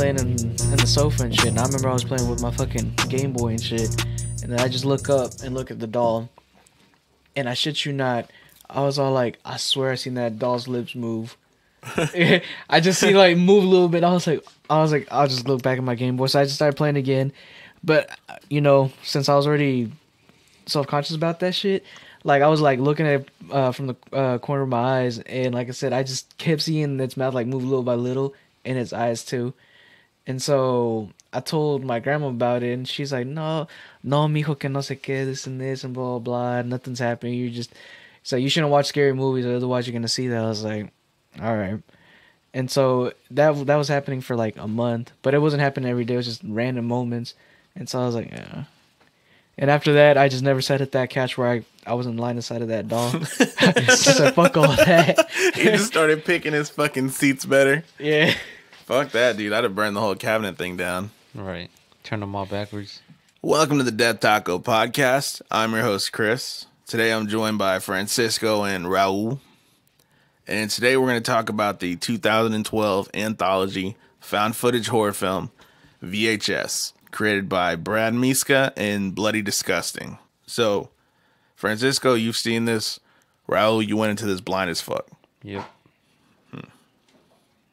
laying in the sofa and shit, and I remember I was playing with my fucking Game Boy and shit, and then I just look up and look at the doll, and I shit you not, I was all like, I swear I seen that doll's lips move. I just seen like move a little bit. I was like, I'll just look back at my Game Boy. So I just started playing again, but you know, since I was already self-conscious about that shit, like I was like looking at from the corner of my eyes, and like I said, I just kept seeing its mouth like move little by little, and its eyes too. And so I told my grandma about it, and she's like, no, no, mijo, que no sé qué, this and blah, blah, blah. Nothing's happening. You just, so you shouldn't watch scary movies, otherwise you're going to see that. I was like, all right. And so that was happening for like a month, but it wasn't happening every day. It was just random moments. And so I was like, yeah. And after that, I just never sat at that couch where I was in line inside of that doll. I said, fuck all that. He just started picking his fucking seats better. Yeah. Fuck that, dude. I'd have burned the whole cabinet thing down. Right. Turn them all backwards. Welcome to the Death Taco Podcast. I'm your host, Chris. Today I'm joined by Francisco and Raul. And today we're going to talk about the 2012 anthology found footage horror film, VHS, created by Brad Miska and Bloody Disgusting. So, Francisco, you've seen this. Raul, you went into this blind as fuck. Yep.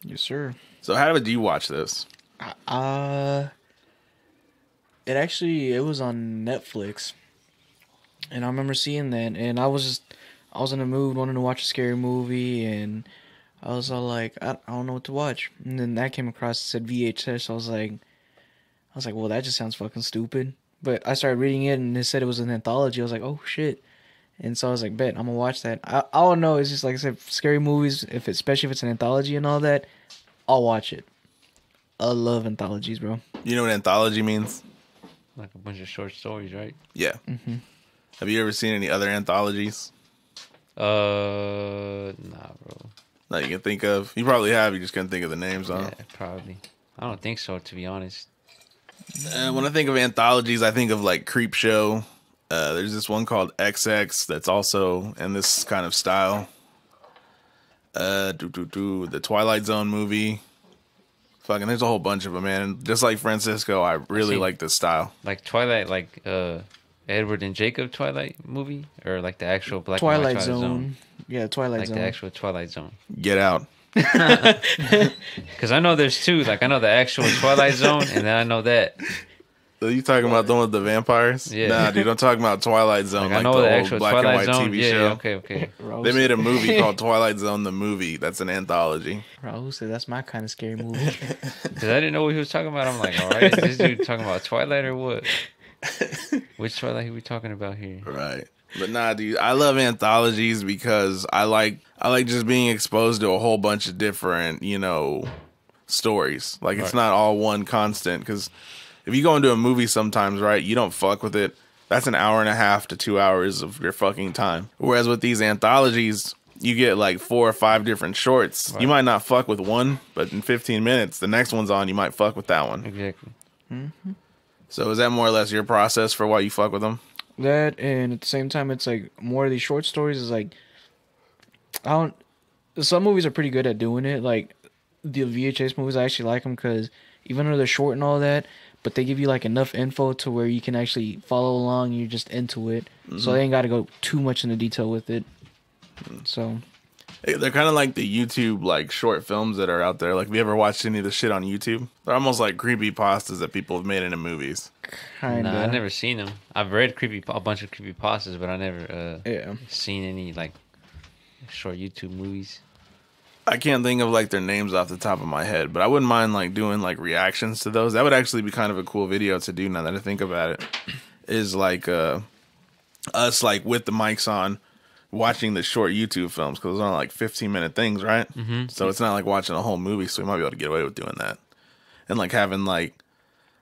Yes, sir. So how did you watch this? It was on Netflix, and I remember seeing that, and I was in a mood wanting to watch a scary movie, and I was all like, I don't know what to watch, and then that came across, it said VHS, so I was like, well, that just sounds fucking stupid, but I started reading it, and it said it was an anthology. I was like, oh shit, and so I was like, bet, I'm gonna watch that. I don't know, it's just like I said, scary movies, especially if it's an anthology and all that, I'll watch it. I love anthologies, bro. You know what anthology means? Like a bunch of short stories, right? Yeah. Mm-hmm. Have you ever seen any other anthologies Nah, bro. that you can think of? You probably have. You just couldn't think of the names, huh? Yeah, probably. I don't think so, to be honest. When I think of anthologies, I think of like Creep Show. There's this one called XX that's also in this kind of style. The Twilight Zone movie. Fucking, there's a whole bunch of them, man. And just like Francisco, I really like this style. Like Twilight, like Edward and Jacob Twilight movie, or like the actual Black Twilight and White Zone. Yeah, Twilight like Zone. the actual Twilight Zone. Get out. Because I know there's two. Like I know the actual Twilight Zone, and then I know that. Are you talking about the one with the vampires? Yeah. Nah, dude, I'm talking about Twilight Zone, Like I like know the the old actual black and Twilight white Zone. TV Yeah, show. yeah, okay. They made a movie called Twilight Zone the movie. That's an anthology. Raul said that's my kind of scary movie. Because I didn't know what he was talking about. I'm like, all right, is this dude talking about Twilight or what? Which Twilight are we talking about here? Right. But nah, dude, I love anthologies because I like just being exposed to a whole bunch of different, stories. Like, it's not all one constant. Because if you go into a movie sometimes, right, you don't fuck with it. That's an hour and a half to 2 hours of your fucking time. Whereas with these anthologies, you get like 4 or 5 different shorts. Right. You might not fuck with one, but in 15 minutes, the next one's on, you might fuck with that one. Exactly. Mm-hmm. So is that more or less your process for why you fuck with them? That, and at the same time, it's like more of these short stories is like, some movies are pretty good at doing it. Like the VHS movies, I actually like them because even though they're short and all that, but they give you like enough info to where you can actually follow along and you're just into it. Mm-hmm. So they ain't got to go too much into detail with it. So they're kind of like the YouTube like short films that are out there. Like, have you ever watched any of the shit on YouTube? They're almost like creepy pastas that people have made into movies. Kinda. Nah, I've never seen them. I've read a bunch of creepy pastas, but I never seen any like short YouTube movies. I can't think of like their names off the top of my head, but I wouldn't mind like doing like reactions to those. That would actually be kind of a cool video to do now that I think about it. Is like us like with the mics on watching the short YouTube films because those are like 15-minute things, right? Mm-hmm. So it's not like watching a whole movie, so we might be able to get away with doing that. And like having like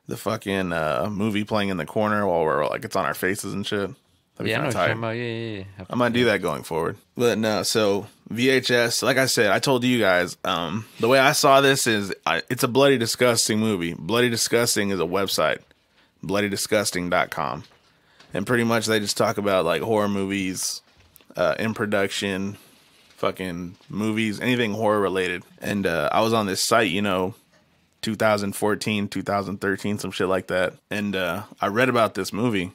the fucking movie playing in the corner while we're like it's on our faces and shit. Yeah, I know what you're talking about. Yeah. I might do that going forward. But no, so VHS, like I said, I told you guys, the way I saw this is it's a Bloody Disgusting movie. Bloody Disgusting is a website, bloodydisgusting.com. And pretty much they just talk about like horror movies, in production, fucking movies, anything horror related. And I was on this site, 2014, 2013, some shit like that. And I read about this movie,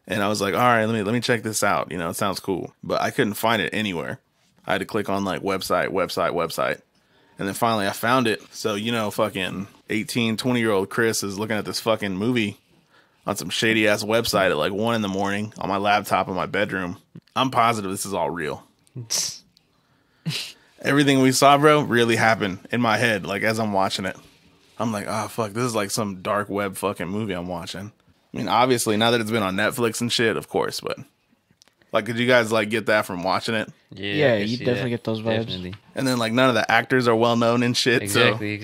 and I was like, all right, let me check this out. You know, it sounds cool, but I couldn't find it anywhere. I had to click on like website. And then finally I found it. So, you know, fucking 18, 20-year-old Chris is looking at this fucking movie on some shady ass website at like 1 a.m. on my laptop in my bedroom. I'm positive this is all real. Everything we saw, bro, really happened in my head. Like as I'm watching it, I'm like, oh fuck, this is like some dark web fucking movie I'm watching. I mean, obviously now that it's been on Netflix and shit, of course, but like, could you guys like get that from watching it? Yeah, you definitely get those vibes. Definitely. And then like none of the actors are well known and shit. Exactly.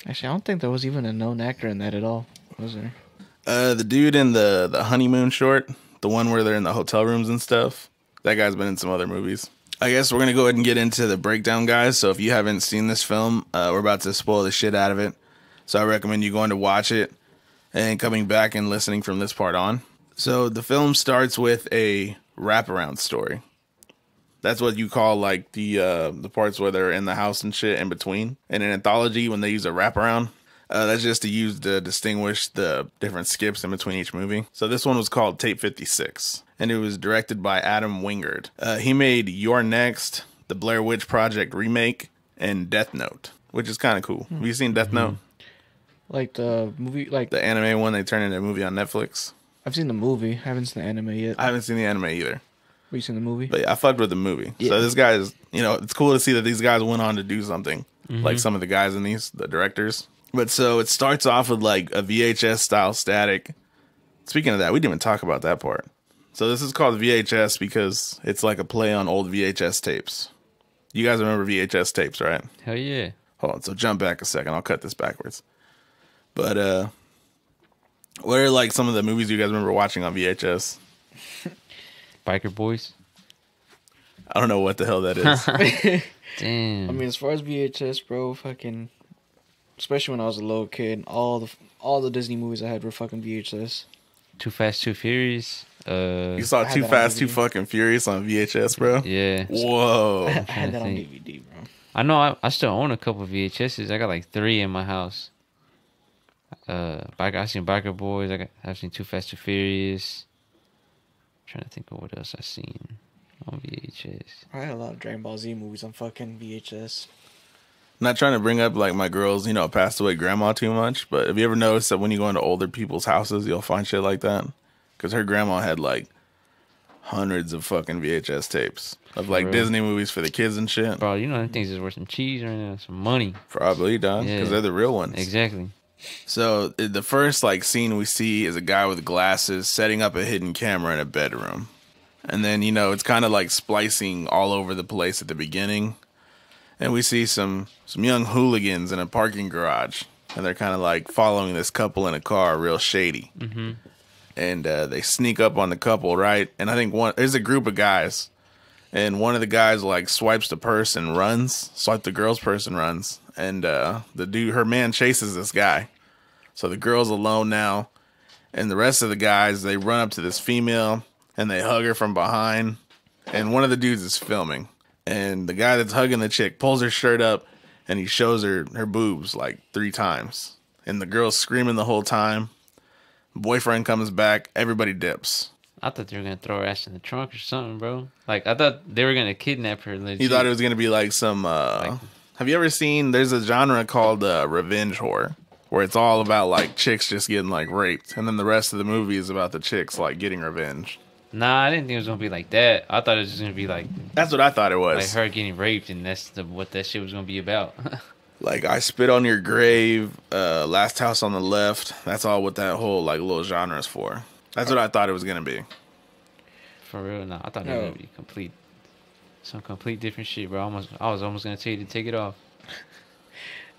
Actually, I don't think there was even a known actor in that at all, was there? The dude in the honeymoon short, the one where they're in the hotel rooms and stuff, that guy's been in some other movies. I guess we're gonna go ahead and get into the breakdown, guys. So if you haven't seen this film, we're about to spoil the shit out of it. So I recommend you going to watch it and coming back and listening from this part on. So the film starts with a wraparound story. That's what you call like the parts where they're in the house and shit in between. In an anthology, when they use a wraparound, that's just to distinguish the different skips in between each movie. So this one was called Tape 56, and it was directed by Adam Wingard. He made You're Next, the Blair Witch Project remake, and Death Note, which is kind of cool. Have you seen Death Note? Like the movie, like the anime one they turned into a movie on Netflix. I've seen the movie. I haven't seen the anime yet. I haven't seen the anime either. Have you seen the movie? But yeah, I fucked with the movie. Yeah. So this guy is, you know, it's cool to see that these guys went on to do something. Like some of the guys in these, the directors. But so it starts off with like a VHS style static. Speaking of that, we didn't even talk about that part. So this is called VHS because it's like a play on old VHS tapes. You guys remember VHS tapes, right? Hell yeah. Hold on, so jump back a second. I'll cut this backwards. But what are like some of the movies you guys remember watching on VHS? Biker Boys. I don't know what the hell that is. Damn. I mean, as far as VHS, bro, fucking, especially when I was a little kid, all the Disney movies I had were fucking VHS. Too Fast, Too Furious. You saw Too Fast, Too fucking Furious on VHS, bro? Yeah. Whoa. I had that on DVD, bro. I know. I still own a couple VHSs. I got like 3 in my house. I've seen Biker Boys. I've seen Too Fast, Too Furious. I'm trying to think of what else I've seen on VHS. I had a lot of Dragon Ball Z movies on fucking VHS. I'm not trying to bring up like my girl's, passed away grandma too much, but have you ever noticed that when you go into older people's houses, you'll find shit like that? Because her grandma had like hundreds of fucking VHS tapes of like Disney movies for the kids and shit. Bro, you know them things is worth some cheese or some money. Probably, dog, because they're the real ones. Exactly. So the first like scene we see is a guy with glasses setting up a hidden camera in a bedroom. And then, it's kind of like splicing all over the place at the beginning. And we see some young hooligans in a parking garage. And they're kind of like following this couple in a car, real shady. Mm-hmm. And they sneak up on the couple, right? And I think there's a group of guys. And one of the guys like swipes the purse and runs. The girl's purse and runs. And her man chases this guy. So the girl's alone now. And the rest of the guys, they run up to this female and they hug her from behind. And one of the dudes is filming. And the guy that's hugging the chick pulls her shirt up and he shows her boobs like 3 times. And the girl's screaming the whole time. Boyfriend comes back. Everybody dips. I thought they were going to throw her ass in the trunk or something, bro. Like, I thought they were going to kidnap her. Legit. You thought it was going to be like some... have you ever seen... There's a genre called revenge horror. Where it's all about like chicks just getting like raped. And then the rest of the movie is about the chicks like getting revenge. Nah, I didn't think it was gonna be like that. I thought it was just gonna be like that's what I thought it was. Like her getting raped, and that's what that shit was gonna be about. Like I Spit on Your Grave, Last House on the Left. That's all what that whole like little genre is for. That's what I thought it was gonna be. For real, nah. I thought it was gonna be some complete different shit, bro. I was almost gonna tell you to take it off.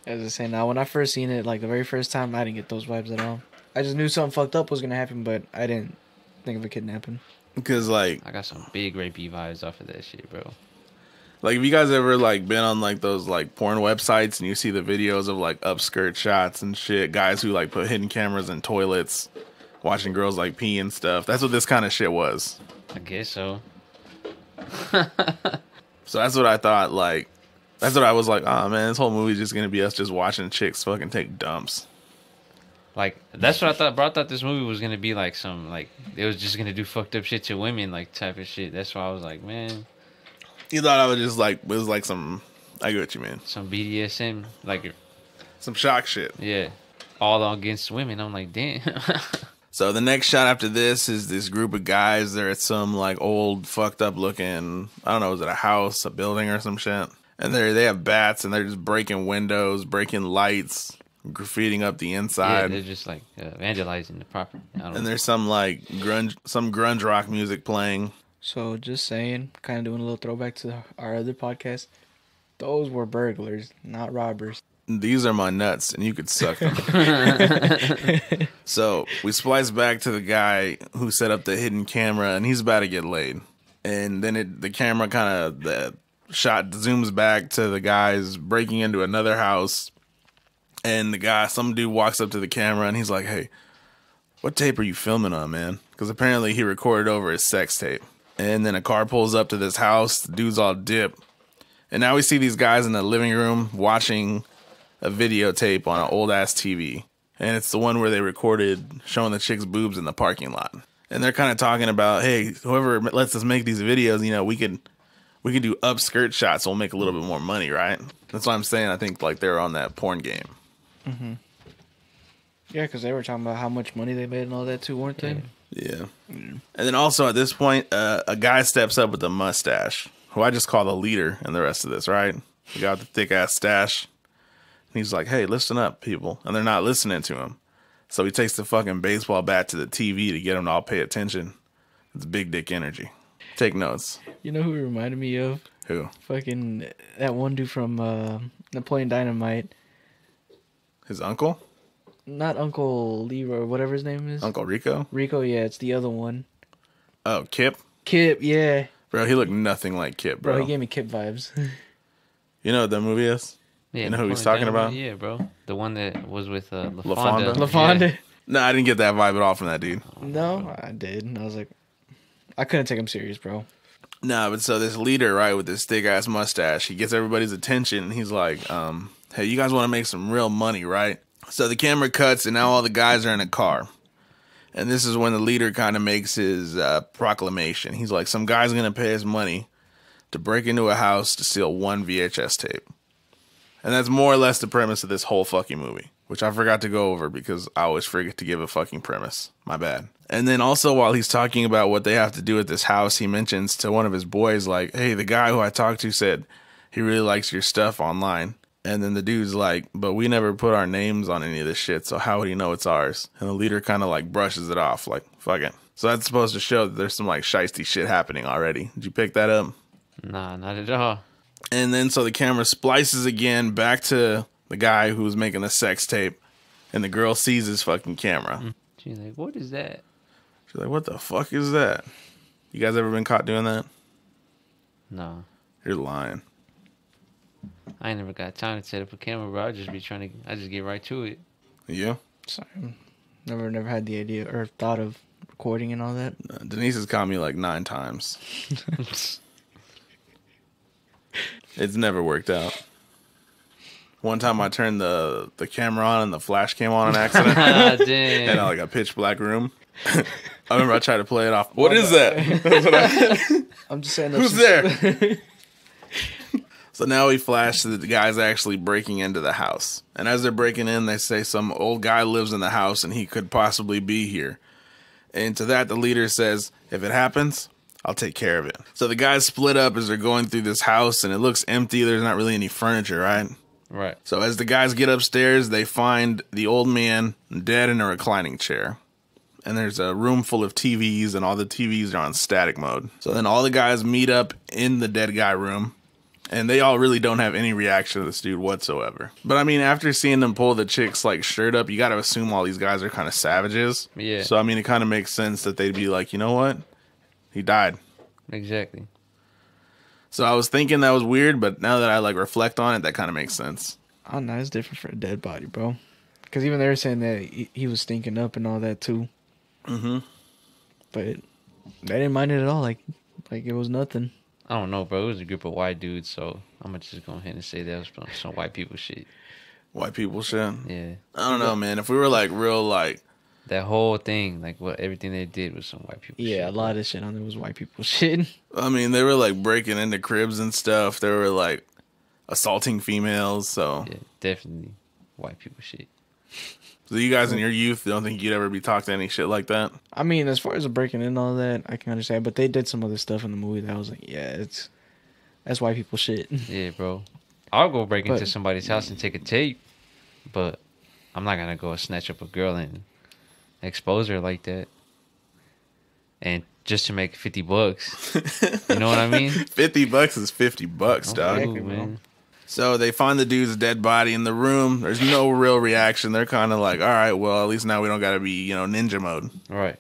As I say now, when I first seen it, like the very first time, I didn't get those vibes at all. I just knew something fucked up was gonna happen, but I didn't think of a kidnapping. Because like I got some big rapey vibes off of that shit, bro. Like, have you guys ever like been on like those like porn websites and you see the videos of like upskirt shots and shit, guys who like put hidden cameras in toilets, watching girls like pee and stuff? That's what this kind of shit was. I guess so. So that's what I thought. Like, That's what I was like. Oh man, this whole movie is just gonna be us just watching chicks fucking take dumps. Like that's what I thought. Bro, I thought this movie was gonna be like some like it was just gonna do fucked up shit to women, like type of shit. That's why I was like, man. You thought I would just like it was like some. I get what you mean. Some BDSM, like some shock shit. Yeah, all against women. I'm like, damn. So the next shot after this is this group of guys. They're at some like old fucked up looking, I don't know, is it a house, a building or some shit? And they have bats and they're just breaking windows, breaking lights, graffitiing up the inside. Yeah, they're just like vandalizing the property. And there's some like grunge rock music playing. So just saying, kind of doing a little throwback to our other podcast. Those were burglars, not robbers. These are my nuts, and you could suck them. So we splice back to the guy who set up the hidden camera, and he's about to get laid. And then the camera the shot zooms back to the guys breaking into another house. And some dude walks up to the camera, and he's like, "Hey, what tape are you filming on, man?" Because apparently he recorded over his sex tape. And then a car pulls up to this house. The dude's all dipped. And now we see these guys in the living room watching a videotape on an old ass TV, and it's the one where they recorded showing the chick's boobs in the parking lot. And they're kind of talking about, hey, whoever lets us make these videos, we could do upskirt shots, so we'll make a little bit more money, right? That's what I'm saying. I think like they're on that porn game. Mm-hmm. Yeah, because they were talking about how much money they made and all that too, weren't they? Yeah. And then also at this point, a guy steps up with a mustache, who I just call the leader in the rest of this, right? The guy with the thick ass stash. He's like, hey, listen up, people. And they're not listening to him. So he takes the fucking baseball bat to the TV to get them to all pay attention. It's big dick energy. Take notes. You know who he reminded me of? Who? Fucking that one dude from Napoleon Dynamite. His uncle? Not Uncle Leroy, whatever his name is. Uncle Rico? Rico, yeah, it's the other one. Oh, Kip? Kip, yeah. Bro, he looked nothing like Kip, bro. He gave me Kip vibes. You know what that movie is? Yeah, you know who he's talking about? Yeah, bro. The one that was with LaFonda. LaFonda. Yeah. No, I didn't get that vibe at all from that dude. No, I did. And I was like, I couldn't take him serious, bro. No, but so this leader, right, with this thick ass mustache, he gets everybody's attention, and he's like, hey, you guys want to make some real money, right? So the camera cuts, and now all the guys are in a car. And this is when the leader kind of makes his proclamation. He's like, some guy's going to pay us money to break into a house to steal one VHS tape. And that's more or less the premise of this whole fucking movie, which I forgot to go over because I always forget to give a fucking premise. My bad. And then also while he's talking about what they have to do at this house, he mentions to one of his boys, like, hey, the guy who I talked to said he really likes your stuff online. And then the dude's like, but we never put our names on any of this shit, so how would he know it's ours? And the leader kind of like brushes it off, like, fuck it. So that's supposed to show that there's some like shiesty shit happening already. Did you pick that up? Nah, not at all. And then so the camera splices again back to the guy who's making the sex tape, and the girl sees his fucking camera. She's like, what is that? She's like, what the fuck is that? You guys ever been caught doing that? No. You're lying. I ain't never got time to set up a camera, bro. I just get right to it. Yeah? Sorry. Never had the idea or thought of recording and all that. Denise has caught me like 9 times. It's never worked out. One time I turned the camera on and the flash came on accident. Damn. In like a pitch black room. I remember I tried to play it off. What is that? I'm just saying. Who's there? So now we flash to the guys actually breaking into the house. And as they're breaking in, they say some old guy lives in the house and he could possibly be here. And to that, the leader says, if it happens, I'll take care of it. So the guys split up as they're going through this house and it looks empty. There's not really any furniture, right? Right. So as the guys get upstairs, they find the old man dead in a reclining chair. And there's a room full of TVs and all the TVs are on static mode. So then all the guys meet up in the dead guy room. And they all really don't have any reaction to this dude whatsoever. But I mean, after seeing them pull the chick's like shirt up, you got to assume all these guys are kind of savages. Yeah. So I mean, it kind of makes sense that they'd be like, you know what? He died. Exactly. So I was thinking that was weird, but now that I like reflect on it, that kind of makes sense. Oh no, it's different for a dead body, bro. Because even they were saying that he was stinking up and all that too. Mm-hmm. But they didn't mind it at all. Like it was nothing. I don't know, bro. It was a group of white dudes, so I'm gonna just go ahead and say that was some white people shit. White people shit. Yeah, I don't know, man. If we were like real, like that whole thing, like everything they did was some white people. Yeah, shit, a lot of shit on there was white people shit. I mean, they were like breaking into cribs and stuff. They were like assaulting females. So, Yeah, definitely white people shit. so you guys in your youth don't think you'd ever be talked to any shit like that? I mean, as far as the breaking in and all that, I can understand. But they did some other stuff in the movie that I was like, yeah, that's white people shit. Yeah, bro. I'll go break into But- somebody's house and take a tape, but I'm not gonna go snatch up a girl and expose her like that. And just to make $50, you know what I mean? $50 is $50, dog. Exactly, Ooh, bro. man. So they find the dude's dead body in the room. There's no real reaction. They're kind of like, all right, well, at least now we don't got to be, ninja mode. Right.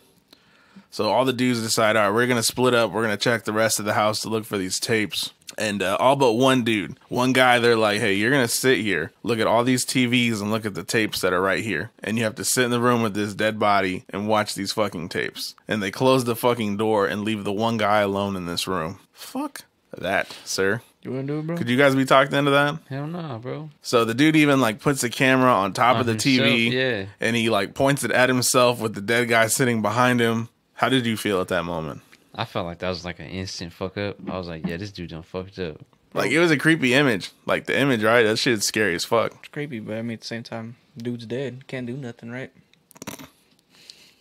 So all the dudes decide, all right, we're going to split up. We're going to check the rest of the house to look for these tapes. And all but one dude, one guy, they're like, hey, you're going to sit here, look at all these TVs and look at the tapes that are right here. And you have to sit in the room with this dead body and watch these fucking tapes. And they close the fucking door and leave the one guy alone in this room. Fuck that, sir. You want to do it, bro? Could you guys be talked into that? Hell no, bro. So the dude even like puts the camera on top On of the himself, TV, yeah. and he like points it at himself with the dead guy sitting behind him. How did you feel at that moment? I felt like that was like an instant fuck up. I was like, yeah, this dude done fucked up. Like it was a creepy image. Like the image, right? That shit's scary as fuck. It's creepy, but I mean, at the same time, dude's dead. Can't do nothing, right?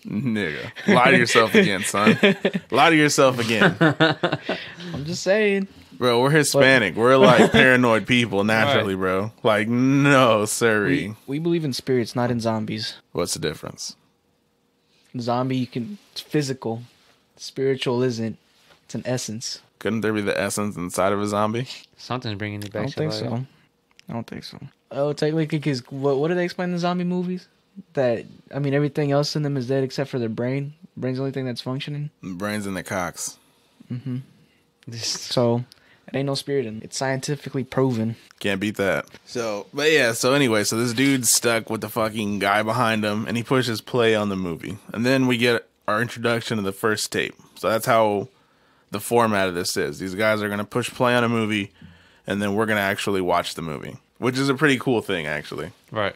Nigga. Lie to yourself again, son. Lie to yourself again. I'm just saying. Bro, we're Hispanic. We're like paranoid people naturally, bro. Like, no, sorry. We believe in spirits, not in zombies. What's the difference? Zombie, it's physical. Spiritual isn't. It's an essence. Couldn't there be the essence inside of a zombie? Something's bringing you I back don't to think life. so. I don't think so. Oh, technically, because what do they explain in the zombie movies? That, I mean, everything else in them is dead except for their brain. Brain's the only thing that's functioning. Brains in the cocks. So, it ain't no spirit in it. It's scientifically proven. Can't beat that. So, but yeah, so anyway, so this dude's stuck with the fucking guy behind him, and he pushes play on the movie. And then we get our introduction to the first tape. So that's how the format of this is. These guys are going to push play on a movie, and then we're going to actually watch the movie, which is a pretty cool thing, actually. Right.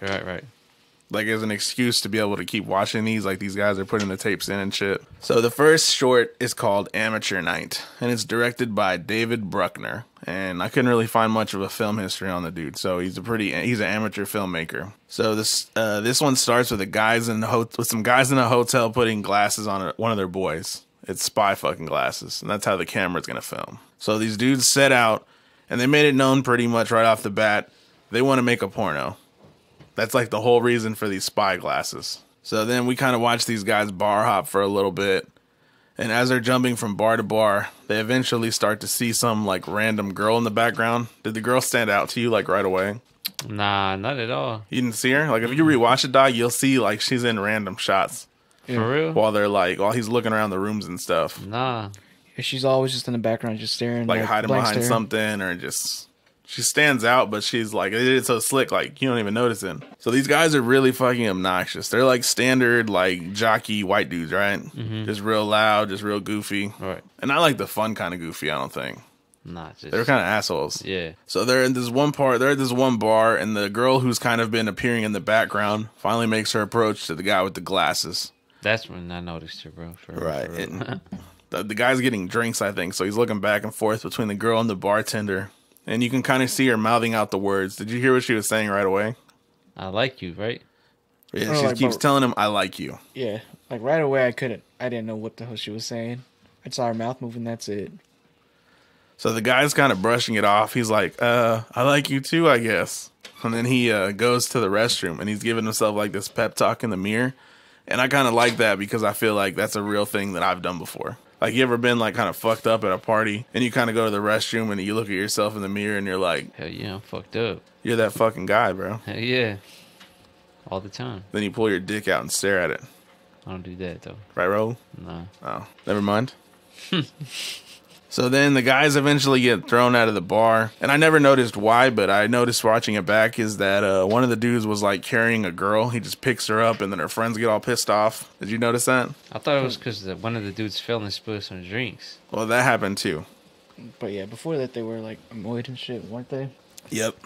Like, as an excuse to be able to keep watching these, like, these guys are putting the tapes in and shit. So the first short is called Amateur Night, and it's directed by David Bruckner. And I couldn't really find much of a film history on the dude, so he's an amateur filmmaker. So this one starts with some guys in a hotel putting glasses on one of their boys. It's spy fucking glasses, and that's how the camera's gonna film. So these dudes set out, and they made it known pretty much right off the bat, they want to make a porno. That's like the whole reason for these spy glasses. So then we kind of watch these guys bar hop for a little bit. And as they're jumping from bar to bar, they eventually start to see some like random girl in the background. Did the girl stand out to you like right away? Nah, not at all. You didn't see her? Like if you rewatch it, dog, you'll see like she's in random shots For real? while he's looking around the rooms and stuff. Nah. Yeah, she's always just in the background, just staring. Like hiding blank behind stare. something or just... She stands out, but she's like, it's so slick, like, you don't even notice it. So these guys are really fucking obnoxious. They're like standard, like, jockey white dudes, right? Mm-hmm. Just real loud, just real goofy. Right. And I like the fun kind of goofy, I don't think. Nah, just... They're kind of assholes. Yeah. So they're at this one bar, and the girl who's kind of been appearing in the background finally makes her approach to the guy with the glasses. That's when I noticed her, bro. For real, Right. for real. And the guy's getting drinks, I think. So he's looking back and forth between the girl and the bartender. And you can kind of see her mouthing out the words. Did you hear what she was saying right away? I like you, right? Yeah, Oh, she like, keeps but- telling him, I like you. Yeah, like right away, I didn't know what the hell she was saying. I saw her mouth moving. That's it. So the guy's kind of brushing it off. He's like, I like you too, I guess. And then he goes to the restroom, and he's giving himself like this pep talk in the mirror. And I kind of like that because I feel like that's a real thing that I've done before. Like, you ever been, like, kind of fucked up at a party, and you kind of go to the restroom, and you look at yourself in the mirror, and you're like, Hell yeah, I'm fucked up. you're that fucking guy, bro. Hell yeah. All the time. Then you pull your dick out and stare at it. I don't do that, though. Right, Ro? Nah. Oh, never mind. So then the guys eventually get thrown out of the bar. And I never noticed why, but I noticed watching it back is that one of the dudes was like carrying a girl. He just picks her up and then her friends get all pissed off. Did you notice that? I thought it was because one of the dudes fell and spilled some drinks. Well, that happened too. But yeah, before that they were like annoyed and shit, weren't they? Yep.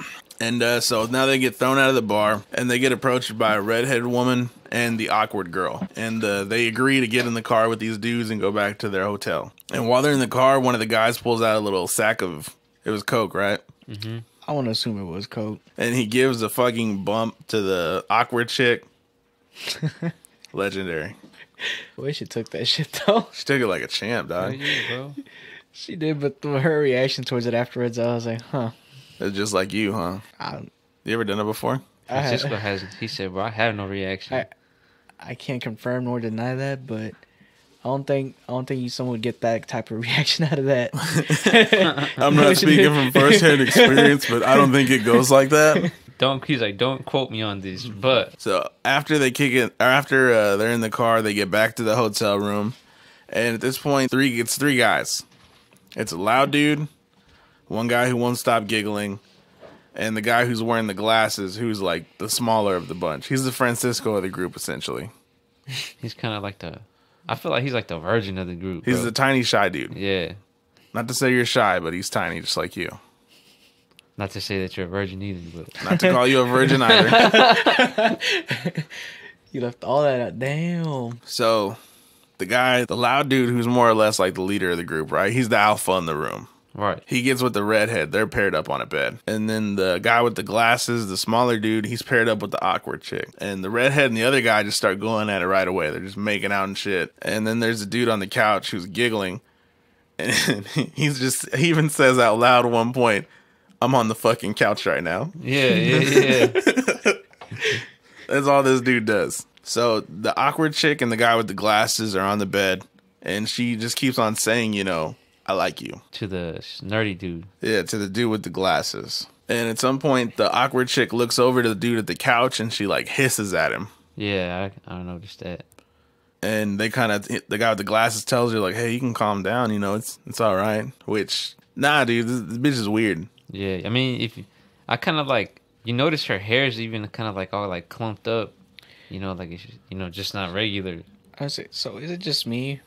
And so now they get thrown out of the bar, and they get approached by a redheaded woman and the awkward girl. And they agree to get in the car with these dudes and go back to their hotel. And while they're in the car, one of the guys pulls out a little sack of, it was Coke, right? Mm-hmm. I want to assume it was Coke. And he gives a fucking bump to the awkward chick. Legendary. I wish she took that shit though. She took it like a champ, Oh, dog. yeah, bro. She did, but her reaction towards it afterwards, I was like, huh. It's just like you, huh? I, You ever done it before? Francisco has. He said, "Bro, I have no reaction." I can't confirm nor deny that, but I don't think someone would get that type of reaction out of that. I'm not speaking from firsthand experience, but I don't think it goes like that. He's like, don't quote me on this, but So after they kick it, or after they're in the car, they get back to the hotel room, and at this point, it's three guys. It's a loud dude, one guy who won't stop giggling, and the guy who's wearing the glasses, who's like the smaller of the bunch. He's the Francisco of the group, essentially. he's kind of like I feel like he's like the virgin of the group. He's bro. the tiny shy dude. Yeah. Not to say you're shy, but he's tiny, just like you. Not to say that you're a virgin either, but Not to call you a virgin either. You left all that out. Damn. So the loud dude who's more or less like the leader of the group, right? He's the alpha in the room. right. He gets with the redhead. They're paired up on a bed. And then the guy with the glasses, the smaller dude, he's paired up with the awkward chick. And the redhead and the other guy just start going at it right away. They're just making out and shit. And then there's a dude on the couch who's giggling. And he even says out loud at one point, "I'm on the fucking couch right now." Yeah. That's all this dude does. So the awkward chick and the guy with the glasses are on the bed. And she just keeps on saying, "I like you." To the nerdy dude. Yeah, to the dude with the glasses. And at some point, the awkward chick looks over to the dude at the couch and she like hisses at him. Yeah, I noticed that. And the guy with the glasses tells her like, "Hey, you can calm down. It's all right." Which, nah, dude, this bitch is weird. Yeah, I mean, I kind of like, you notice her hair is even kind of like all like clumped up, like it's, just not regular. I was like, so is it just me,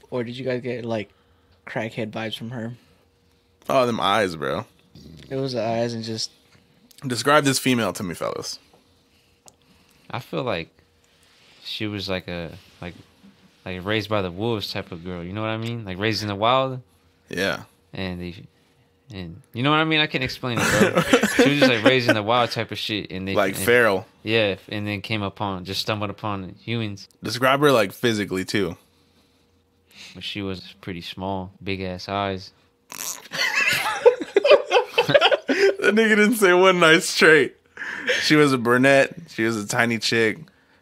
or did you guys get like crackhead vibes from her? Oh, them eyes, bro. It was the eyes and just. Describe this female to me, fellas. I feel like she was like like raised by the wolves type of girl. You know what I mean? Like raised in the wild, Yeah. and you know what I mean? I can't explain it, bro. She was just like raised in the wild type of shit, and Like feral. Yeah, and then stumbled upon humans. Describe her like physically too. But she was pretty small, big ass eyes. That nigga didn't say one nice trait. She was a brunette. She was a tiny chick.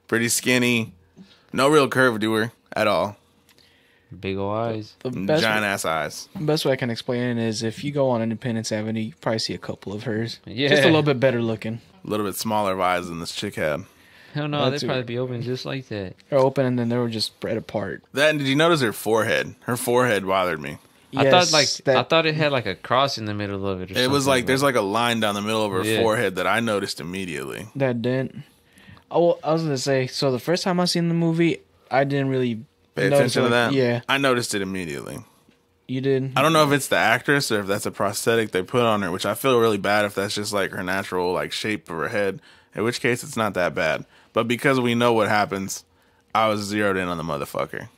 Pretty skinny. No real curve to her at all. Big ol' eyes. The best, Giant ass eyes. best way I can explain it is if you go on Independence Avenue, you probably see a couple of hers. Yeah. Just a little bit better looking. A little bit smaller of eyes than this chick had. Hell no, That's they'd probably be open just like that. They're open and then they were just spread apart. That, and did you notice her forehead? Her forehead bothered me. I thought it had like a cross in the middle of it. Or It was something, like there's like a line down the middle of her Yeah. forehead that I noticed immediately. that dent. Oh, I was gonna say. So the first time I seen the movie, I didn't really Pay notice attention to it, that. Yeah, I noticed it immediately. you did. I don't know if it's the actress or if that's a prosthetic they put on her, which I feel really bad if that's just like her natural like shape of her head. In which case, it's not that bad. But because we know what happens, I was zeroed in on the motherfucker.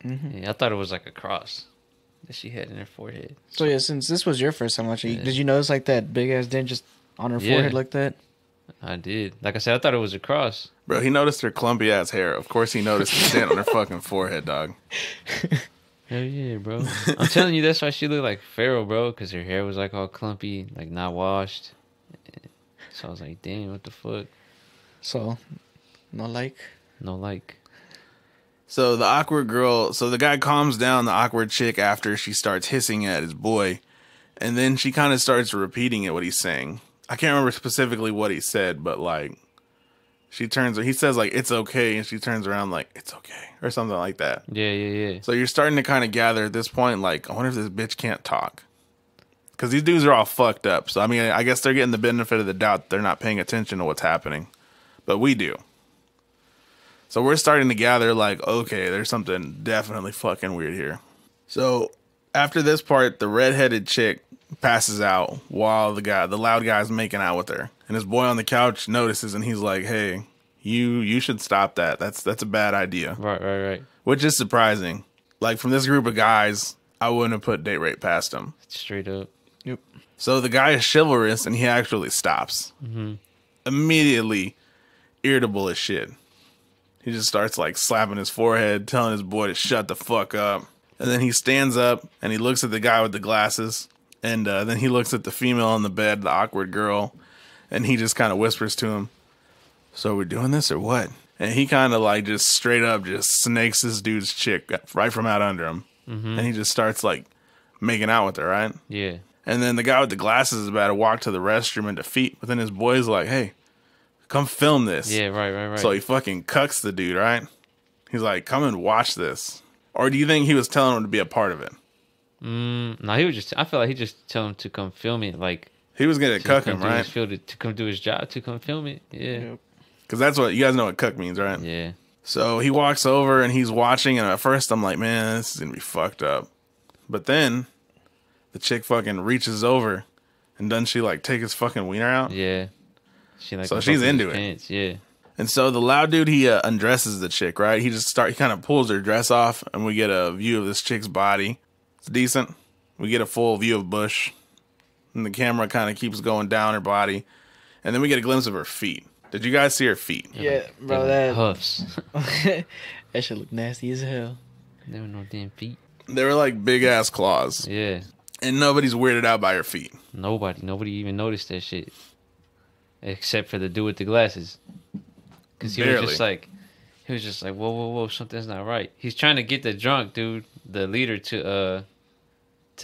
Yeah, I thought it was like a cross that she had in her forehead. So yeah, since this was your first time watching, Yeah. did you notice like that big ass dent just on her Yeah. forehead like that? I did. Like I said, I thought it was a cross. Bro, he noticed her clumpy ass hair. Of course, he noticed the dent on her fucking forehead, dog. Hell yeah, bro. I'm telling you, that's why she looked like Pharaoh, bro, because her hair was like all clumpy, like not washed. So I was like, damn, what the fuck? So, no like. No like. So the awkward girl, so the guy calms down the awkward chick after she starts hissing at his boy. And then she kind of starts repeating it, what he's saying. I can't remember specifically what he said, but like, he says like, "It's okay." And she turns around like, "It's okay." Or something like that. Yeah. So you're starting to kind of gather at this point, like, I wonder if this bitch can't talk. Because these dudes are all fucked up. So, I mean, I guess they're getting the benefit of the doubt. They're not paying attention to what's happening. But we do. So we're starting to gather, like, okay, there's something definitely fucking weird here. So After this part, the redheaded chick passes out while the loud guy's making out with her, and his boy on the couch notices, and he's like, "Hey, you should stop that. That's a bad idea." Right. Which is surprising. Like, from this group of guys, I wouldn't have put date rape past him. Straight up. Yep. So the guy is chivalrous, and he actually stops. Immediately irritable as shit. He just starts like slapping his forehead, telling his boy to shut the fuck up. And then he stands up and he looks at the guy with the glasses. And then he looks at the female on the bed, the awkward girl. And he just kind of whispers to him, "So are we doing this or what?" And he kind of like just straight up just snakes this dude's chick right from out under him. And he just starts like making out with her, right? Yeah. And then the guy with the glasses is about to walk to the restroom and defeat. But then his boy's like, "Hey, come film this." Yeah, right. So he fucking cucks the dude, right? He's like, "Come and watch this." Or do you think he was telling him to be a part of it? No, he was just. I feel like he just tell him to come film it. Like He was going to cuck him, come do right? his field, to come do his job, to come film it. Yeah. Yep. Because that's what, you guys know what cuck means, right? Yeah. So he walks over and he's watching, and at first I'm like, man, this is going to be fucked up. But then the chick fucking reaches over, and doesn't she like take his fucking wiener out? Yeah. She like So she's into it. pants. Yeah. And so the loud dude, he undresses the chick, right? He kind of pulls her dress off, and we get a view of this chick's body. It's decent. We get a full view of bush, and the camera kind of keeps going down her body, and then we get a glimpse of her feet. Did you guys see her feet? Yeah, bro, Them that huffs. that shit look nasty as hell. There were no damn feet. They were like big ass claws, Yeah. and nobody's weirded out by her feet. Nobody even noticed that shit, except for the dude with the glasses. Because he was just like, whoa, something's not right. He's trying to get the drunk dude, the leader, to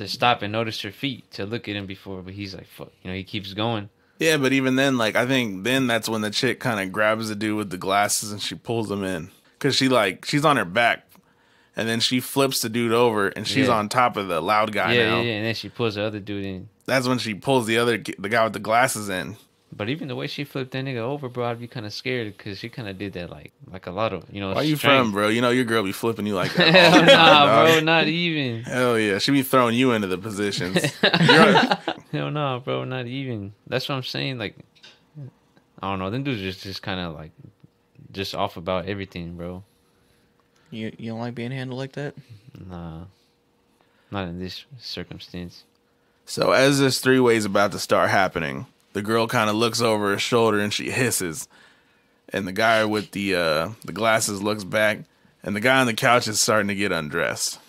stop and notice her feet, to look at him before, but he's like, fuck, he keeps going. Yeah, but even then, like, I think then that's when the chick kind of grabs the dude with the glasses and she pulls him in. Because she's on her back, and then she flips the dude over, and she's on top of the loud guy now. Yeah, and then she pulls the other dude in. That's when she pulls the guy with the glasses in. But even the way she flipped that nigga over, bro, I'd be kind of scared because she kind of did that like a lot of, Where you strength. from, bro? You know your girl be flipping you like that. Hell all the time, nah, dog. bro, not even. Hell yeah, she be throwing you into the positions. Hell nah, bro, not even. That's what I'm saying. Like, I don't know. Them dudes just kind of like just off about everything, bro. You don't like being handled like that? Nah, not in this circumstance. So as this three-way's about to start happening, the girl kind of looks over her shoulder and she hisses. And the guy with the glasses looks back, and the guy on the couch is starting to get undressed.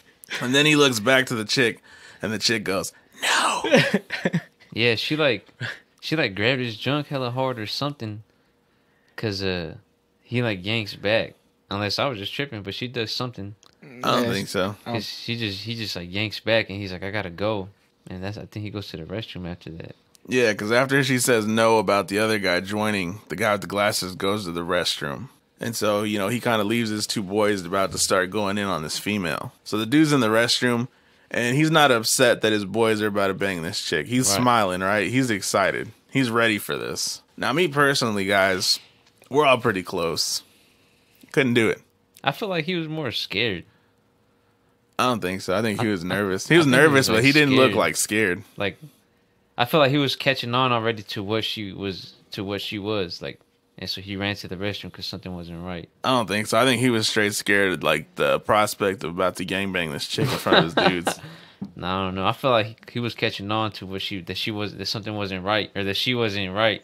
And then he looks back to the chick, and the chick goes, "No." Yeah, she grabbed his junk hella hard or something, cause he like yanks back. Unless I was just tripping, but she does something. I don't think so. 'Cause he just like yanks back, and he's like, "I gotta go," and I think he goes to the restroom after that. Yeah, because after she says no about the other guy joining, the guy with the glasses goes to the restroom. And so, he kind of leaves his two boys about to start going in on this female. So the dude's in the restroom, and he's not upset that his boys are about to bang this chick. He's smiling, right? He's excited. He's ready for this. Now, me personally, guys, we're all pretty close. Couldn't do it. I feel like he was more scared. I don't think so. I think he was nervous. He was nervous, but he didn't look like scared. Like, I feel like he was catching on already to what she was like, and so he ran to the restroom because something wasn't right. I don't think so. I think he was straight scared at like the prospect of about to gangbang this chick in front of his dudes. No, I don't know. I feel like he was catching on to that something wasn't right, or that she wasn't right,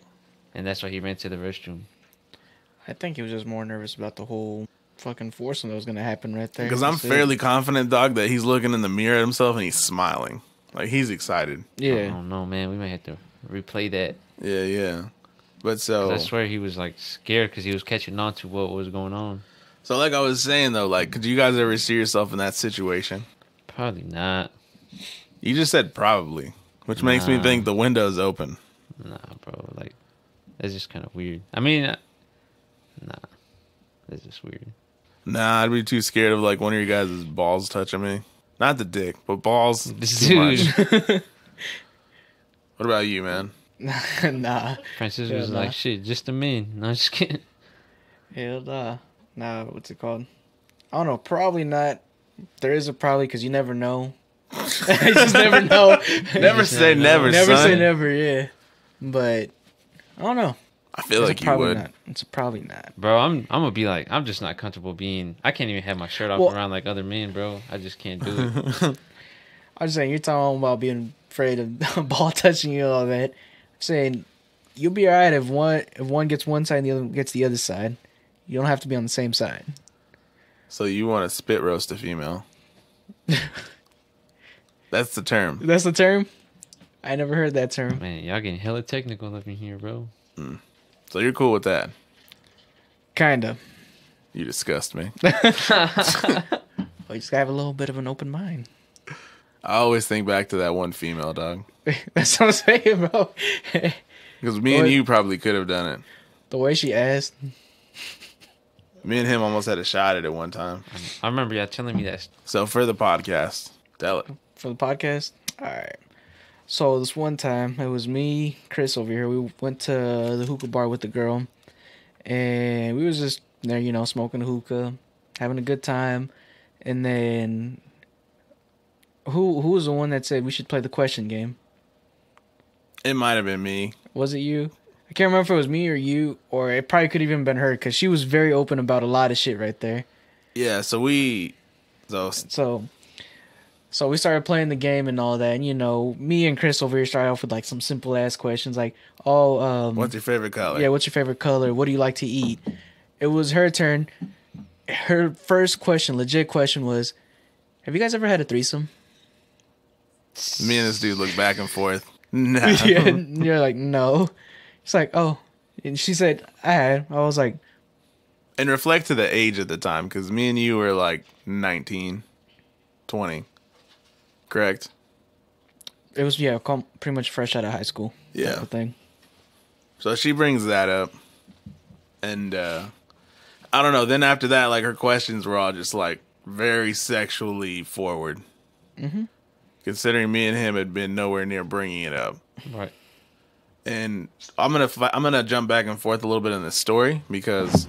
and that's why he ran to the restroom. I think he was just more nervous about the whole fucking foursome that was gonna happen right there. Because I'm That's it. fairly confident, dog, that he's looking in the mirror at himself and he's smiling. Like, he's excited. I Yeah. don't know, man. We might have to replay that. Yeah. But 'Cause so, I swear he was like scared because he was catching on to what was going on. like I was saying though, like, could you guys ever see yourself in that situation? Probably not. You just said probably, which makes me think the window's open. Nah, bro. Like, that's just kind of weird. I mean, nah, that's just weird. Nah, I'd be too scared of like one of your guys' balls touching me. Not the dick, but balls. This too much. dude. What about you, man? Nah. Francis Yeah, was nah. like, shit, just a man. No, I'm just kidding. Hell nah. Nah, what's it called? I don't know. Probably not. There is a probably because you never know I just never know. Never say never, Never son. say never, yeah. But I don't know. I feel It's like you probably would. not. It's probably not. Bro, I'm gonna be like, I'm just not comfortable being. I can't even have my shirt off Well- around like other men, bro. I just can't do it. I'm just saying, you're talking about being afraid of a ball touching you and all that. I'm saying you'll be alright if one gets one side and the other gets the other side. You don't have to be on the same side. So you want to spit roast a female? That's the term. That's the term? I never heard that term. Man, y'all getting hella technical up in here, bro. So you're cool with that? Kinda. You disgust me. Well, you just gotta have a little bit of an open mind. I always think back to that one female, dog. That's what I'm saying, bro. Because me and What? you probably could have done it. The way she asked. Me and him almost had a shot at it one time. I remember y'all telling me that. So for the podcast, tell it. For the podcast? Alright. So this one time, it was me, Chris over here. We went to the hookah bar with the girl. And we was just there, you know, smoking a hookah, having a good time. And then who was the one that said we should play the question game? It might have been me. Was it you? I can't remember if it was me or you, or it probably could have even been her, because she was very open about a lot of shit right there. Yeah, so So we started playing the game and all that, and you know, me and Chris over here started off with like some simple ass questions like, what's your favorite color? yeah, what's your favorite color? What do you like to eat? It was her turn. Her first question, legit question, was, have you guys ever had a threesome? Me and this dude look back and forth. Nah. Yeah, and you're like, no. It's like, oh. And she said, I had. I was like, And reflect to the age at the time, because me and you were like 19, 20. Correct? it was, yeah, pretty much fresh out of high school. Yeah. Type of thing. So she brings that up. And I don't know. Then after that, like her questions were all just like very sexually forward. Mm-hmm. Considering me and him had been nowhere near bringing it up. Right. And I'm gonna jump back and forth a little bit in this story because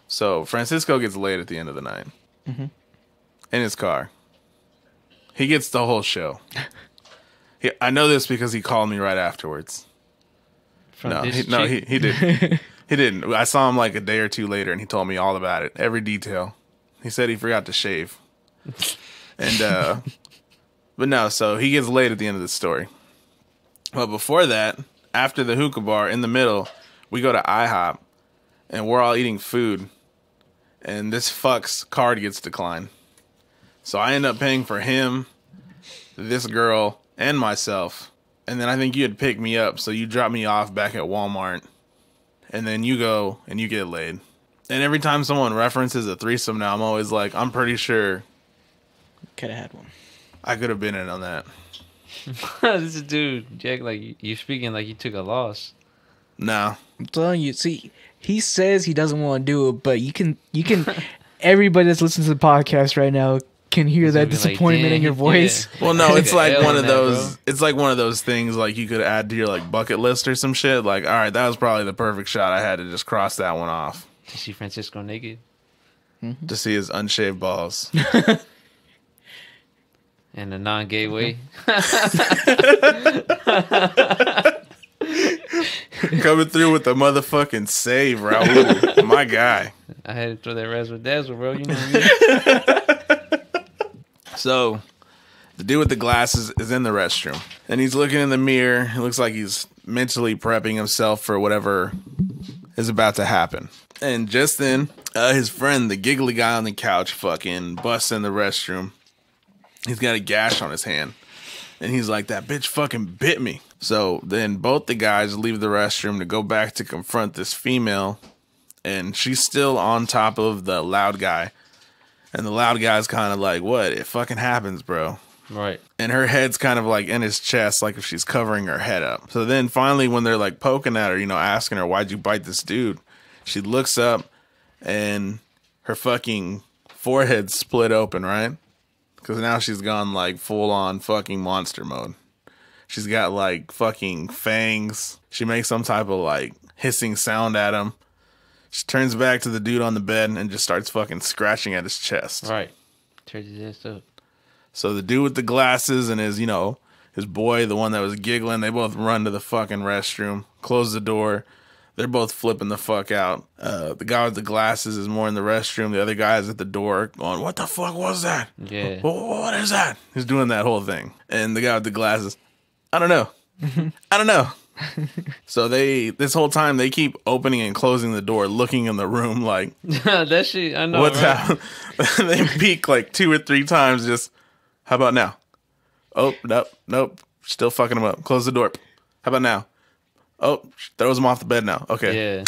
so Francisco gets laid at the end of the night in his car. He gets the whole show. I know this because he called me right afterwards. From this He didn't. He didn't. I saw him like a day or two later, and he told me all about it, every detail. He said he forgot to shave, and but no. So he gets laid at the end of the story. But before that, after the hookah bar, in the middle, we go to IHOP, and we're all eating food, and this fuck's card gets declined. So I end up paying for him, this girl, and myself. And then I think you had picked me up, so you dropped me off back at Walmart. And then you go and you get laid. And every time someone references a threesome now, I'm always like, I'm pretty sure Could have had one. I could have been in on that. This is dude, Jack, like you speaking like you took a loss. No. I'm telling you, see, he says he doesn't want to do it, but you can everybody that's listening to the podcast right now can hear He's that gonna be like, disappointment in "Damn, your voice. yeah." Well, no, it's Took a like L one on of that, those. bro. It's like one of those things like you could add to your like bucket list or some shit. Like, all right, that was probably the perfect shot. I had to just cross that one off To see Francisco naked to see his unshaved balls. in a non-gay way. Coming through with the motherfucking save, Raul. My guy. I had to throw that razzle dazzle, bro. You know what I mean? So, the dude with the glasses is in the restroom, and he's looking in the mirror. It looks like he's mentally prepping himself for whatever is about to happen. And just then, his friend, the giggly guy on the couch, fucking busts in the restroom. He's got a gash on his hand, and he's like, that bitch fucking bit me. So then both the guys leave the restroom to go back to confront this female, and she's still on top of the loud guy. And the loud guy's kind of like, what? It fucking happens, bro. Right. And her head's kind of like in his chest, like if she's covering her head up. So then finally, when they're like poking at her, you know, asking her, why'd you bite this dude? She looks up and her fucking forehead's split open, right? Because now she's gone like full on fucking monster mode. She's got like fucking fangs. She makes some type of like hissing sound at him. She turns back to the dude on the bed and just starts fucking scratching at his chest. Right. Tears his ass up. So the dude with the glasses and his, his boy, the one that was giggling, they both run to the fucking restroom, close the door. They're both flipping the fuck out. The guy with the glasses is more in the restroom. The other guy is at the door going, what the fuck was that? Yeah. What is that? He's doing that whole thing. And the guy with the glasses, I don't know. I don't know. So this whole time, they keep opening and closing the door, looking in the room like, that shit, I know. what's right? happening? They peek like 2 or 3 times, just, how about now? Oh, nope. Still fucking him up. Close the door. How about now? Oh, throws him off the bed now. Okay. Yeah.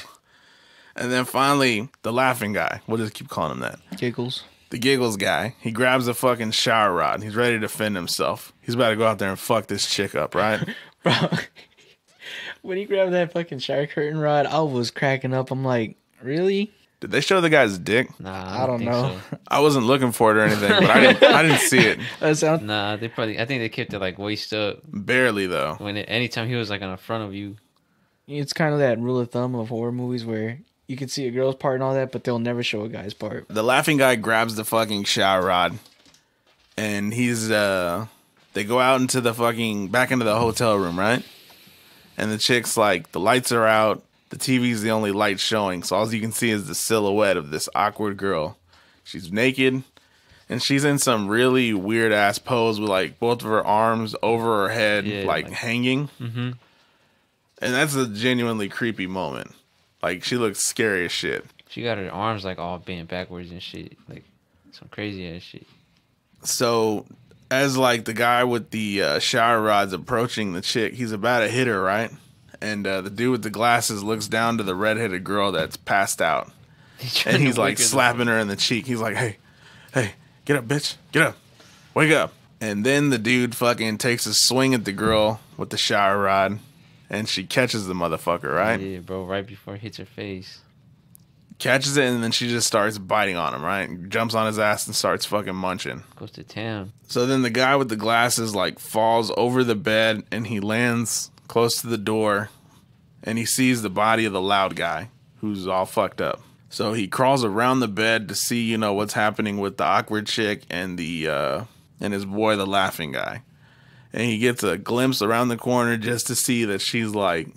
And then finally, the laughing guy. We'll just keep calling him that. Giggles. The giggles guy. He grabs a fucking shower rod. He's ready to defend himself. He's about to go out there and fuck this chick up, right? Bro, when he grabbed that fucking shower curtain rod, I was cracking up. I'm like, really? Did they show the guy's dick? Nah, I don't think know. so. I wasn't looking for it or anything, but I didn't see it. That sounds. Nah, I think they kept it like waist up. Barely though. Anytime he was like on the front of you. It's kind of that rule of thumb of horror movies where you can see a girl's part and all that, but they'll never show a guy's part. The laughing guy grabs the fucking shower rod, and he's they go out into the fucking back into the hotel room, right? And the chick's like, the lights are out, the TV's the only light showing, so all you can see is the silhouette of this awkward girl. She's naked, and she's in some really weird ass pose with like both of her arms over her head, like hanging. Mm-hmm. And that's a genuinely creepy moment. Like, she looks scary as shit. She got her arms like all bent backwards and shit. Like some crazy ass shit. So, as like the guy with the shower rods approaching the chick, he's about to hit her, right? And the dude with the glasses looks down to the redheaded girl that's passed out. And he's like slapping her in the cheek. He's like, hey, get up, bitch. Get up. Wake up. And then the dude fucking takes a swing at the girl with the shower rod. And she catches the motherfucker, right? Yeah, bro, right before it hits her face. Catches it, and then she just starts biting on him, right? Jumps on his ass and starts fucking munching. Goes to town. So then the guy with the glasses, like, falls over the bed, and he lands close to the door, and he sees the body of the loud guy, who's all fucked up. So he crawls around the bed to see, what's happening with the awkward chick and and his boy, the laughing guy. And he gets a glimpse around the corner just to see that she's, like,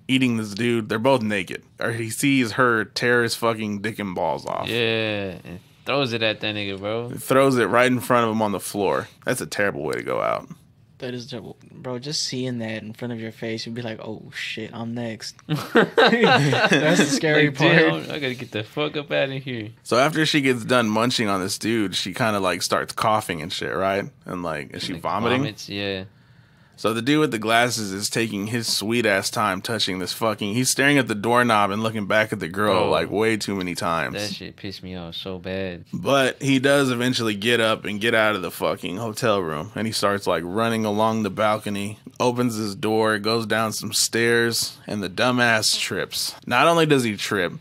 eating this dude. They're both naked. Or he sees her tear his fucking dick and balls off. Yeah, and throws it at that nigga, bro. Throws it right in front of him on the floor. That's a terrible way to go out. That is terrible. Bro, just seeing that in front of your face, you'd be like, oh shit, I'm next. That's the scary Like, part. damn, I gotta get the fuck up out of here. So after she gets done munching on this dude, she kind of like starts coughing and shit, right? And like, is she Like, vomiting? Vomits, yeah. So the dude with the glasses is taking his sweet ass time touching this fucking. He's staring at the doorknob and looking back at the girl Oh, like way too many times. That shit pissed me off so bad. But he does eventually get up and get out of the fucking hotel room. And he starts like running along the balcony, opens his door, goes down some stairs, and the dumbass trips. Not only does he trip,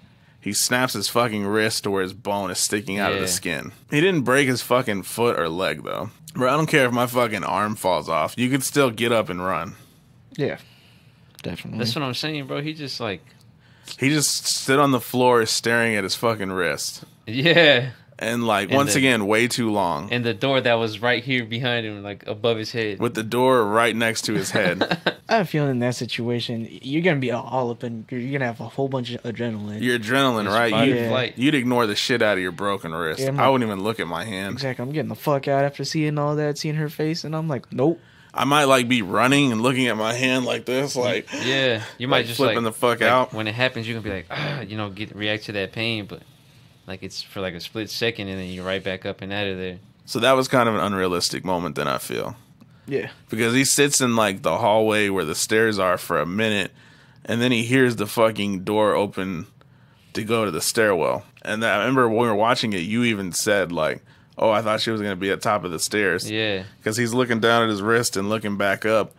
he snaps his fucking wrist to where his bone is sticking out of the skin. He didn't break his fucking foot or leg though. Bro, I don't care if my fucking arm falls off. You could still get up and run. Yeah, definitely. That's what I'm saying, bro. He just like, He just stood on the floor staring at his fucking wrist. yeah. And like, And once again, way too long. And the door that was right here behind him, like above his head. With the door right next to his head. I have a feeling in that situation, you're going to be all up and you're going to have a whole bunch of adrenaline. Your adrenaline, It's right? fight or Yeah. flight. You'd ignore the shit out of your broken wrist. Yeah, I wouldn't even look at my hand. Exactly. I'm getting the fuck out after seeing all that, seeing her face, and I'm like, nope. I might like be running and looking at my hand like this, like Yeah, you might like, just flipping like, the fuck like, out. when it happens. You're gonna be like, react to that pain, but like it's for like a split second, and then you're right back up and out of there. So that was kind of an unrealistic moment. Then I feel Yeah. because he sits in like the hallway where the stairs are for a minute, and then he hears the fucking door open to go to the stairwell. And I remember when we were watching it, you even said like, "Oh, I thought she was gonna be at top of the stairs." Yeah, Because he's looking down at his wrist and looking back up.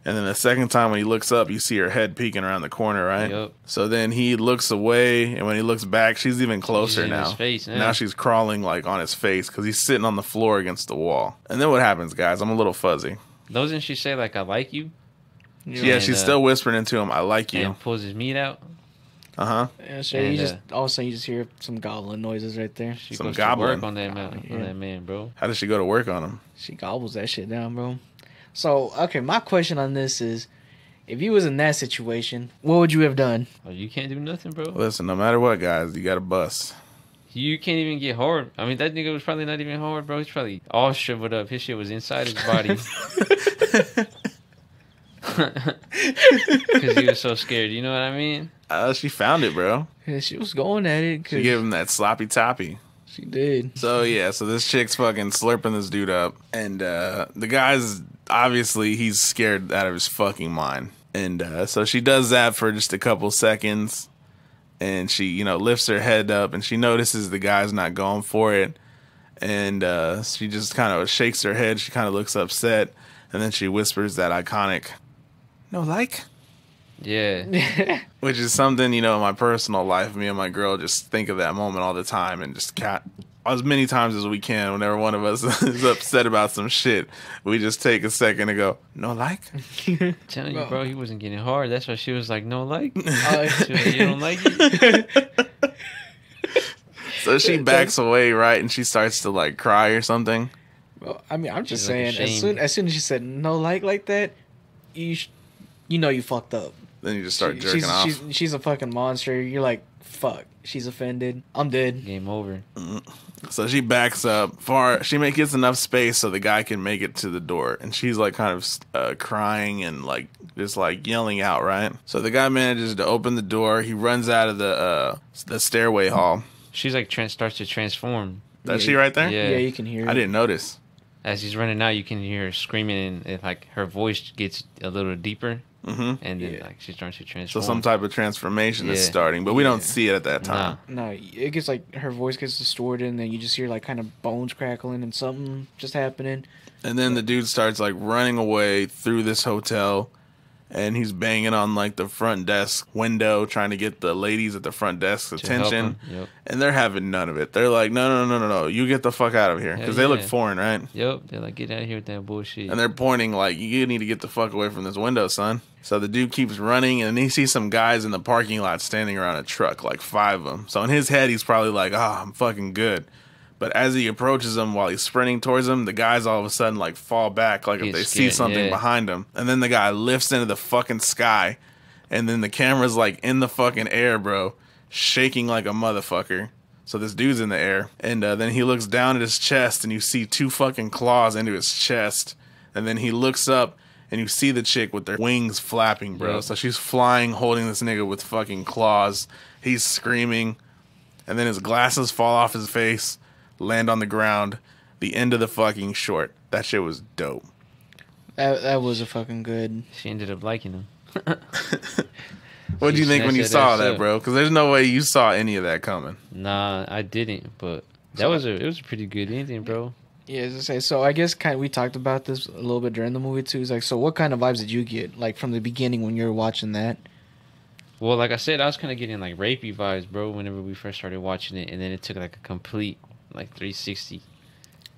And then the second time when he looks up, you see her head peeking around the corner, right? Yup. So then he looks away, and when he looks back, she's even closer in now. his face, yeah. Now she's crawling like on his face because he's sitting on the floor against the wall. And then what happens, guys? I'm a little fuzzy. doesn't she say like I like you? Yeah, And, she's still whispering into him, "I like you." And pulls his meat out. Yeah, sure. And, You just all of a sudden you just hear some gobbling noises right there. She Some goes gobbling. to work on that man, Yeah. on that man, bro. How does she go to work on him? She gobbles that shit down, bro. So, okay, my question on this is, if you was in that situation, what would you have done? Oh, you can't do nothing, bro. Listen, no matter what, guys, you got to bust. You can't even get hard. I mean, that nigga was probably not even hard, bro. He's probably all shriveled up. His shit was inside his body. Because he was so scared. You know what I mean? She found it, bro. Yeah, she was going at it. She gave him that sloppy toppy. She did. So yeah, so this chick's fucking slurping this dude up, and the guy's obviously he's scared out of his fucking mind, and so she does that for just a couple seconds, and she lifts her head up, and she notices the guy's not going for it, and she just kind of shakes her head. She kind of looks upset, and then she whispers that iconic, "No like." Yeah. Which is something, in my personal life, me and my girl just think of that moment all the time and just as many times as we can, whenever one of us is upset about some shit, we just take a second and go, "No like?" Telling you, bro, he wasn't getting hard. That's why she was like, "No like." She Uh, was like, "You don't like it?" So she backs away, right? And she starts to like cry or something. well, I mean, I'm just She's, like, saying, ashamed. as soon as she said no like that, you know you fucked up. Then you just start jerking off. She's a fucking monster. You're like, fuck. She's offended. I'm dead. Game over. So she backs up far. She gets enough space so the guy can make it to the door, and she's like kind of crying and like just like yelling out, right? So the guy manages to open the door. He runs out of the stairway hall. She's like starts to transform. That's she right there? Yeah. Yeah, you can hear it. I didn't notice. As he's running out, you can hear her screaming, and like her voice gets a little deeper, Mm-hmm. and then Yeah. like she starts to So transform. some type of transformation is Yeah. starting, but we don't Yeah. see it at that time. Nah. No, it gets like her voice gets distorted, and then you just hear like kind of bones crackling and something just happening. And then the dude starts like running away through this hotel, and he's banging on like the front desk window trying to get the ladies at the front desk's To help attention. him. Yep. And they're having none of it. They're like, no, you get the fuck out of here. Because Hell they look yeah. foreign, right? Yep. They're like, get out of here with that bullshit. And they're pointing like, you need to get the fuck away from this window, son. So the dude keeps running, and he sees some guys in the parking lot standing around a truck, like 5 of them. So in his head, he's probably like, I'm fucking good. But as he approaches them while he's sprinting towards them, the guys all of a sudden like fall back, like if Get they see scared, something yeah. behind them. And then the guy lifts into the fucking sky, and then the camera's like in the fucking air, bro, shaking like a motherfucker. So this dude's in the air, and then he looks down at his chest, and you see 2 fucking claws into his chest. And then he looks up, and you see the chick with their wings flapping, bro. Yep. So she's flying, holding this nigga with fucking claws. He's screaming, and then his glasses fall off his face, land on the ground. The end of the fucking short. That shit was dope. That was a fucking good. She ended up liking him. What'd you She think when you snatched saw ass that, up. bro? Because there's no way you saw any of that coming. Nah, I didn't. But it was a pretty good ending, bro. Yeah, as I say, so I guess we talked about this a little bit during the movie too. It's like, so what kind of vibes did you get like from the beginning when you were watching that? Well, like I said, I was kind of getting like rapey vibes, bro, whenever we first started watching it, and then it took like a complete like 360.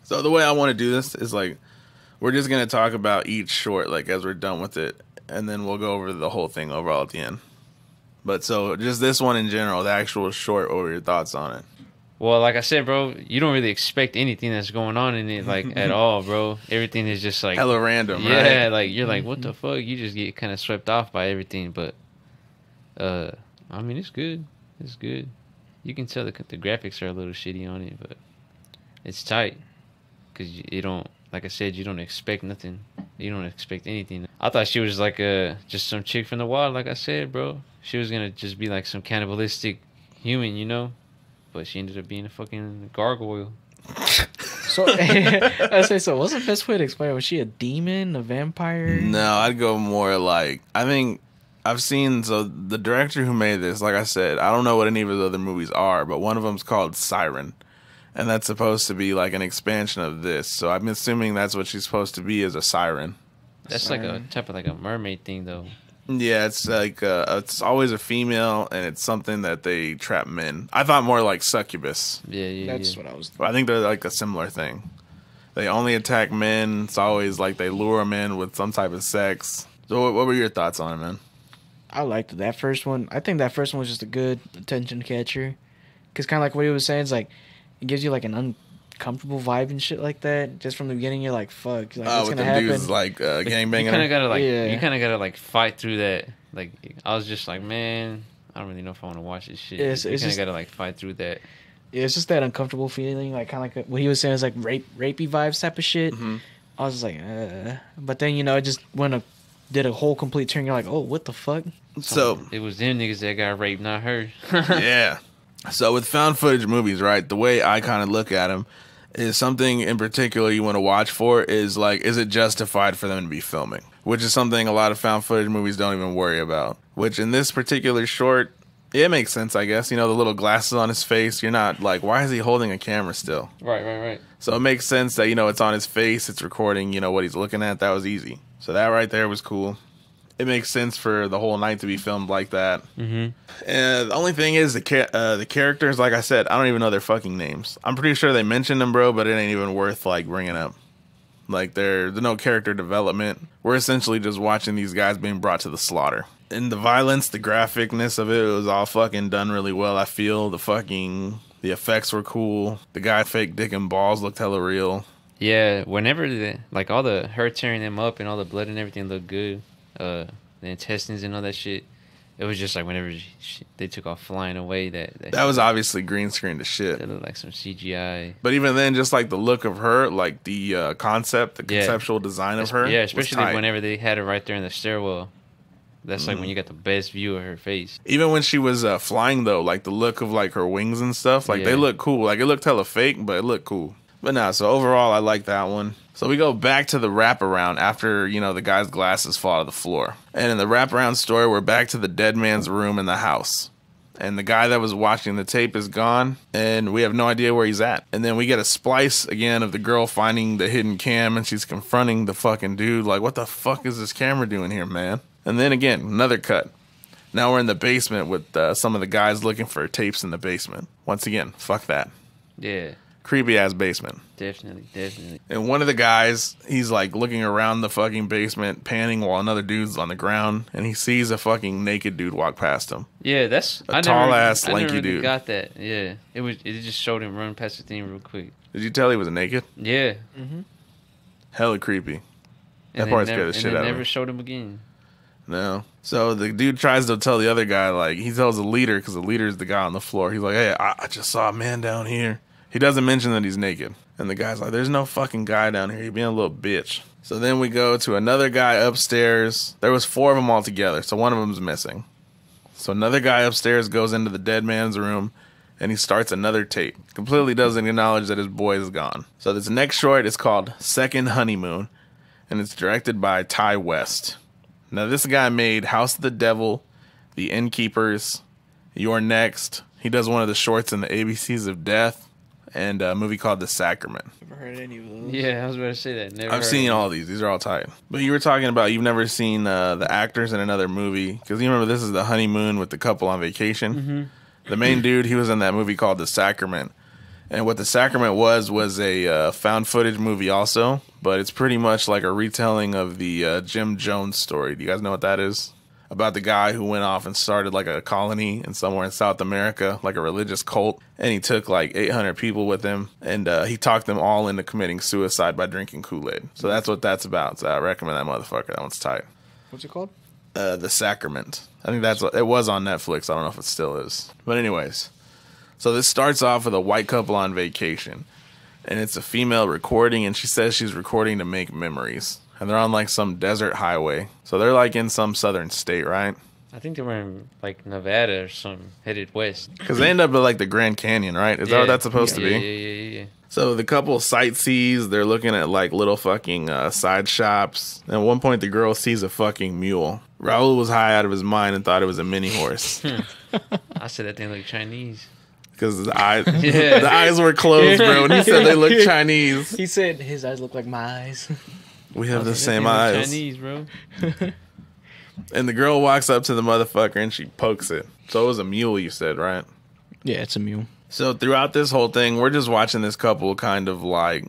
So the way I want to do this is like, we're just gonna talk about each short like as we're done with it, and then we'll go over the whole thing overall at the end. But so just this one in general, the actual short. What were your thoughts on it? Well, like I said, bro, you don't really expect anything that's going on in it, like at all, bro. Everything is just like Hella random, yeah, right? like you're like, what the fuck? You just get kind of swept off by everything, but I mean, it's good. It's good. You can tell the graphics are a little shitty on it, but it's tight because you don't, like I said, you don't expect nothing. You don't expect anything. I thought she was like just some chick from the wild, like I said, bro. She was gonna just be like some cannibalistic human, you know, but she ended up being a fucking gargoyle. So I say, so what's the best way to explain it? Was she a demon, a vampire? No, I'd go more like, I think I've seen, so the director who made this, like I said, I don't know what any of his other movies are, but one of them's called Siren. And that's supposed to be like an expansion of this. So I'm assuming that's what she's supposed to be, as a siren. That's like a type of like a mermaid thing, though. Yeah, it's like it's always a female, and it's something that they trap men. I thought more like succubus. Yeah, That's yeah. what I was. But I think they're like a similar thing. They only attack men. It's always like they lure them in with some type of sex. So what were your thoughts on it, man? I liked that first one. I think that first one was just a good attention catcher. Because kind of like what he was saying, it's like, it gives you like an uncomfortable vibe and shit like that. Just from the beginning, you're like, fuck. Like, what's with going to the happen? dudes like gangbanging. You kind of gotta like, Yeah. you kind of gotta like fight through that. Like, I was just like, man, I don't really know if I want to watch this shit. Yeah, you it's kind of just- gotta like fight through that. Yeah, it's just that uncomfortable feeling. Like, kind of like what he was saying is like rapey vibes type of shit. Mm-hmm. I was just like, But then, it just did a whole complete turn. You're like, oh, what the fuck? So It was them niggas that got raped, not her. yeah. So with found footage movies, right, the way I kind of look at them is something in particular you want to watch for is like, is it justified for them to be filming? Which is something a lot of found footage movies don't even worry about. Which in this particular short, it makes sense, I guess. The little glasses on his face. You're not like, why is he holding a camera still? Right. So it makes sense that, it's on his face. It's recording, what he's looking at. That was easy. So that right there was cool. It makes sense for the whole night to be filmed like that. Mm-hmm. And the only thing is the characters, like I said, I don't even know their fucking names. I'm pretty sure they mentioned them, bro, but it ain't even worth like bringing up. Like there's no character development. We're essentially just watching these guys being brought to the slaughter. And the violence, the graphicness of it was all fucking done really well. I feel the effects were cool. The guy fake dick and balls looked hella real. Yeah, whenever all the her tearing them up and all the blood and everything looked good. The intestines and all that shit. It was just like whenever they took off flying away, that was obviously green screen to shit. That looked like some CGI. But even then, just like the look of her, like the concept, the conceptual design of her. Yeah, especially was tight. whenever they had her right there in the stairwell. That's like when you got the best view of her face. Even when she was flying, though, like the look of like her wings and stuff, like they look cool. Like it looked hella fake, but it looked cool. But nah, so overall, I like that one. So we go back to the wraparound after, the guy's glasses fall to the floor. And in the wraparound story, we're back to the dead man's room in the house. And the guy that was watching the tape is gone, and we have no idea where he's at. And then we get a splice again of the girl finding the hidden cam, and she's confronting the fucking dude, like, what the fuck is this camera doing here, man? And then again, another cut. Now we're in the basement with some of the guys looking for tapes in the basement. Once again, fuck that. Yeah. Creepy ass basement. Definitely. And one of the guys, he's like looking around the fucking basement, panning while another dude's on the ground, and he sees a fucking naked dude walk past him. Yeah, that's a tall ass, lanky I never really dude. got that. Yeah, it just showed him running past the thing real quick. Did you tell he was naked? Yeah. Mm-hmm. Hella creepy. That And part they scared the shit out of never me. showed him again. No. So the dude tries to tell the other guy, like, he tells the leader, because the leader is the guy on the floor. He's like, hey, I just saw a man down here. He doesn't mention that he's naked. And the guy's like, there's no fucking guy down here. You're being a little bitch. So then we go to another guy upstairs. There was 4 of them all together, so one of them's missing. So another guy upstairs goes into the dead man's room, and he starts another tape. Completely doesn't acknowledge that his boy is gone. So this next short is called Second Honeymoon, and it's directed by Ty West. Now this guy made House of the Devil, The Innkeepers, You're Next. He does one of the shorts in the ABCs of Death, and a movie called The Sacrament. Never heard any of those. Yeah, I was about to say that. Never. I've seen all these. These are all tight. But you were talking about you've never seen the actors in another movie. Because you remember this is the honeymoon with the couple on vacation. Mm-hmm. The main dude, he was in that movie called The Sacrament. And what The Sacrament was a found footage movie also. But it's pretty much like a retelling of the Jim Jones story. Do you guys know what that is? About the guy who went off and started like a colony in somewhere in South America, like a religious cult. And he took like 800 people with him. And he talked them all into committing suicide by drinking Kool-Aid. So that's what that's about. So I recommend that motherfucker. That one's tight. What's it called? The Sacrament. I think that's what it was on Netflix. I don't know if it still is. But anyways. So this starts off with a white couple on vacation. And it's a female recording. And she says she's recording to make memories. And they're on like some desert highway. So they're like in some southern state, right? I think they were in like Nevada or something, headed west. Because they end up at like the Grand Canyon, right? Is that what that's supposed to be? Yeah. So the couple sightsees. They're looking at like little fucking side shops. And at one point the girl sees a fucking mule. Raul was high out of his mind and thought it was a mini horse. I said that thing looked Chinese. Because the eyes were closed, bro. And he said they look Chinese. He said his eyes look like my eyes. We have the That same thing looked eyes. Chinese, bro. And the girl walks up to the motherfucker and she pokes it. So it was a mule, you said, right? Yeah, it's a mule. So throughout this whole thing, we're just watching this couple kind of like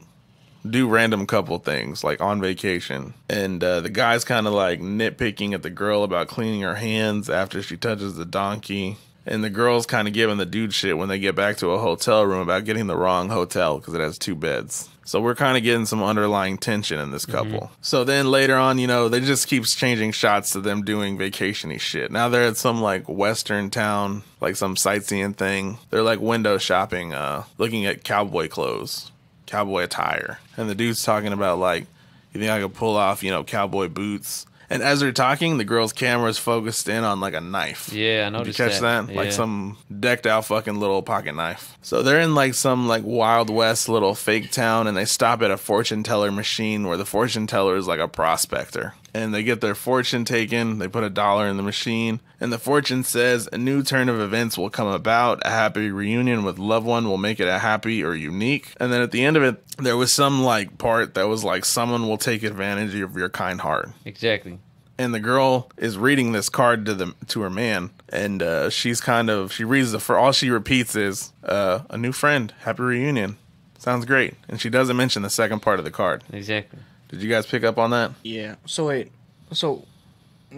do random couple things, like on vacation. And the guy's kind of like nitpicking at the girl about cleaning her hands after she touches the donkey. And the girl's kind of giving the dude shit when they get back to a hotel room about getting the wrong hotel because it has 2 beds. So we're kind of getting some underlying tension in this couple. So then later on, you know, they just keeps changing shots to them doing vacation-y shit. Now they're at some like western town, like some sightseeing thing. They're like window shopping, looking at cowboy clothes, cowboy attire. And the dude's talking about like, you think I could pull off, you know, cowboy boots? And as they're talking, the girl's camera is focused in on like a knife. Yeah, I Did you noticed catch that? Yeah. Like some decked out fucking little pocket knife. So they're in like some like Wild West little fake town, and they stop at a fortune teller machine where the fortune teller is like a prospector. And they get their fortune taken. They put $1 in the machine, and the fortune says a new turn of events will come about. A happy reunion with loved one will make it a happy or unique. And then at the end of it, there was some like part that was like someone will take advantage of your kind heart. Exactly. And the girl is reading this card to her man, and she reads all she repeats is a new friend, happy reunion, sounds great, and she doesn't mention the second part of the card. Exactly. Did you guys pick up on that? Yeah. So wait. So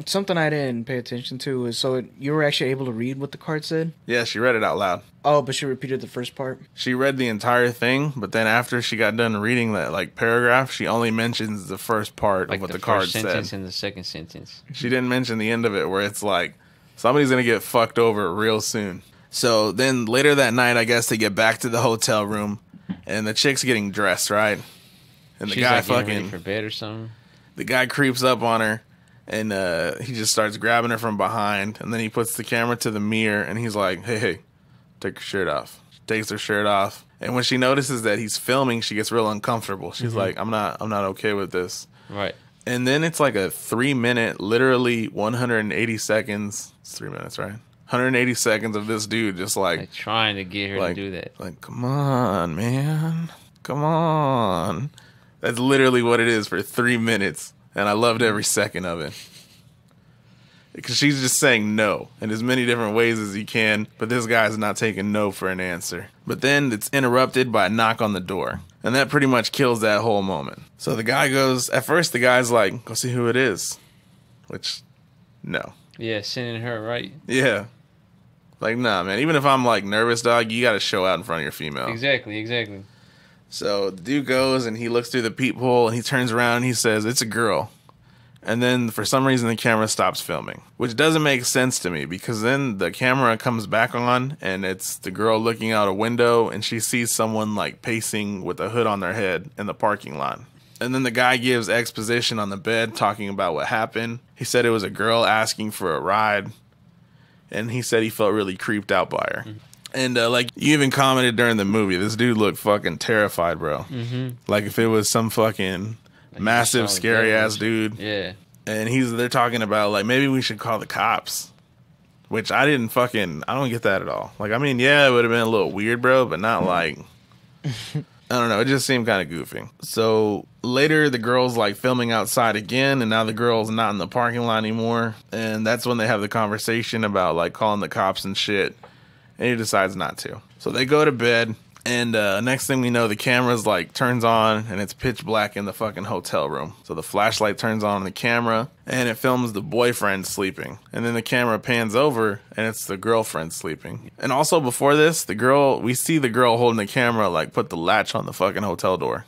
something I didn't pay attention to is you were actually able to read what the card said? Yeah, she read it out loud. Oh, but she repeated the first part? She read the entire thing, but then after she got done reading that like paragraph, she only mentions the first part Like of what the the card first sentence said. and the second sentence. She didn't mention the end of it where it's like, somebody's going to get fucked over real soon. So then later that night, I guess they get back to the hotel room, and the chick's getting dressed, right? And the She's guy like getting ready fucking, for bed or something. the guy creeps up on her, and he just starts grabbing her from behind, and then he puts the camera to the mirror, and he's like, hey, take your shirt off. She takes her shirt off, and when she notices that he's filming, she gets real uncomfortable. She's like, I'm not okay with this. Right. And then it's like a 3-minute, literally 180 seconds. It's 3 minutes, right? 180 seconds of this dude just Like trying to get her like, to do that. Like, come on, man. Come on. That's literally what it is for 3 minutes. And I loved every second of it. Because she's just saying no in as many different ways as he can. But this guy's not taking no for an answer. But then it's interrupted by a knock on the door. And that pretty much kills that whole moment. So the guy goes, at first the guy's like, go see who it is. Which, no. Yeah, sending her, right? Yeah. Like, nah, man. Even if I'm, like, nervous, dog, you got to show out in front of your female. Exactly. So the dude goes, and he looks through the peephole, and he turns around, and he says, it's a girl. And then, for some reason, the camera stops filming. Which doesn't make sense to me, because then the camera comes back on, and it's the girl looking out a window, and she sees someone, like, pacing with a hood on their head in the parking lot. And then the guy gives exposition on the bed, talking about what happened. He said it was a girl asking for a ride. And he said he felt really creeped out by her. Mm-hmm. And, like, you even commented during the movie, this dude looked fucking terrified, bro. Mm-hmm. Like, if it was some fucking like massive, scary-ass dude. Yeah. And they're talking about, like, maybe we should call the cops. Which I don't get that at all. Like, I mean, yeah, it would have been a little weird, bro, but not like... I don't know. It just seemed kind of goofy. So later, the girl's like filming outside again, and now the girl's not in the parking lot anymore. And that's when they have the conversation about like calling the cops and shit. And he decides not to. So they go to bed, and next thing we know, the camera's like turns on, and it's pitch black in the fucking hotel room. So the flashlight turns on the camera, and it films the boyfriend sleeping. And then the camera pans over, and it's the girlfriend sleeping. And also before this, we see the girl holding the camera like put the latch on the fucking hotel door.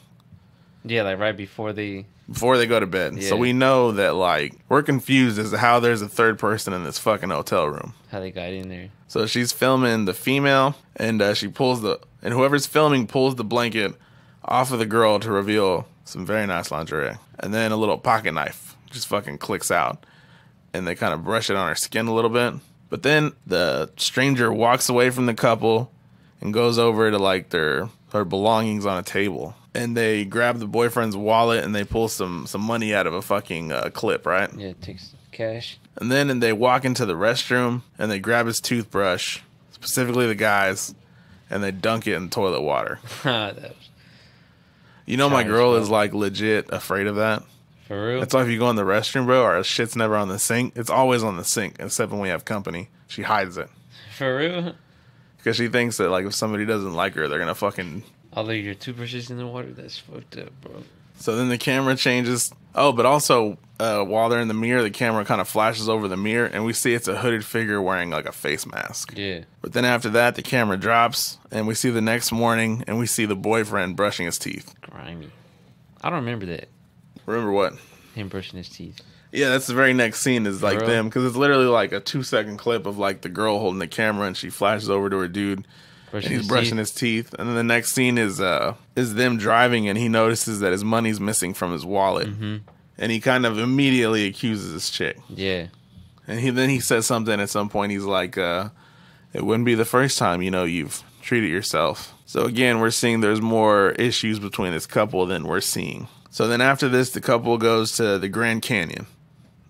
Yeah, like right before they go to bed. Yeah. So we know that like we're confused as to how there's a third person in this fucking hotel room. how they got in there. So she's filming the female, and and whoever's filming pulls the blanket off of the girl to reveal some very nice lingerie. And then a little pocket knife just fucking clicks out, and they kind of brush it on her skin a little bit. But then the stranger walks away from the couple and goes over to like her belongings on a table. And they grab the boyfriend's wallet, and they pull some money out of a fucking clip, right? Yeah, it takes cash. And then they walk into the restroom, and they grab his toothbrush, specifically the guy's, and they dunk it in toilet water. That was You know my childish, girl bro. is, like, legit afraid of that. For real? That's why if you go in the restroom, bro, our shit's never on the sink. It's always on the sink, except when we have company. She hides it. For real? Because she thinks that, like, if somebody doesn't like her, they're going to fucking I'll leave your toothbrushes in the water. That's fucked up, bro. So then the camera changes. Oh, but also while they're in the mirror, the camera kind of flashes over the mirror, and we see it's a hooded figure wearing like a face mask. Yeah. But then after that, the camera drops, and we see the next morning, and we see the boyfriend brushing his teeth. Grimy. I don't remember that. Remember what? Him brushing his teeth. Yeah, that's the very next scene is like Girl. them, because it's literally like a 2-second clip of like the girl holding the camera, and she flashes over to her dude, and he's brushing his teeth. And then the next scene is them driving, and he notices that his money's missing from his wallet, and he kind of immediately accuses this chick. Yeah. And then he says something at some point. He's like, "It wouldn't be the first time, you've treated yourself." So again, we're seeing there's more issues between this couple than we're seeing. So then after this, the couple goes to the Grand Canyon.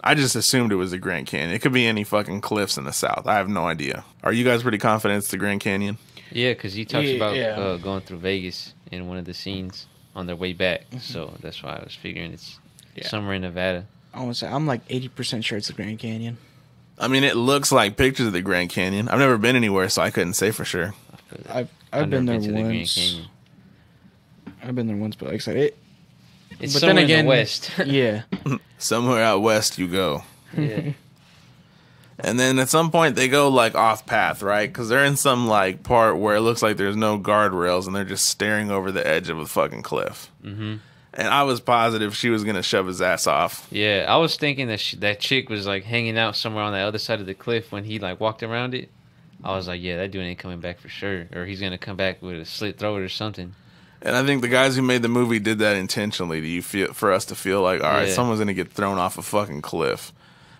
I just assumed it was the Grand Canyon. It could be any fucking cliffs in the south. I have no idea. Are you guys pretty confident it's the Grand Canyon? Yeah, because he talks about Yeah. going through Vegas in one of the scenes on their way back. So that's why I was figuring it's somewhere in Nevada. I want to say I'm like 80% sure it's the Grand Canyon. I mean, it looks like pictures of the Grand Canyon. I've never been anywhere, so I couldn't say for sure. I've I've been never there to the Grand once. Canyon. I've been there once, but like I said, it. It's But somewhere then again, in the west. Yeah. Somewhere out west you go. Yeah. And then at some point they go like off path, right? Because they're in some like part where it looks like there's no guardrails and they're just staring over the edge of a fucking cliff. Mm-hmm. And I was positive she was gonna shove his ass off. Yeah, I was thinking that that chick was like hanging out somewhere on the other side of the cliff when he like walked around it. I was like, yeah, that dude ain't coming back for sure, or he's gonna come back with a slit throat or something. And I think the guys who made the movie did that intentionally. Do you feel for us to feel like, all right, Yeah. someone's gonna get thrown off a fucking cliff,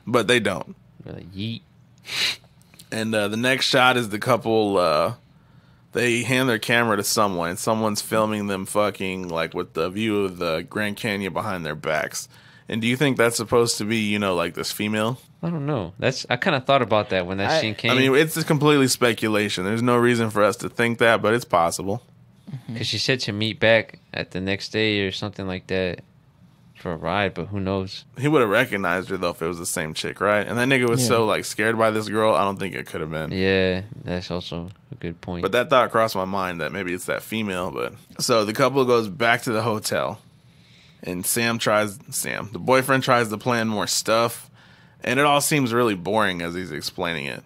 but they don't. We're like, yeet. And the next shot is the couple. They hand their camera to someone, and someone's filming them fucking like with the view of the Grand Canyon behind their backs. And do you think that's supposed to be, like this female? I don't know. I kind of thought about that when that scene came. I mean, it's just completely speculation. There's no reason for us to think that, but it's possible. Because she said to meet back at the next day or something like that for a ride, but who knows? He would have recognized her though if it was the same chick, right? And that nigga was so like scared by this girl. I don't think it could have been. Yeah, that's also a good point. But that thought crossed my mind that maybe it's that female. But so the couple goes back to the hotel, and the boyfriend tries to plan more stuff, and it all seems really boring as he's explaining it.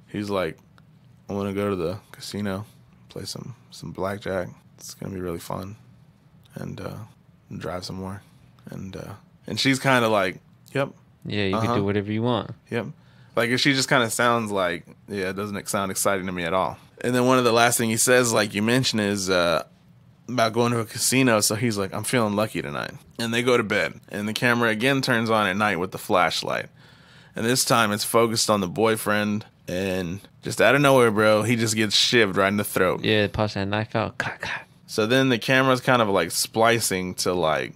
He's like, "I want to go to the casino, play some blackjack. It's gonna be really fun, and drive some more." And she's kind of like, "Yep, yeah, you can do whatever you want. yep." Like she just kind of sounds like, yeah, it doesn't sound exciting to me at all. And then one of the last thing he says, like you mentioned, is about going to a casino. So he's like, "I'm feeling lucky tonight." And they go to bed, and the camera again turns on at night with the flashlight. And this time it's focused on the boyfriend, and just out of nowhere, bro, he just gets shivved right in the throat. Yeah, pops that knife out. So then the camera's kind of like splicing to like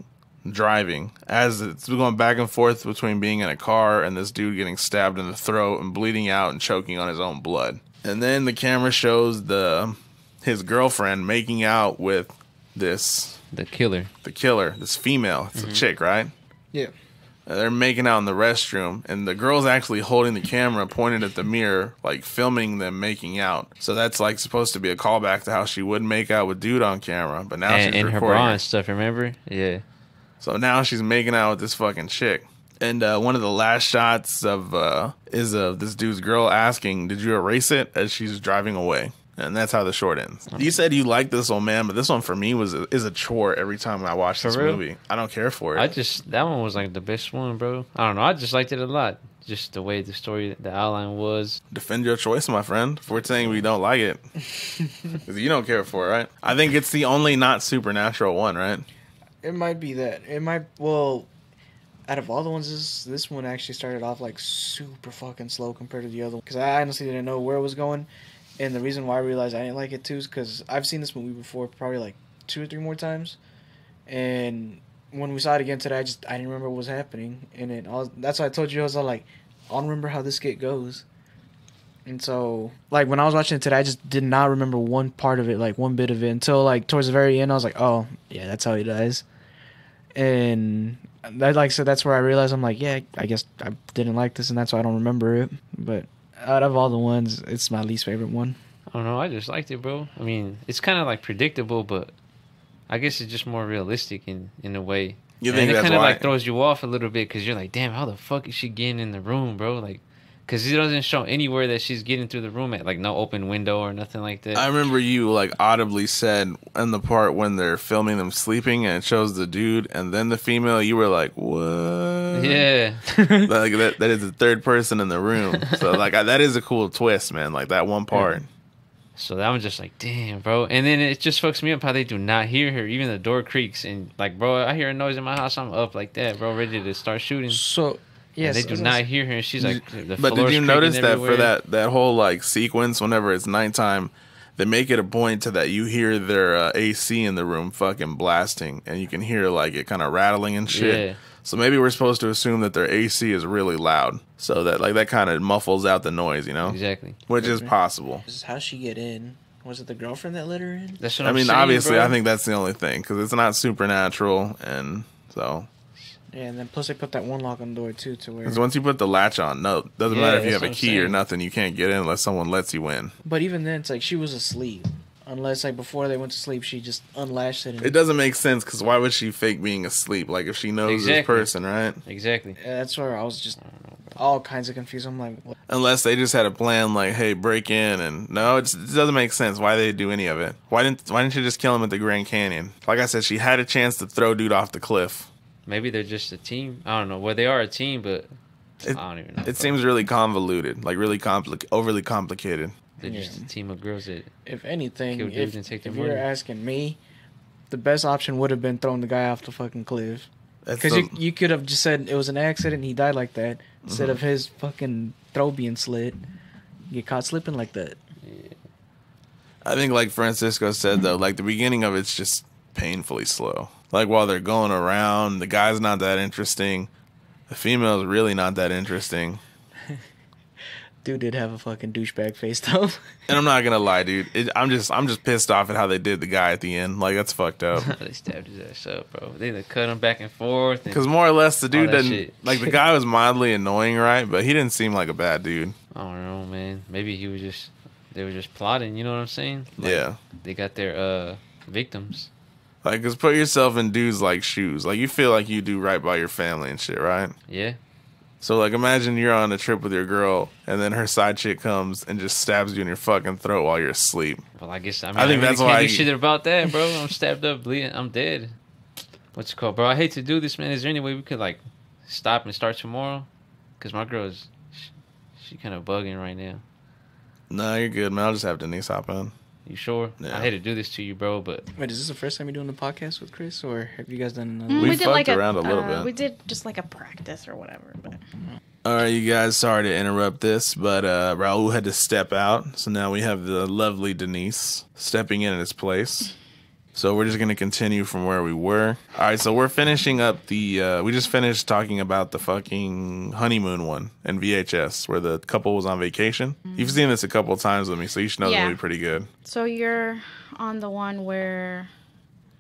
driving as it's going back and forth between being in a car and this dude getting stabbed in the throat and bleeding out and choking on his own blood. And then the camera shows his girlfriend making out with the killer, this female. It's a chick, right? Yeah. They're making out in the restroom, and the girl's actually holding the camera pointed at the mirror, like filming them making out. So that's like supposed to be a callback to how she would make out with dude on camera, but now she's in her recording bra it. and stuff, remember? Yeah. So now she's making out with this fucking chick. And one of the last shots is of this dude's girl asking, "Did you erase it?" as she's driving away. And that's how the short ends. You said you liked this one, man, but this one for me is a chore every time I watch this real? movie. I don't care for it. That one was like the best one, bro. I don't know. I just liked it a lot. Just the way the outline was. Defend your choice, my friend. If we're saying we don't like it, 'cause you don't care for it, right? I think it's the only not supernatural one, right? It might be that. It might. Well, out of all the ones, this one actually started off like super fucking slow compared to the other one. Because I honestly didn't know where it was going. And the reason why I realized I didn't like it too is because I've seen this movie before, probably like 2 or 3 more times. And when we saw it again today, I didn't remember what was happening. And that's why I told you, I was all like, I don't remember how this skit goes. And so, like, when I was watching it today, I just did not remember one part of it, like one bit of it, until like towards the very end, I was like, oh, yeah, that's how he dies. And that, like I said, that's where I realized I'm like, yeah, I guess I didn't like this, and that's why I don't remember it. But out of all the ones, it's my least favorite one. don't know. I just liked it, bro. I mean, it's kind of like predictable, but I guess it's just more realistic in a way. You And think it that's kind of why? like throws you off a little bit because you're like, damn, how the fuck is she getting in the room, bro? Like, because it doesn't show anywhere that she's getting through the room at like no open window or nothing like that. I remember you like audibly said in the part when they're filming them sleeping and it shows the dude and then the female. You were like, "What?" Yeah. Like that is the third person in the room. So like that is a cool twist, man. Like that one part. So that was just like, damn, bro. And then it just fucks me up how they do not hear her. Even the door creaks and like, bro, I hear a noise in my house. I'm up like that, bro, ready to start shooting. So, Yeah, yes, they do not hear her. And she's like, the But did floor's you creaking notice that everywhere. for that whole like sequence, whenever it's nighttime, they make it a point to that you hear their AC in the room fucking blasting, and you can hear like it kind of rattling and shit. Yeah. So maybe we're supposed to assume that their AC is really loud, so that like that kind of muffles out the noise, you know, Exactly. which is possible. How'd she get in? Was it the girlfriend that let her in? That's what I I'm mean, saying, obviously, bro. I think that's the only thing because it's not supernatural, and so Yeah, and then plus they put that one lock on the door too, to where. because once you put the latch on, no, doesn't Yeah, matter if you that's have a what I'm key or saying. nothing, you can't get in unless someone lets you in. But even then, it's like she was asleep. Unless like before they went to sleep, she just unlatched it. And It doesn't make sense because why would she fake being asleep? Like if she knows this Exactly. person, right? Exactly. Yeah, that's where I was just all kinds of confused. I'm like, what? Unless they just had a plan, like, hey, break in, and no, it doesn't make sense. Why they do any of it? Why didn't you just kill him at the Grand Canyon? Like I said, she had a chance to throw dude off the cliff. Maybe they're just a team. I don't know. Well, they are a team, but It- I don't even know. It bro. seems really convoluted, like really overly complicated. They're just Yeah. a team of girls that. If anything, Kill dudes if, and take their if you're money. asking me, the best option would have been throwing the guy off the fucking cliff. That's Because the- you could have just said it was an accident and he died like that. Instead Mm-hmm. of his fucking throat being slit. Get caught slipping like that. I think, like Francisco said, though, like the beginning of it's just painfully slow. Like while they're going around, the guy's not that interesting. The female's really not that interesting. Dude did have a fucking douchebag face though. And I'm not gonna lie, dude. I'm just pissed off at how they did the guy at the end. Like that's fucked up. They stabbed his ass up, bro. They cut him back and forth. And, Because more or less, the dude that didn't shit. like the guy was mildly annoying, right? But he didn't seem like a bad dude. I don't know, man. Maybe they were just plotting. You know what I'm saying? Like, Yeah. They got their victims. Like, cause put yourself in dudes like shoes. Like you feel like you do right by your family and shit, right? Yeah. So like, imagine you're on a trip with your girl, and then her side chick comes and just stabs you in your fucking throat while you're asleep. Well, I guess I think really that's can't why do I- shit about that, bro. I'm stabbed up, bleeding. I'm dead. What's it called, bro? I hate to do this, man. Is there any way we could like stop and start tomorrow? Cause my girl is she kind of bugging right now. No, you're good, man. I'll just have Denise hop in. You sure? Yeah. I hate to do this to you, bro, but Wait, is this the first time you're doing the podcast with Chris, or have you guys done another? We did fucked like around a little bit. We did just like a practice or whatever. But All right, you guys. Sorry to interrupt this, but Raul had to step out, so now we have the lovely Denise stepping in his place. So we're just gonna continue from where we were. All right, so we're finishing up the. We just finished talking about the fucking honeymoon one and VHS, where the couple was on vacation. You've seen this a couple of times with me, so you should know the Yeah. movie pretty good. so you're on the one where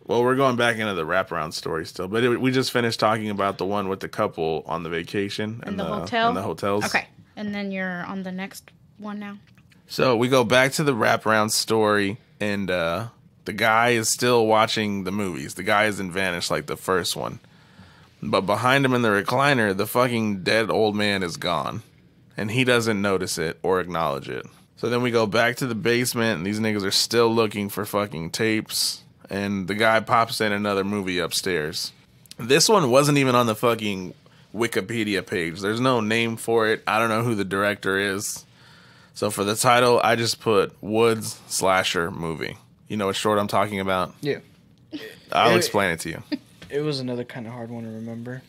Well, we're going back into the wraparound story still, but we just finished talking about the one with the couple on the vacation in the hotel. and the hotels. Okay, and then you're on the next one now. So we go back to the wraparound story, and the guy is still watching the movies. The guy isn't vanished like the first one. But behind him in the recliner, the fucking dead old man is gone. And he doesn't notice it or acknowledge it. So then we go back to the basement, and these niggas are still looking for fucking tapes. And the guy pops in another movie upstairs. This one wasn't even on the fucking Wikipedia page. There's no name for it. I don't know who the director is. So for the title, I just put Woods Slasher Movie. You know what short I'm talking about? Yeah, I'll It- explain it to you. it was another kind of hard one to remember.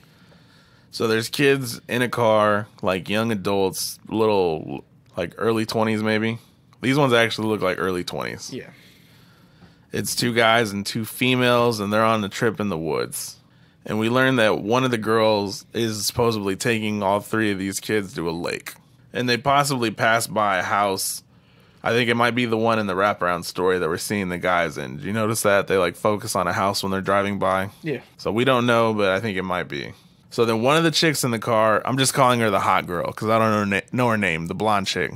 So there's kids in a car, like young adults, little, like early 20s maybe. These ones actually look like early 20s. Yeah, It's two guys and two females, and they're on a trip in the woods. And we learn that one of the girls is supposedly taking all three of these kids to a lake. And they possibly pass by a house. I think it might be the one in the wraparound story that we're seeing the guys in. Do you notice that? They like focus on a house when they're driving by. yeah. So we don't know, but I think it might be. So then one of the chicks in the car, I'm just calling her the hot girl because I don't know her name, the blonde chick.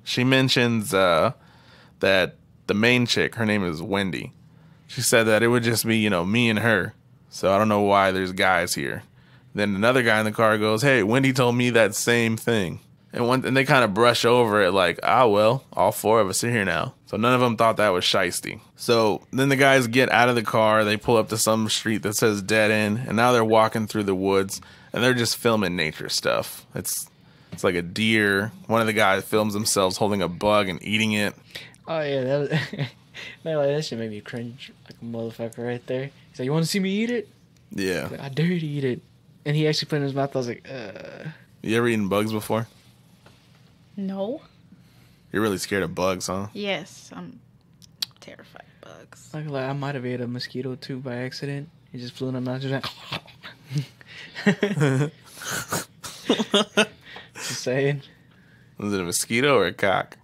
She mentions the that the main chick, her name is Wendy. She said that it would just be, me and her. So I don't know why there's guys here. Then another guy in the car goes, hey, Wendy told me that same thing. And they kind of brush over it like, well, all four of us are here now. So none of them thought that was shiesty. So then the guys get out of the car. They pull up to some street that says dead end. And now they're walking through the woods. And they're just filming nature stuff. It's like a deer. One of the guys films themselves holding a bug and eating it. Oh yeah, that shit made me cringe like a motherfucker right there. He's like, "You want to see me eat it?" Yeah. Like, I dare you to eat it. And he actually put it in his mouth. I was like, You ever eaten bugs before? No. You're really scared of bugs, huh? Yes, I'm terrified of bugs. Like I might have ate a mosquito too by accident. He just flew in my mouth. Just just saying. Was it a mosquito or a cock?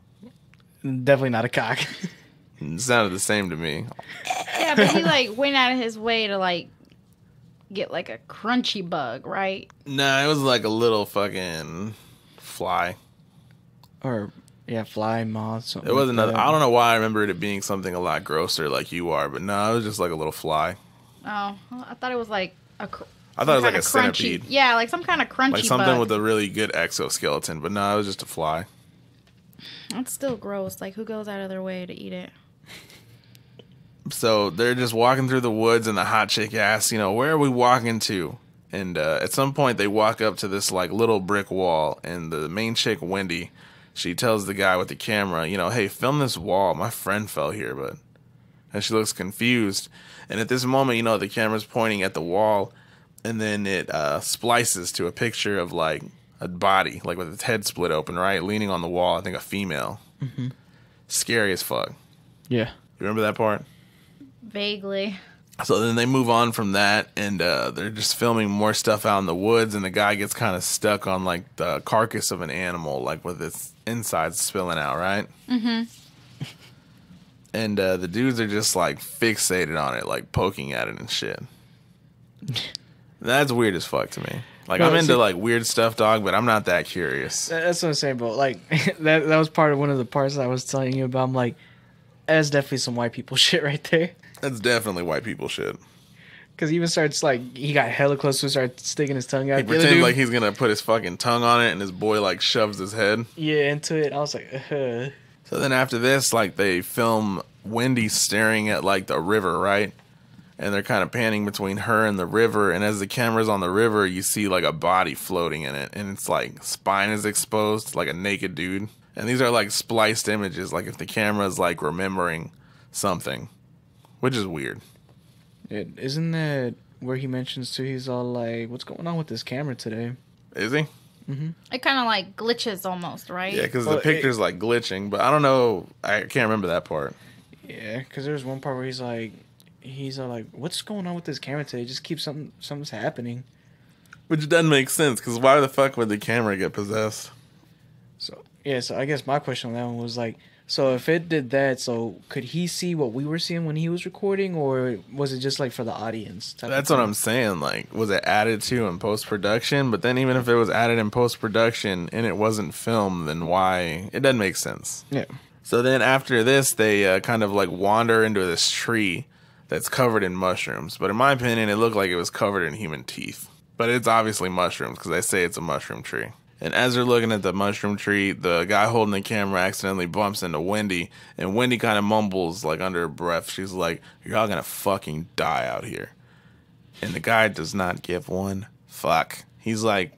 Definitely not a cock. It sounded the same to me. Yeah, but he like went out of his way to like get like a crunchy bug, right? Nah, it was like a little fucking fly. Or yeah, fly, moth, something. It wasn't like nothing. that. I don't know why I remembered it being something a lot grosser like you are, but no, it was just like a little fly. Oh, well, I thought it was like I thought it was like a crunchy, centipede. yeah, like some kind of crunchy Like something bug. with a really good exoskeleton, but no, it was just a fly. That's still gross. Like, who goes out of their way to eat it? So they're just walking through the woods, and the hot chick asks, where are we walking to? And at some point, they walk up to this like little brick wall, and the main chick, Wendy, she tells the guy with the camera, hey, film this wall. My friend fell here, and she looks confused. And at this moment, the camera's pointing at the wall, and then it splices to a picture of like a body, like with its head split open, right, leaning on the wall. I think a female. Mm-hmm. Scary as fuck. Yeah. You remember that part? Vaguely. So then they move on from that, and they're just filming more stuff out in the woods, and the guy gets kind of stuck on like the carcass of an animal, like with its insides spilling out, right? Mm-hmm. And the dudes are just like fixated on it, like poking at it and shit. That's weird as fuck to me. Like, No, I'm into see- like weird stuff, dog, but I'm not that curious. That's what I'm saying, bro. Like that was part of one of the parts I was telling you about. I'm like, that's definitely some white people shit right there. That's definitely white people shit. Because he even starts like he got hella close to start sticking his tongue out. He The other pretends dude- like he's gonna put his fucking tongue on it, and his boy like shoves his head. yeah, into it. I was like, So then after this, like, they film Wendy staring at like the river, right? And they're kind of panning between her and the river, and as the camera's on the river, you see like a body floating in it, and it's like spine is exposed, like a naked dude. And these are like spliced images, like if the camera's like remembering something, which is weird. Isn't that where he mentions too? He's all like, "What's going on with this camera today?" Is he? It kind of like glitches almost, right? Yeah, because Well, the picture's like glitching, but I don't know. I can't remember that part. Yeah, because there's one part where he's all like, "What's going on with this camera today? Just keep something's happening." Which doesn't make sense, because why the fuck would the camera get possessed? So yeah, so I guess my question on that one was like, so if it did that, so could he see what we were seeing when he was recording, or was it just like for the audience? Type That's of what thing? I'm saying. Like, was it added to in post production? But then, even if it was added in post production and it wasn't filmed, then why? It doesn't make sense. Yeah. So then, after this, they kind of like wander into this tree that's covered in mushrooms. But in my opinion, it looked like it was covered in human teeth. But it's obviously mushrooms because they say it's a mushroom tree. And as they're looking at the mushroom tree, the guy holding the camera accidentally bumps into Wendy. And Wendy kind of mumbles, like, under her breath. She's like, "You're all gonna fucking die out here." And the guy does not give one fuck. He's like,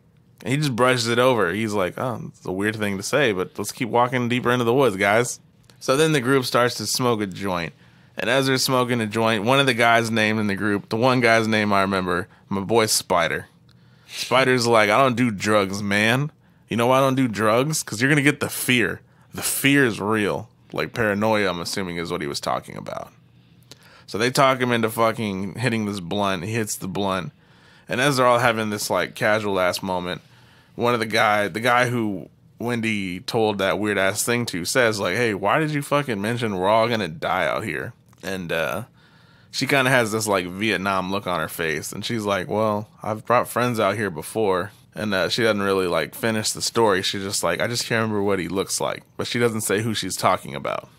he just brushes it over. He's like, "Oh, it's a weird thing to say, but let's keep walking deeper into the woods, guys." So then the group starts to smoke a joint. And as they're smoking a joint, one of the guys named in the group, the one guy's name I remember, my boy Spider. Spider's like, "I don't do drugs, man. You know why I don't do drugs? Because you're going to get the fear. The fear is real." Like paranoia, I'm assuming, is what he was talking about. So they talk him into fucking hitting this blunt. He hits the blunt. And as they're all having this like casual ass moment, one of the guy who Wendy told that weird ass thing to says like, "Hey, why did you fucking mention we're all going to die out here?" And she kind of has this like Vietnam look on her face, and she's like, "Well, I've brought friends out here before." And she doesn't really like finish the story. She's just like, "I just can't remember what he looks like," but she doesn't say who she's talking about.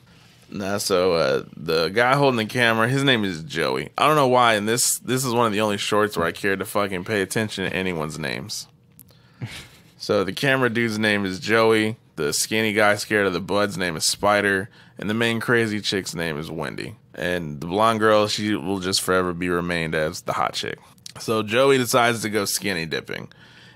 Nah, so the guy holding the camera, his name is Joey. I don't know why, and this is one of the only shorts where I cared to fucking pay attention to anyone's names. So the camera dude's name is Joey, the skinny guy scared of the buds name is Spider, and the main crazy chick's name is Wendy. And the blonde girl, she will just forever be remained as the hot chick. So Joey decides to go skinny dipping.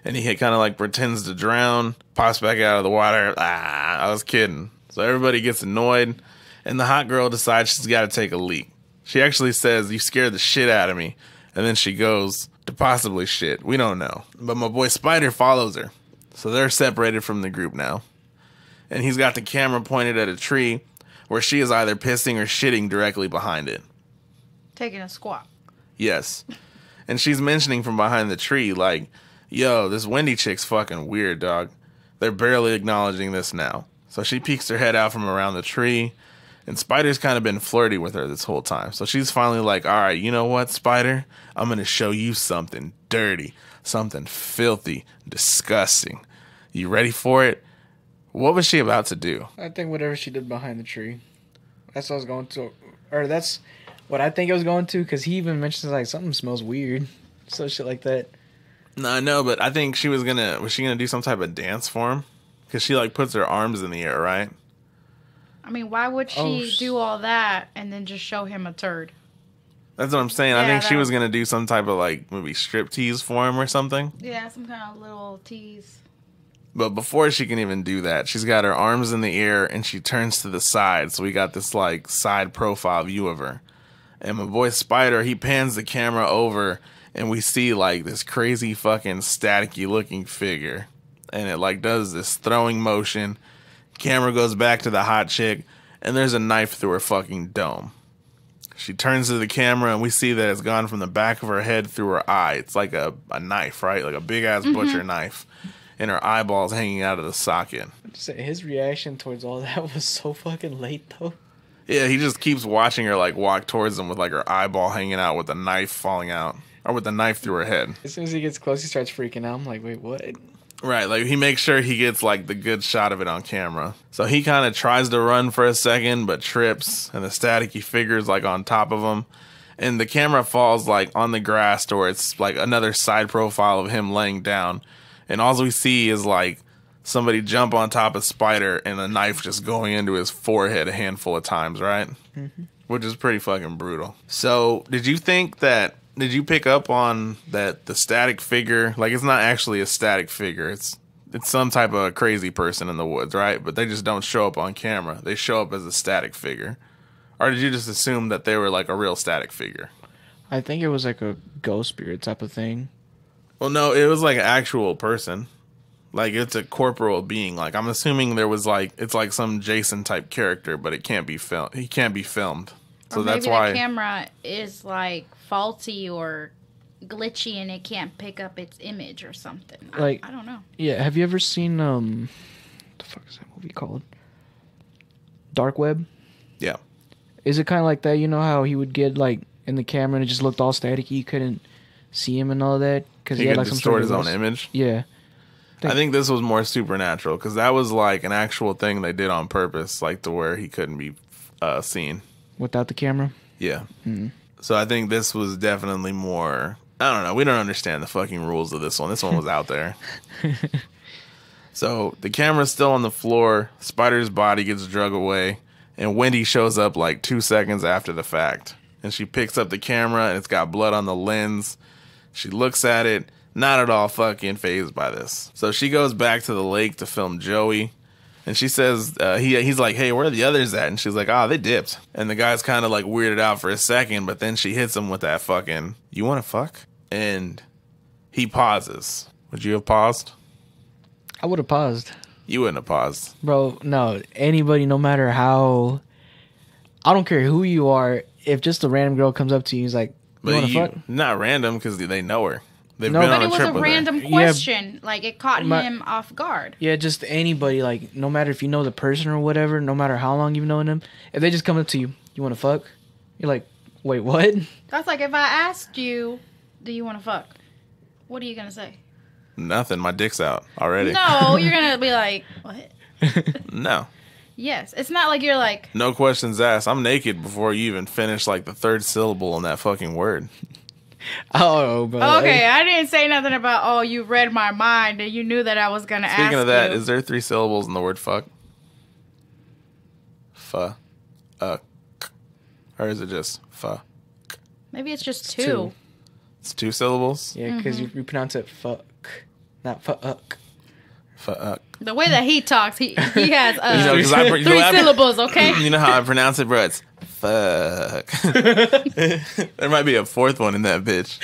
And he kind of like pretends to drown, pops back out of the water. I was kidding. So everybody gets annoyed. And the hot girl decides she's got to take a leak. She actually says, "You scared the shit out of me." And then she goes to possibly shit. We don't know. But my boy Spider follows her. So they're separated from the group now. And he's got the camera pointed at a tree where she is either pissing or shitting directly behind it. Taking a squat. Yes. And she's mentioning from behind the tree, like, "Yo, this Wendy chick's fucking weird, dog." They're barely acknowledging this now. So she peeks her head out from around the tree. And Spider's kind of been flirty with her this whole time. So she's finally like, "All right, you know what, Spider? I'm going to show you something dirty, something filthy, disgusting. You ready for it?" What was she about to do? I think whatever she did behind the tree. That's what I was going to. Or that's what I think it was going to, because he even mentions, like, something smells weird. So shit like that. No, I know, but I think she was she going to do some type of dance for him? Because she, like, puts her arms in the air, right? I mean, why would she do all that and then just show him a turd? That's what I'm saying. Yeah, I think she was going to do some type of, like, maybe strip tease for him or something. Yeah, some kind of little tease. But before she can even do that, she's got her arms in the air and she turns to the side. So we got this, like, side profile view of her. And my boy Spider, he pans the camera over and we see, like, this crazy fucking staticky looking figure. And it, like, does this throwing motion. Camera goes back to the hot chick, and there's a knife through her fucking dome. She turns to the camera, and we see that it's gone from the back of her head through her eye. It's like a knife, right? Like a big-ass butcher knife. And her eyeballs hanging out of the socket. His reaction towards all that was so fucking late, though. Yeah, he just keeps watching her, like, walk towards him with, like, her eyeball hanging out with the knife falling out. Or with the knife through her head. As soon as he gets close, he starts freaking out. I'm like, wait, what? Right, like he makes sure he gets like the good shot of it on camera. So he kind of tries to run for a second, but trips, and the staticky figure's like on top of him. And the camera falls like on the grass, or it's like another side profile of him laying down. And all we see is like somebody jump on top of Spider and a knife just going into his forehead a handful of times, right? Mm-hmm. Which is pretty fucking brutal. So did you pick up on that the static figure, like it's not actually a static figure, it's some type of crazy person in the woods, right? But they just don't show up on camera. They show up as a static figure. Or did you just assume that they were like a real static figure? I think it was like a ghost spirit type of thing. Well, no, it was like an actual person. Like it's a corporeal being. Like I'm assuming there was like, it's like some Jason type character, but it can't be filmed. He can't be filmed. So or maybe that's why the camera is like faulty or glitchy and it can't pick up its image or something. Like, I don't know. Yeah, have you ever seen what the fuck is that movie called? Dark Web? Yeah. Is it kind of like that? You know how he would get like in the camera and it just looked all staticky, you couldn't see him and all that because he had could like some sort distort of his own image. Yeah. I think this was more supernatural because that was like an actual thing they did on purpose, like to where he couldn't be seen Without the camera? Yeah. Mm-hmm. So I think this was definitely more. I don't know. We don't understand the fucking rules of this one. This one was out there. So the camera's still on the floor. Spider's body gets drug away, and Wendy shows up like 2 seconds after the fact. And she picks up the camera, and it's got blood on the lens. She looks at it, not at all fucking fazed by this. So she goes back to the lake to film Joey. And she says, he's like, "Hey, where are the others at?" And she's like, "Oh, they dipped." And the guy's kind of like weirded out for a second, but then she hits him with that fucking, "You want to fuck?" And he pauses. Would you have paused? I would have paused. You wouldn't have paused. Bro, no. Anybody, no matter how... I don't care who you are, if just a random girl comes up to you, he's like, "You want to fuck?" Not random, because they know her. They've No, been but on But a it was trip a with random her. question. Like, it caught him off guard. Yeah, just anybody, like, no matter if you know the person or whatever, no matter how long you've known them, if they just come up to you, "You want to fuck?" You're like, "Wait, what?" That's like if I asked you, "Do you want to fuck?" What are you going to say? Nothing. My dick's out already. No, you're going to be like, "What?" No. Yes. It's not like you're like, No questions asked. I'm naked before you even finish like the third syllable in that fucking word. Oh, but okay, I didn't say nothing about, oh, you read my mind and you knew that I was going to ask you. Speaking of that, is there 3 syllables in the word fuck? Fuck. Or is it just fuck? Maybe it's just Two. 2. It's 2 syllables? Yeah, because you pronounce it fuck, not fuck. Fuck. The way that he talks, he has 3 'cause syllables, okay? You know how I pronounce it, bro? It's fuck. There might be a 4th one in that bitch.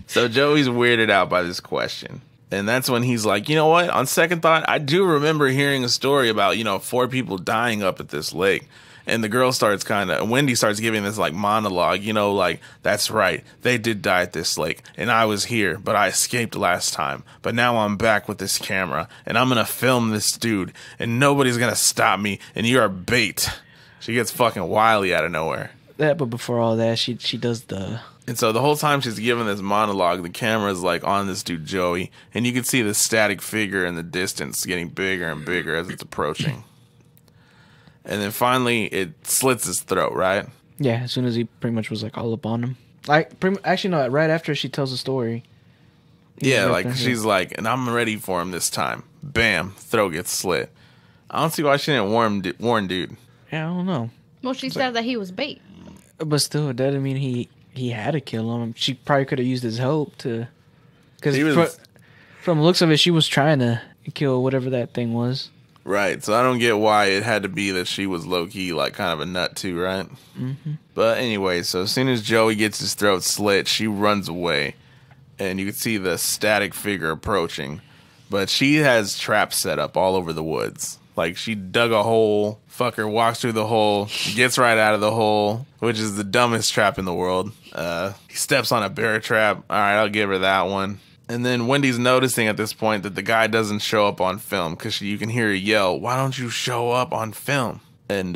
So Joey's weirded out by this question. And that's when he's like, you know what? On second thought, I do remember hearing a story about, 4 people dying up at this lake. And the girl starts Wendy starts giving this like monologue, like, that's right. They did die at this lake and I was here, but I escaped last time. But now I'm back with this camera and I'm going to film this dude and nobody's going to stop me. And you're a bait. She gets fucking wily out of nowhere. That, but before all that, she does the. And so the whole time she's giving this monologue, the camera's like on this dude Joey, and you can see the static figure in the distance getting bigger and bigger as it's approaching. And then finally, it slits his throat, right? Yeah, as soon as he pretty much was like all up on him. Actually, no, right after she tells the story. Yeah, like she's like, and I'm ready for him this time. Bam, throat gets slit. I don't see why she didn't warn dude. Yeah, I don't know. Well, she said that he was bait. But still, that doesn't mean he had to kill him. She probably could have used his help to. Because from the looks of it, she was trying to kill whatever that thing was. Right, so I don't get why it had to be that she was low-key, like, kind of a nut too, right? Mm-hmm. But anyway, so as soon as Joey gets his throat slit, she runs away. And you can see the static figure approaching. But she has traps set up all over the woods. Like, she dug a hole, fucker walks through the hole, gets right out of the hole, which is the dumbest trap in the world. He steps on a bear trap. All right, I'll give her that one. And then Wendy's noticing at this point that the guy doesn't show up on film because you can hear her yell, "Why don't you show up on film?" And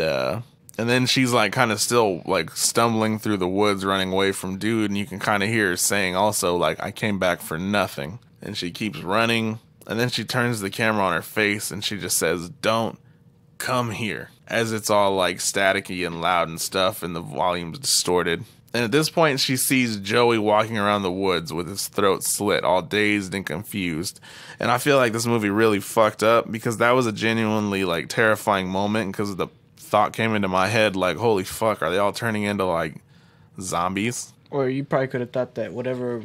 then she's like kind of still like stumbling through the woods running away from dude, and you can kind of hear her saying also like, "I came back for nothing." And she keeps running, and then she turns the camera on her face and she just says, "Don't come here," as it's all like staticky and loud and stuff and the volume's distorted. And at this point, she sees Joey walking around the woods with his throat slit, all dazed and confused. And I feel like this movie really fucked up because that was a genuinely, like, terrifying moment because the thought came into my head, like, holy fuck, are they all turning into, like, zombies? Or you probably could have thought that whatever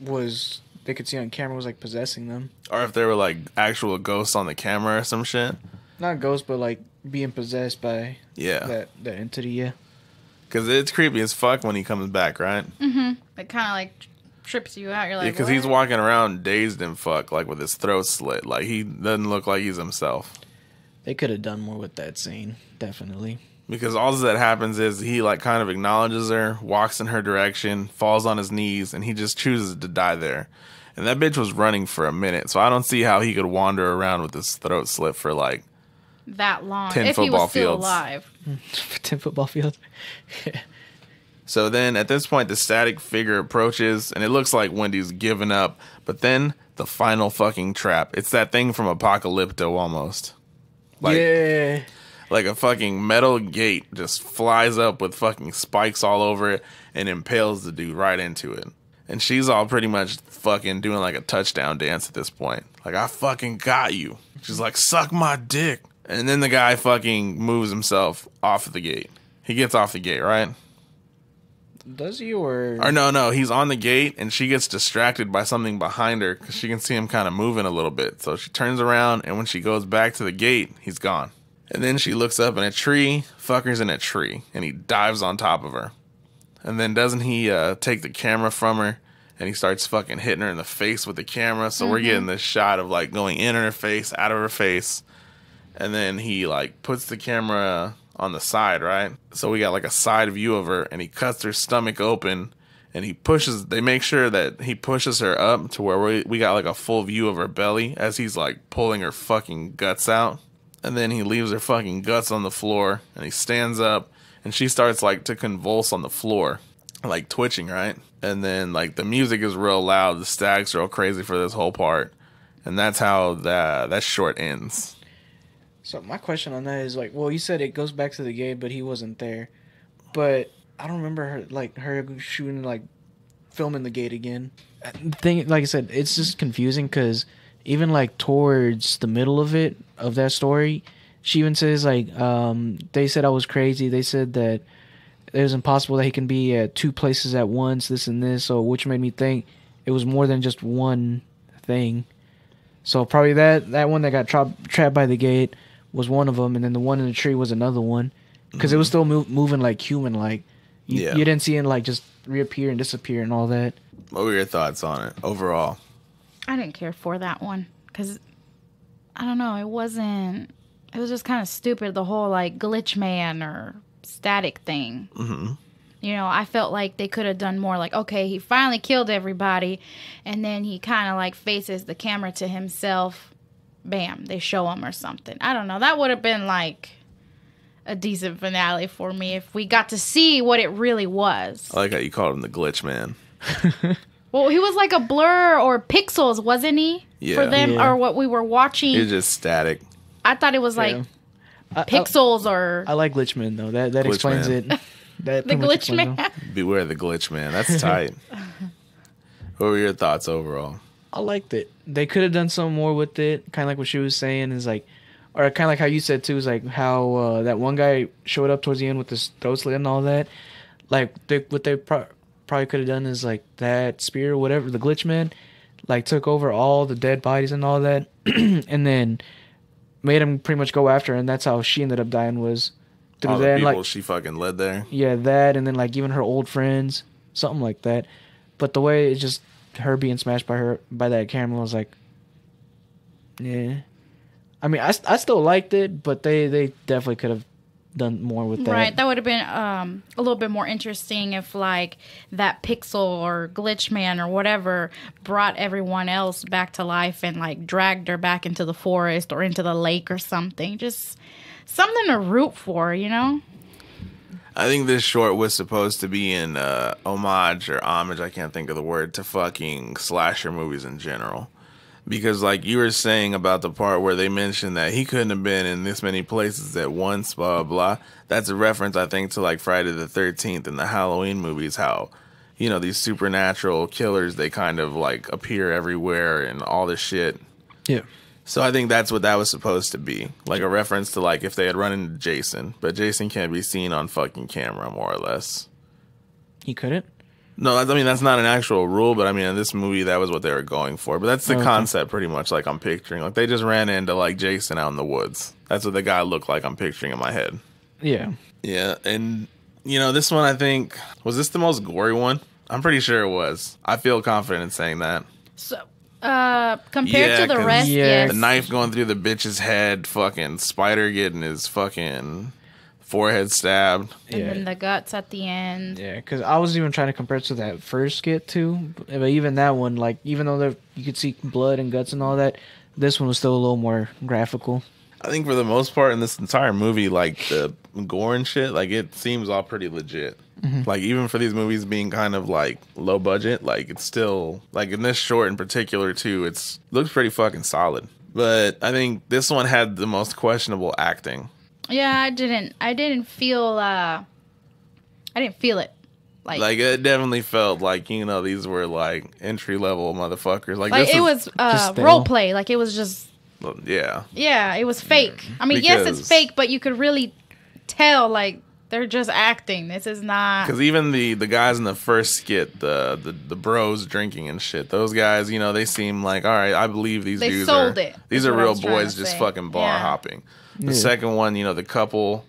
was they could see on camera was, like, possessing them. Or if they were, like, actual ghosts on the camera or some shit. Not ghosts, but, like, being possessed by that entity, yeah. Because it's creepy as fuck when he comes back, right? Mm-hmm. It kind of like trips you out. You're like, yeah, because he's walking around dazed and fuck, like with his throat slit. Like he doesn't look like he's himself. They could have done more with that scene, definitely. Because all that happens is he like kind of acknowledges her, walks in her direction, falls on his knees, and he just chooses to die there. And that bitch was running for a minute, so I don't see how he could wander around with his throat slit for like that long 10 if he football was still fields. alive. 10 football fields. So then at this point, the static figure approaches and it looks like Wendy's given up. But then the final fucking trap. It's that thing from Apocalypto almost. Yeah. Like a fucking metal gate just flies up with fucking spikes all over it and impales the dude right into it. And she's all pretty much fucking doing like a touchdown dance at this point. Like, I fucking got you. She's like, suck my dick. And then the guy fucking moves himself off of the gate. He gets off the gate, right? Does he or no, he's on the gate and she gets distracted by something behind her because she can see him kind of moving a little bit. So she turns around and when she goes back to the gate, he's gone. And then she looks up in a tree, fucker's in a tree, and he dives on top of her. And then doesn't he take the camera from her and he starts fucking hitting her in the face with the camera. So we're getting this shot of like going in her face, out of her face. And then he like puts the camera on the side, right? So we got like a side view of her and he cuts her stomach open and they make sure that he pushes her up to where we got like a full view of her belly as he's like pulling her fucking guts out. And then he leaves her fucking guts on the floor and he stands up and she starts like to convulse on the floor, like twitching, right? And then like the music is real loud, the stag's real crazy for this whole part. And that's how that short ends. So my question on that is like, well, you said it goes back to the gate, but he wasn't there. But I don't remember her shooting like filming the gate again. Thing like I said, it's just confusing because even like towards the middle of that story, she even says like, they said I was crazy. They said that it was impossible that he can be at two places at once, this and this. So which made me think it was more than just one thing. So probably that one that got trapped by the gate was one of them, and then the one in the tree was another one, because it was still moving like human like. You didn't see it like just reappear and disappear and all that. What were your thoughts on it overall? I didn't care for that one because I don't know. It was just kind of stupid, the whole like glitch man or static thing. Mm-hmm. You know, I felt like they could have done more. Like, okay, he finally killed everybody, and then he kind of like faces the camera to himself. Bam, they show him or something. I don't know. That would have been like a decent finale for me if we got to see what it really was. I like how you called him the glitch man. Well, he was like a blur or pixels, wasn't he? Yeah. For them, or what we were watching. He was just static. I thought it was like pixels or... I like Glitchman, though. That Glitch explains Man. it. That the pretty much glitch explains man. it. Beware the glitch man. That's tight. What were your thoughts overall? I liked it. They could have done some more with it. Kind of like what she was saying is like, or kind of like how you said too, is like how that one guy showed up towards the end with his throat slit and all that. Like what they probably could have done is like that spear or whatever, the glitch man, like took over all the dead bodies and all that, and then made him pretty much go after her, and that's how she ended up dying, was through All that. the And, people like, she fucking led there. yeah, that, and then like even her old friends, something like that. But the way it's just her being smashed by that camera was like, yeah. I mean, I still liked it, but they definitely could have done more with that. Right, that would have been a little bit more interesting if like that pixel or glitch man or whatever brought everyone else back to life and like dragged her back into the forest or into the lake or something. Just something to root for, you know? I think this short was supposed to be in homage, I can't think of the word, to fucking slasher movies in general. Because like you were saying about the part where they mentioned that he couldn't have been in this many places at once, blah, blah, blah. That's a reference, I think, to like Friday the 13th and the Halloween movies, how, you know, these supernatural killers, they kind of like appear everywhere and all this shit. Yeah. So I think that's what that was supposed to be. Like a reference to like if they had run into Jason, but Jason can't be seen on fucking camera, more or less. He couldn't? No, I mean, that's not an actual rule, but I mean, in this movie, that was what they were going for. But that's the concept, pretty much, like I'm picturing. Like, they just ran into, like, Jason out in the woods. That's what the guy looked like I'm picturing in my head. Yeah. Yeah, and, you know, this one, I think, was this the most gory one? I'm pretty sure it was. I feel confident in saying that. So, compared to the 'cause rest, yes. The knife going through the bitch's head, fucking Spider getting his fucking forehead stabbed. And then the guts at the end. Yeah, because I was even trying to compare it to that first skit too, but even that one, like, even though you could see blood and guts and all that, this one was still a little more graphical. I think for the most part in this entire movie, like the gore and shit, like it seems all pretty legit. Mm-hmm. Like even for these movies being kind of like low budget, like it's still like in this short in particular too, it's looks pretty fucking solid. But I think this one had the most questionable acting. Yeah, I didn't feel it. Like it definitely felt like, you know, these were like entry level motherfuckers. Like it was role play. Like it was just yeah. Yeah, it was fake. I mean, yes, it's fake, but you could really tell like they're just acting. This is not, because even the guys in the first skit, the bros drinking and shit, those guys, you know, they seem like, all right, I believe these they dudes sold are it. These are real boys just fucking bar hopping. The second one, you know, the couple,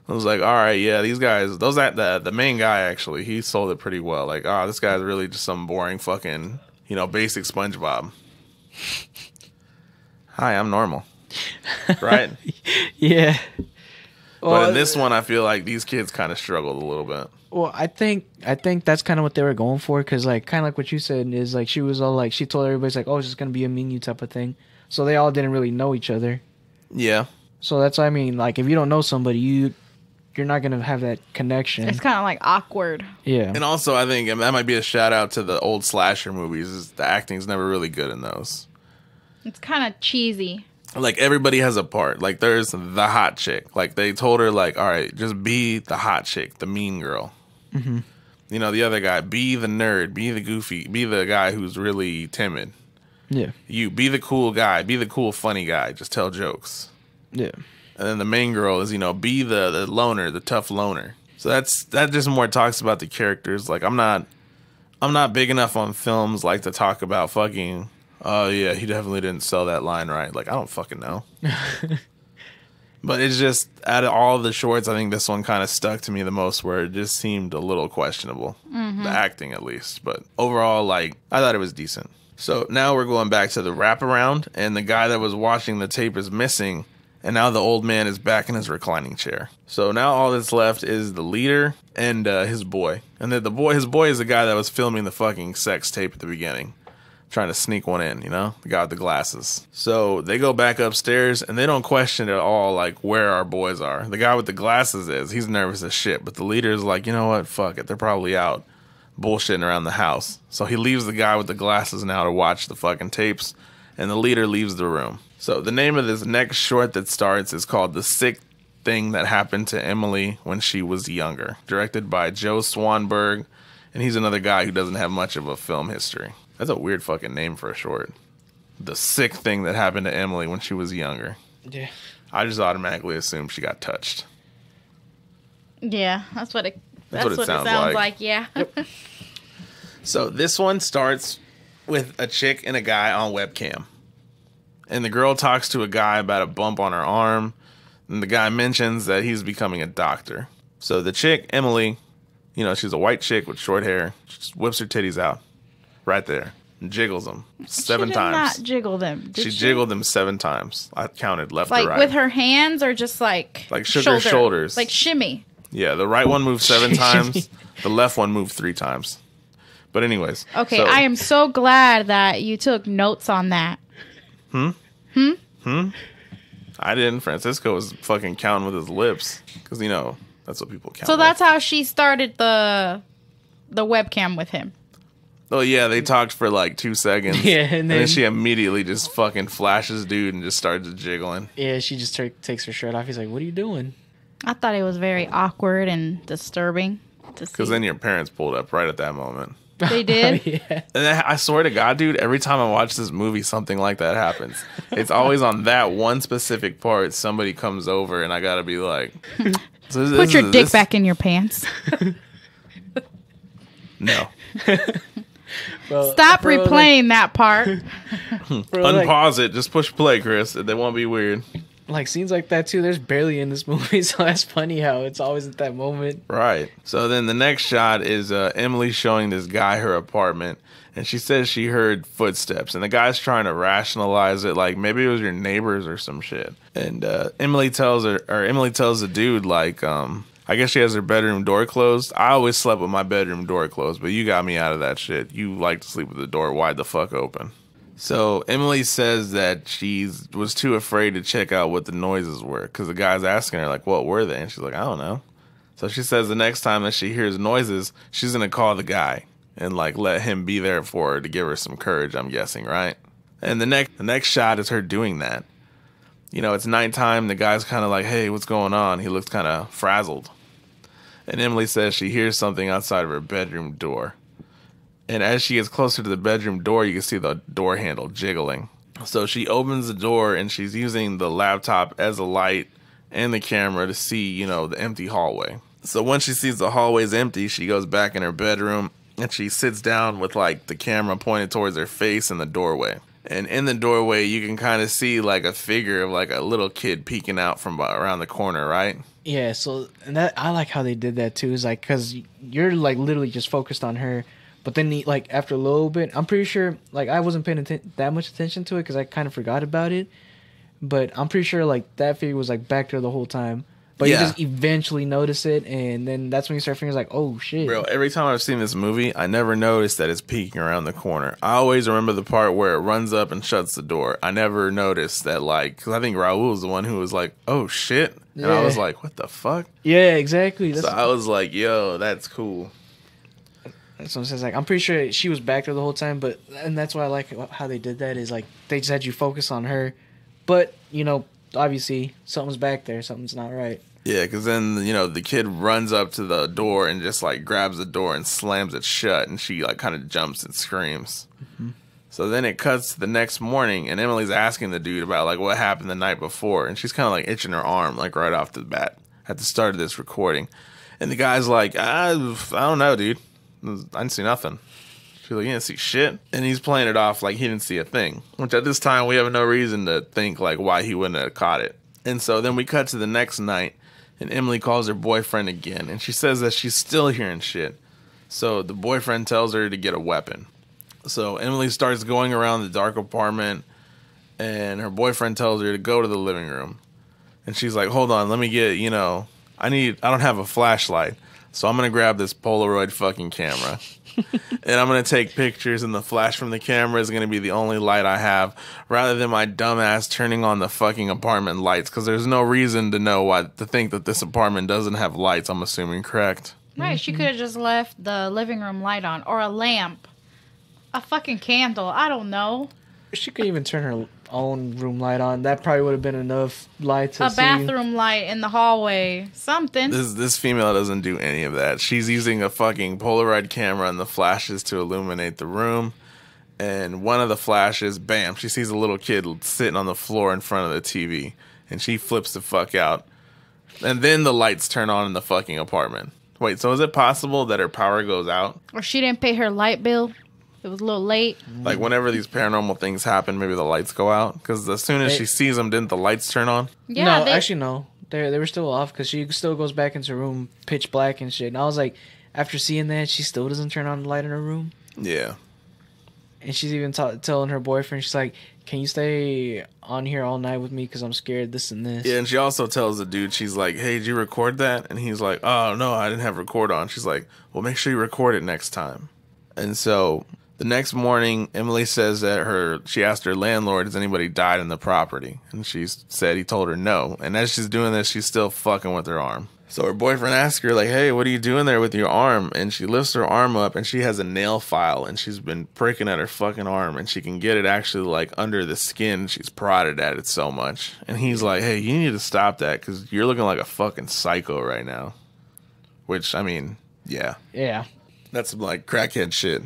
I was like, all right, yeah, these guys, the main guy actually, he sold it pretty well. Like, oh, this guy's really just some boring fucking, you know, basic SpongeBob. Hi, I'm normal. Right? Yeah. But in this one, I feel like these kids kind of struggled a little bit. Well, I think that's kind of what they were going for, because like kind of like what you said is like she was all like, she told everybody like, oh, it's just gonna be a menu type of thing, so they all didn't really know each other. Yeah. So that's what I mean. Like if you don't know somebody, you're not gonna have that connection. It's kind of like awkward. Yeah. And also, I think that might be a shout out to the old slasher movies. Is the acting's never really good in those. It's kind of cheesy. like everybody has a part. Like there's the hot chick. Like they told her like, all right, just be the hot chick, the mean girl. Mm-hmm. You know, the other guy, be the nerd, be the goofy, be the guy who's really timid. Yeah. You be the cool guy, be the cool funny guy, just tell jokes. Yeah. And then the main girl is, you know, be the loner, the tough loner. So that just more talks about the characters. Like I'm not big enough on films like to talk about fucking, oh yeah, he definitely didn't sell that line right. Like I don't fucking know. But it's just, out of all the shorts, I think this one kind of stuck to me the most, where it just seemed a little questionable. The acting, at least. But overall, like, I thought it was decent. So now we're going back to the wraparound, and the guy that was watching the tape is missing, and now the old man is back in his reclining chair. So now all that's left is the leader and his boy. And then his boy is the guy that was filming the fucking sex tape at the beginning. Trying to sneak one in, you know? The guy with the glasses. So they go back upstairs and they don't question at all like where our boys are. The guy with the glasses he's nervous as shit, but the leader is like, you know what? Fuck it. They're probably out bullshitting around the house. So he leaves the guy with the glasses now to watch the fucking tapes, and the leader leaves the room. So the name of this next short that starts is called The Sick Thing That Happened to Emily When She Was Younger, directed by Joe Swanberg, and he's another guy who doesn't have much of a film history. That's a weird fucking name for a short. The Sick Thing That Happened to Emily When She Was Younger. Yeah. I just automatically assumed she got touched. Yeah, that's what it sounds sounds like. like. Yeah. Yep. So this one starts with a chick and a guy on webcam. And the girl talks to a guy about a bump on her arm. And the guy mentions that he's becoming a doctor. So the chick, Emily, you know, she's a white chick with short hair. She just whips her titties out. Right there. And jiggles them 7 she did times. Not jiggle them. Did She jiggled them 7 times. I counted left to like right. with her hands or just like shook her shoulders. like shimmy. Yeah, the right one moved 7 times. The left one moved 3 times. But anyways. Okay, so, I am so glad that you took notes on that. I didn't. Francisco was fucking counting with his lips. Because, you know, that's what people count So with. that's how she started the webcam with him. Oh, yeah, they talked for like 2 seconds. Yeah, and then she immediately just fucking flashes dude and just starts jiggling. Yeah, she just takes her shirt off. He's like, what are you doing? I thought it was very awkward and disturbing to see. Because then your parents pulled up right at that moment. They did? Yeah. And I swear to God, dude, every time I watch this movie, something like that happens. It's always on that one specific part. Somebody comes over, and I gotta be like, Put your dick back in your pants. No. Bro, Stop bro, replaying that part. Bro, Unpause it. Just push play, Chris. They won't be weird. like scenes like that too. There's barely in this movie, so that's funny how it's always at that moment. Right. So then the next shot is Emily showing this guy her apartment, and she says she heard footsteps, and the guy's trying to rationalize it, like maybe it was your neighbors or some shit. And Emily tells the dude like, I guess she has her bedroom door closed. I always slept with my bedroom door closed, but you got me out of that shit. You like to sleep with the door wide the fuck open. So Emily says that she was too afraid to check out what the noises were because the guy's asking her, like, what were they? And she's like, I don't know. So she says the next time that she hears noises, she's going to call the guy and, like, let him be there for her to give her some courage, I'm guessing, right? And the next shot is her doing that. You know, it's nighttime. The guy's kind of like, hey, what's going on? He looks kind of frazzled. And Emily says she hears something outside of her bedroom door. And as she gets closer to the bedroom door, you can see the door handle jiggling. So she opens the door and she's using the laptop as a light and the camera to see, you know, the empty hallway. So once she sees the hallway's empty, she goes back in her bedroom and she sits down with like the camera pointed towards her face in the doorway. And in the doorway, you can kind of see like a figure of like a little kid peeking out from around the corner, right? Yeah. So and that I like how they did that too. Is like because you're like literally just focused on her. But then, like, after a little bit, I'm pretty sure, like, I wasn't paying that much attention to it because I kind of forgot about it. But I'm pretty sure, like, that figure was, like, back there the whole time. But you just eventually notice it, and then that's when you start thinking, like, oh, shit. Bro, every time I've seen this movie, I never noticed that it's peeking around the corner. I always remember the part where it runs up and shuts the door. I never noticed that, like, because I think Raul was the one who was like, oh, shit. And I was like, what the fuck? Yeah, exactly. So I was like, yo, that's cool. So it says like I'm pretty sure she was back there the whole time, and that's why I like how they did that is like they just had you focus on her, but obviously something's back there. Something's not right. Yeah, because then, the kid runs up to the door and just, like, grabs the door and slams it shut, and she, like, kind of jumps and screams. Mm-hmm. So then it cuts to the next morning, and Emily's asking the dude about, like, what happened the night before, and she's kind of, like, itching her arm, like, right off the bat at the start of this recording. And the guy's like, I don't know, dude. I didn't see nothing. She's like, you didn't see shit? And he's playing it off like he didn't see a thing, which at this time we have no reason to think, like, why he wouldn't have caught it. And so then we cut to the next night, and Emily calls her boyfriend again, and she says that she's still hearing shit. So the boyfriend tells her to get a weapon. So Emily starts going around the dark apartment, and her boyfriend tells her to go to the living room. And she's like, hold on, let me get, I don't have a flashlight, so I'm going to grab this Polaroid fucking camera. And I'm going to take pictures, and the flash from the camera is going to be the only light I have, rather than my dumbass turning on the fucking apartment lights, because there's no reason to think that this apartment doesn't have lights, I'm assuming, correct? Right, she could have just left the living room light on, or a lamp, a fucking candle, I don't know. She could even turn her own room light on. That probably would have been enough light to see. A bathroom light in the hallway. Something. This female doesn't do any of that. She's using a fucking Polaroid camera and the flashes to illuminate the room. And one of the flashes, bam, she sees a little kid sitting on the floor in front of the TV. And she flips the fuck out. And then the lights turn on in the fucking apartment. Wait, so is it possible that her power goes out? Or she didn't pay her light bill? It was a little late. Like, whenever these paranormal things happen, maybe the lights go out? Because as soon as she sees them, didn't the lights turn on? Yeah, no, actually, no. They were still off, because she still goes back into her room, pitch black and shit. And I was like, after seeing that, she still doesn't turn on the light in her room? Yeah. And she's even telling her boyfriend, she's like, can you stay on here all night with me, because I'm scared this and this? Yeah, and she also tells the dude, she's like, hey, did you record that? And he's like, oh, no, I didn't have record on. She's like, well, make sure you record it next time. And so the next morning, Emily says that she asked her landlord, has anybody died in the property? And she said he told her no. And as she's doing this, she's still fucking with her arm. So her boyfriend asks her, like, hey, what are you doing there with your arm? And she lifts her arm up, and she has a nail file, and she's been pricking at her fucking arm, and she can get it actually, like, under the skin. She's prodded at it so much. And he's like, hey, you need to stop that, because you're looking like a fucking psycho right now. Which, I mean, yeah. Yeah. That's some, like, crackhead shit.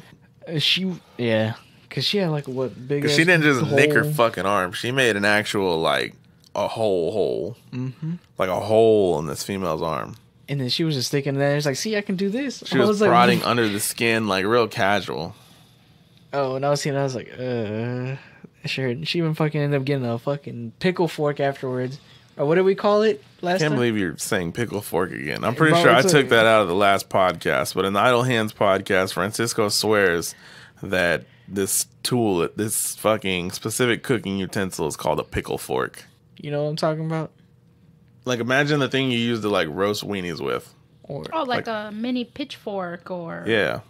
Because she had, like, what, big Because she didn't just nick her fucking arm. She made an actual, like, a hole. Mm-hmm. Like a hole in this female's arm. And then she was just thinking that. It's like, see, I can do this. She was prodding under the skin, like, real casual. Oh, and I was like, sure. She even fucking ended up getting a fucking pickle fork afterwards. Or what did we call it last time? I can't believe you're saying pickle fork again. I'm pretty sure I took that out of the last podcast. But in the Idle Hands podcast, Francisco swears that this tool, this fucking specific cooking utensil is called a pickle fork. You know what I'm talking about? Like, imagine the thing you use to, like, roast weenies with. Like a mini pitchfork or... Yeah.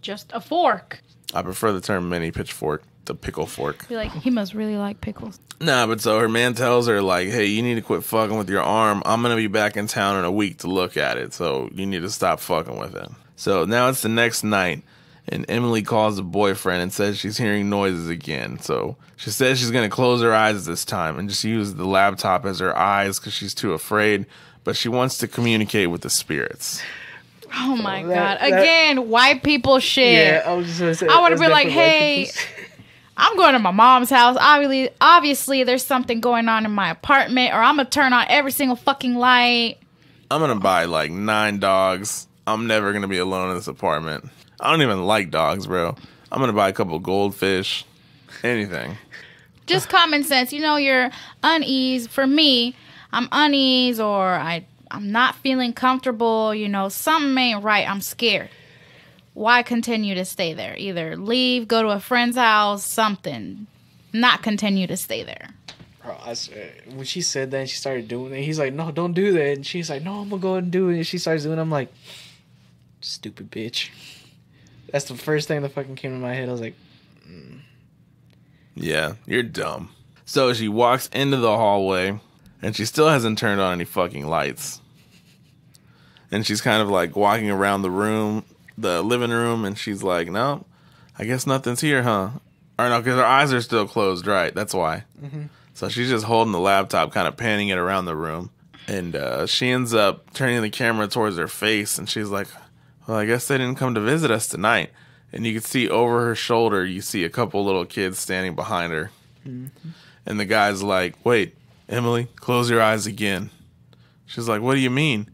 Just a fork. I prefer the term mini pitchfork to pickle fork. Be like, he must really like pickles. Nah, but so her man tells her, like, hey, you need to quit fucking with your arm. I'm going to be back in town in a week to look at it, so you need to stop fucking with it. So now it's the next night, and Emily calls the boyfriend and says she's hearing noises again. So she says she's going to close her eyes this time and just use the laptop as her eyes because she's too afraid, but she wants to communicate with the spirits. Oh my God. Again, white people shit. Yeah, I was just going to say. I would have been like, hey, I'm going to my mom's house. Obviously, there's something going on in my apartment, or I'm going to turn on every single fucking light. I'm going to buy like 9 dogs. I'm never going to be alone in this apartment. I don't even like dogs, bro. I'm going to buy a couple goldfish. Anything. Just common sense. You know, you're unease. For me, I'm unease, or I'm not feeling comfortable. You know, something ain't right. I'm scared. Why continue to stay there? Either leave, go to a friend's house, something. Not continue to stay there. Bro, I swear, when she said that and she started doing it, he's like, no, don't do that. And she's like, no, I'm going to go ahead and do it. And she starts doing it. I'm like, stupid bitch. That's the first thing that fucking came to my head. I was like, yeah, you're dumb. So she walks into the hallway, and she still hasn't turned on any fucking lights. And she's kind of like walking around the room, the living room, and she's like, no, I guess nothing's here, huh? Or no, because her eyes are still closed, right? That's why. Mm-hmm. So she's just holding the laptop, kind of panning it around the room. And she ends up turning the camera towards her face. And she's like, well, I guess they didn't come to visit us tonight. And you can see over her shoulder, you see a couple little kids standing behind her. Mm-hmm. And the guy's like, wait, Emily, close your eyes again. She's like, what do you mean?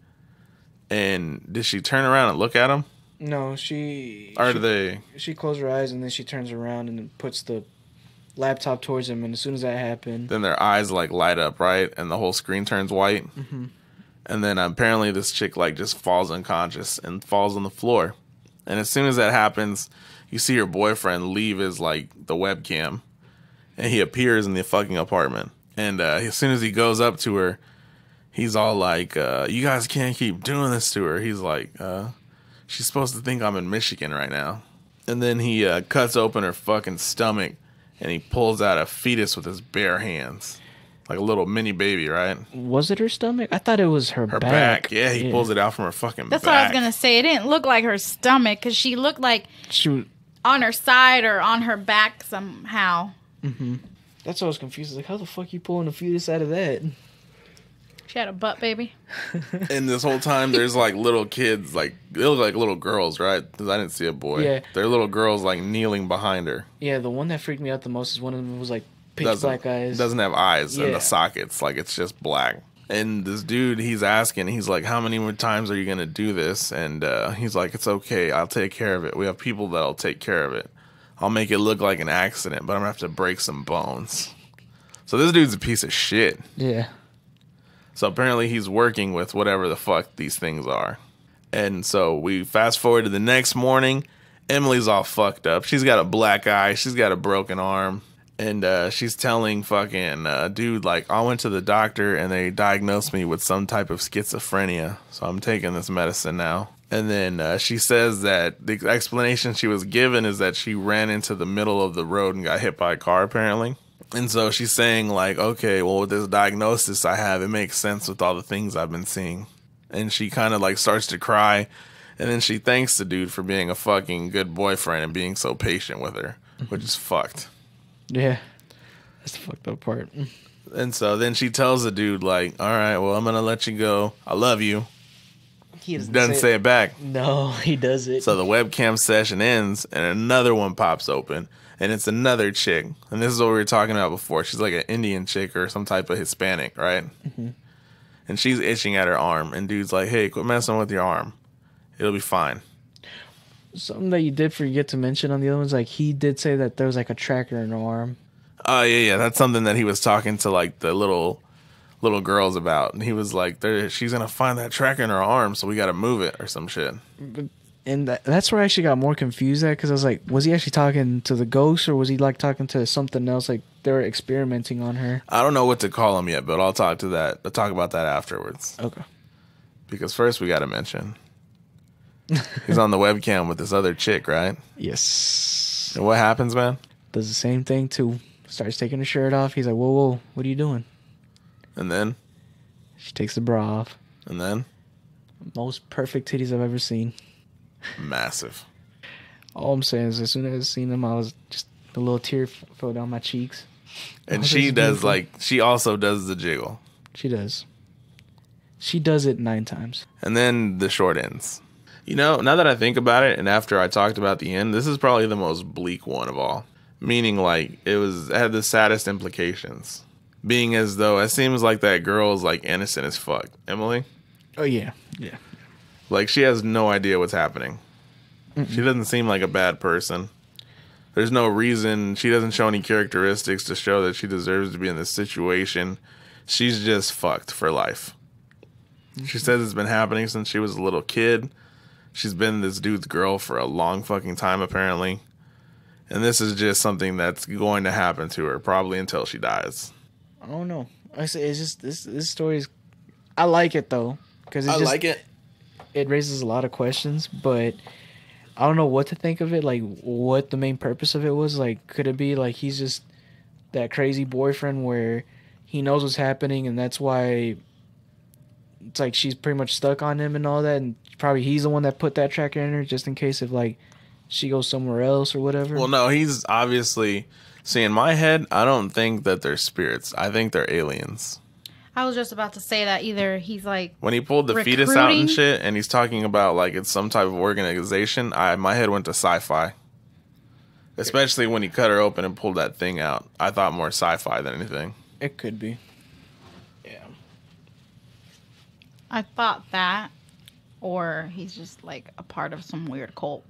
And did she turn around and look at him? No, she closed her eyes and then she turns around and then puts the laptop towards him. And as soon as that happened, then their eyes like light up, right? And the whole screen turns white. Mm-hmm. And then apparently this chick like just falls unconscious and falls on the floor. And as soon as that happens, you see her boyfriend leave his like the webcam, and he appears in the fucking apartment. And as soon as he goes up to her, he's all like, you guys can't keep doing this to her. He's like, she's supposed to think I'm in Michigan right now. And then he cuts open her fucking stomach, and he pulls out a fetus with his bare hands. Like a little mini baby, right? Was it her stomach? I thought it was her back. Her back. Yeah, he pulls it out from her fucking That's back. what I was going to say. It didn't look like her stomach because she looked like she on her side or on her back somehow. Mm-hmm. That's what I was confused. Like, how the fuck you pulling a fetus out of that? She had a butt baby. And this whole time, there's like little kids, like they look like little girls, right? Because I didn't see a boy. Yeah. They're little girls like kneeling behind her. Yeah, the one that freaked me out the most is one of them was like pitch black eyes. Doesn't have eyes in the sockets. Like it's just black. And this dude, he's asking, he's like, how many more times are you going to do this? And he's like, it's okay. I'll take care of it. We have people that'll take care of it. I'll make it look like an accident, but I'm going to have to break some bones. So this dude's a piece of shit. Yeah. So apparently he's working with whatever the fuck these things are. And so we fast forward to the next morning. Emily's all fucked up. She's got a black eye. She's got a broken arm. And she's telling fucking dude, like, I went to the doctor and they diagnosed me with some type of schizophrenia. So I'm taking this medicine now. And then she says that the explanation she was given is that she ran into the middle of the road and got hit by a car, apparently. And so she's saying, like, okay, well, with this diagnosis I have, it makes sense with all the things I've been seeing. And she kind of, like, starts to cry. And then she thanks the dude for being a fucking good boyfriend and being so patient with her, which is fucked. Yeah. That's the fucked up part. And so then she tells the dude, like, all right, well, I'm going to let you go. I love you. He doesn't say it back. No, he doesn't. So the webcam session ends and another one pops open. And it's another chick. And this is what we were talking about before. She's like an Indian chick or some type of Hispanic, right? Mm-hmm. And she's itching at her arm. And dude's like, hey, quit messing with your arm. It'll be fine. Something that you did forget to mention on the other ones, like he did say that there was like a tracker in her arm. Oh, yeah. That's something that he was talking to like the little girls about. And he was like, she's going to find that tracker in her arm, so we got to move it or some shit. And that's where I actually got more confused at, because I was like, was he actually talking to the ghost or was he like talking to something else? Like they were experimenting on her. I don't know what to call him yet, but I'll talk about that afterwards. Okay. Because first we got to mention he's on the webcam with this other chick, right? Yes. And what happens, man? Does the same thing too. Starts taking her shirt off. He's like, whoa, what are you doing? And then? She takes the bra off. And then? Most perfect titties I've ever seen. Massive. All I'm saying is as soon as I seen them, I was just a little tear fell down my cheeks. And she does she also does the jiggle. She does. She does it 9 times. And then the short ends. You know, now that I think about it, and after I talked about the end, this is probably the most bleak one of all. Meaning, like, it had the saddest implications. Being as though it seems like that girl is, like, innocent as fuck. Emily? Oh, yeah. Yeah. Like, she has no idea what's happening. Mm-mm. She doesn't seem like a bad person. There's no reason. She doesn't show any characteristics to show that she deserves to be in this situation. She's just fucked for life. Mm-hmm. She says it's been happening since she was a little kid. She's been this dude's girl for a long fucking time, apparently. And this is just something that's going to happen to her, probably until she dies. I don't know. I say it's just this story is. I like it though, because I like it. It raises a lot of questions, but I don't know what to think of it. Like, what the main purpose of it was. Like, could it be like he's just that crazy boyfriend where he knows what's happening, and that's why it's like she's pretty much stuck on him and all that, and probably he's the one that put that tracker in her just in case if like she goes somewhere else or whatever. Well, no, he's obviously See, in my head, I don't think that they're spirits. I think they're aliens. I was just about to say that either he's like When he pulled the fetus out and recruiting? shit, and he's talking about like it's some type of organization, my head went to sci-fi. Especially when he cut her open and pulled that thing out. I thought more sci-fi than anything. It could be. Yeah. I thought that, or he's just like a part of some weird cult.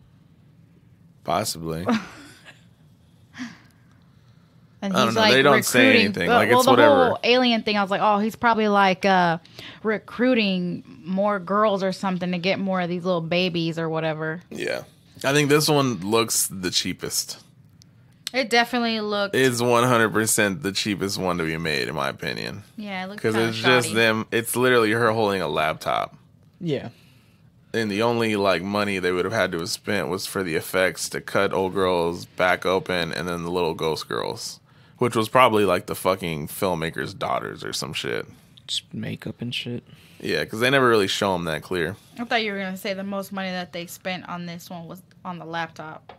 Possibly. And I don't he's know. like They don't say recruiting- anything. Well, Like, it's the whatever. whole alien thing, I was like, oh, he's probably like recruiting more girls or something to get more of these little babies or whatever. Yeah. I think this one looks the cheapest. It definitely looked. It's 100% the cheapest one to be made, in my opinion. Yeah, it looked Because kind it's of just shoddy. them. It's literally her holding a laptop. Yeah. And the only like money they would have had to have spent was for the effects to cut old girls back open and then the little ghost girls. Which was probably like the fucking filmmaker's daughters or some shit. Just makeup and shit. Yeah, because they never really show them that clear. I thought you were gonna say the most money that they spent on this one was on the laptop,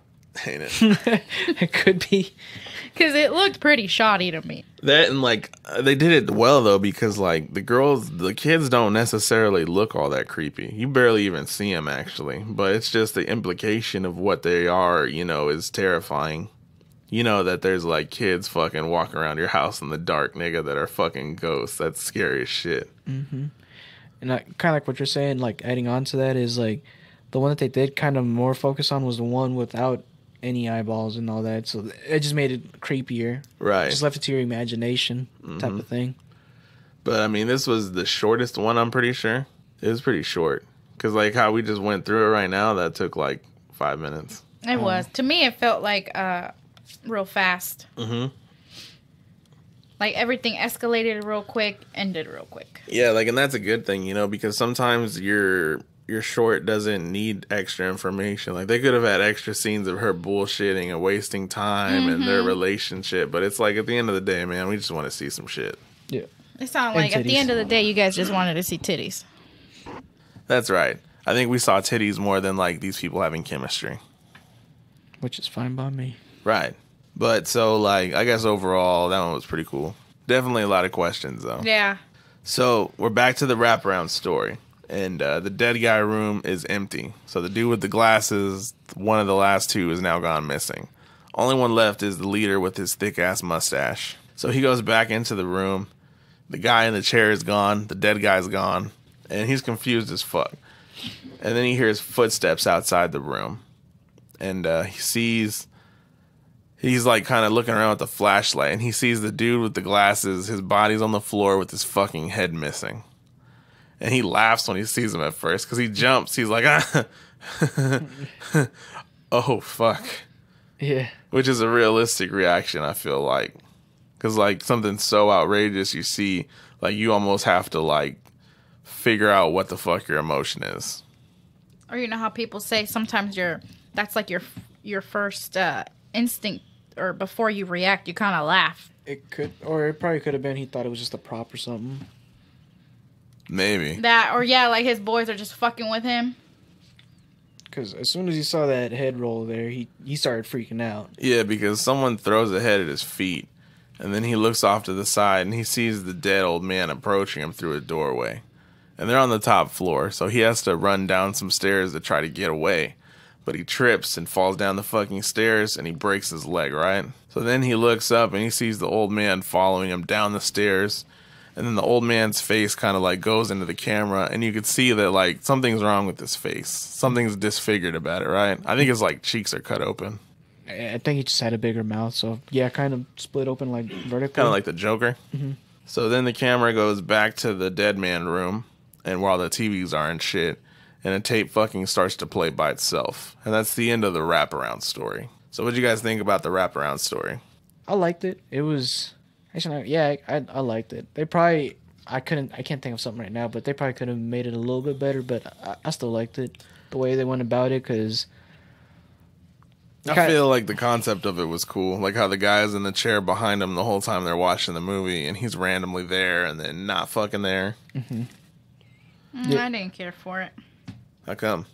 Ain't it? It could be. because it looked pretty shoddy to me. That and like they did it well though because like the kids don't necessarily look all that creepy. You barely even see them actually, but it's just the implication of what they are, is terrifying. You know that there's like kids fucking walking around your house in the dark, nigga, that are fucking ghosts. That's scary as shit. And kind of like what you're saying, like adding on to that is like the one that they did kind of more focus on was the one without any eyeballs and all that. So it just made it creepier. Right. Just left it to your imagination type of thing. But I mean, this was the shortest one, I'm pretty sure. It was pretty short. Because like how we just went through it right now, that took like 5 minutes. It was, to me, it felt like real fast. Mm-hmm. Like everything escalated real quick, ended real quick. Yeah, like, and that's a good thing, because sometimes your short doesn't need extra information. Like, they could have had extra scenes of her bullshitting and wasting time and their relationship. But it's like, at the end of the day, man, we just want to see some shit. Yeah. It sounded like And at the titties. end of the day, you guys just wanted to see titties. That's right. I think we saw titties more than, like, these people having chemistry. Which is fine by me. Right. But, so, like, I guess overall, that one was pretty cool. Definitely a lot of questions, though. Yeah. So, we're back to the wraparound story. And the dead guy room is empty. So, the dude with the glasses, one of the last two, is now gone missing. Only one left is the leader with his thick-ass mustache. So, he goes back into the room. The guy in the chair is gone. The dead guy's gone. And he's confused as fuck. And then he hears footsteps outside the room. And he sees... He's like kind of looking around with the flashlight, and he sees the dude with the glasses. His body's on the floor with his fucking head missing. And he laughs when he sees him at first because he jumps. He's like, ah. Oh, fuck. Yeah. Which is a realistic reaction, I feel like. Because, like, something so outrageous you see, like, you almost have to, like, figure out what the fuck your emotion is. Or you know how people say sometimes that's like your first instinct, or before you react, you kind of laugh. It could, or it probably could have been he thought it was just a prop or something. Maybe. That, or yeah, like his boys are just fucking with him. Because as soon as he saw that head roll there, he started freaking out. Yeah, because someone throws a head at his feet, and then he looks off to the side, and he sees the dead old man approaching him through a doorway. And they're on the top floor, so he has to run down some stairs to try to get away. But he trips and falls down the fucking stairs, and he breaks his leg, right? So then he looks up, and he sees the old man following him down the stairs. And then the old man's face kind of like goes into the camera, and you could see that like something's wrong with his face. Something's disfigured about it, right? I think his like cheeks are cut open. I think he just had a bigger mouth, so yeah, kind of split open like vertically. Kind of like the Joker. Mm-hmm. So then the camera goes back to the dead man room, and while the TVs are and shit, and a tape fucking starts to play by itself. And that's the end of the wraparound story. So what'd you guys think about the wraparound story? I liked it. It was actually, yeah, I liked it. They probably, I can't think of something right now, but they probably could have made it a little bit better. But I still liked it, the way they went about it, because I feel like the concept of it was cool. Like how the guy's in the chair behind him the whole time they're watching the movie, and he's randomly there and then not fucking there. Mm-hmm. I didn't care for it. How come?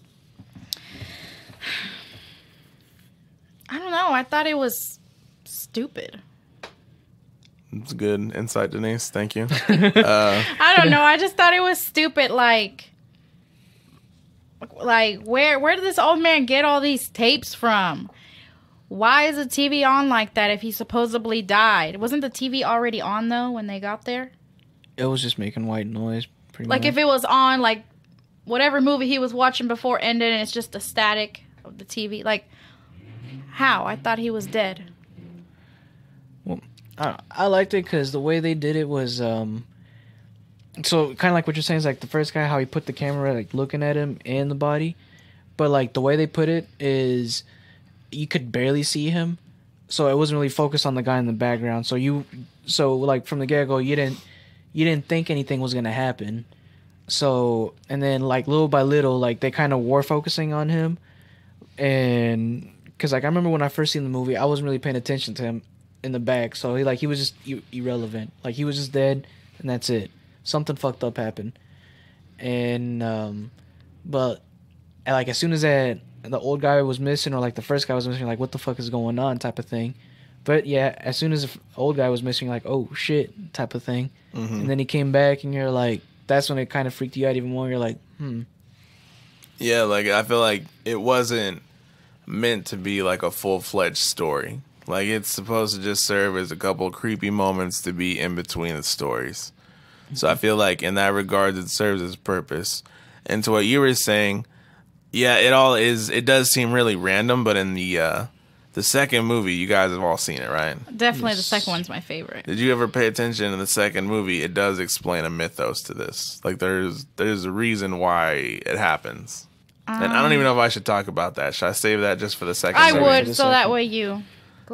I don't know. I thought it was stupid. It's good insight, Denise. Thank you. I don't know. I just thought it was stupid. Like where did this old man get all these tapes from? Why is the TV on like that if he supposedly died? Wasn't the TV already on though when they got there? It was just making white noise. Pretty Like much. if it was on, like whatever movie he was watching before ended, and it's just the static of the TV. Like how? I thought he was dead. I liked it because the way they did it was, so kind of like what you're saying is like the first guy, how he put the camera like looking at him and the body, but like the way they put it is you could barely see him, so it wasn't really focused on the guy in the background. So like from the get go, you didn't think anything was gonna happen. So and then like little by little, like they kind of were focusing on him, and because like I remember when I first seen the movie, I wasn't really paying attention to him in the back, so he was just irrelevant. Like he was just dead, and that's it. Something fucked up happened, and but like as soon as the old guy was missing, or like the first guy was missing, like what the fuck is going on, type of thing. But yeah, as soon as the old guy was missing, like oh shit, type of thing. Mm-hmm. And then he came back, and you're like, that's when it kind of freaked you out even more. You're like, Yeah, like I feel like it wasn't meant to be like a full-fledged story. Like it's supposed to just serve as a couple creepy moments to be in between the stories. So I feel like in that regard it serves its purpose. And to what you were saying, yeah, it does seem really random, but in the second movie, you guys have all seen it, right? Definitely the second one's my favorite. Did you ever pay attention in the second movie? It does explain a mythos to this. Like there's a reason why it happens. And I don't even know if I should talk about that. Should I save that just for the second I movie? would, so that way you.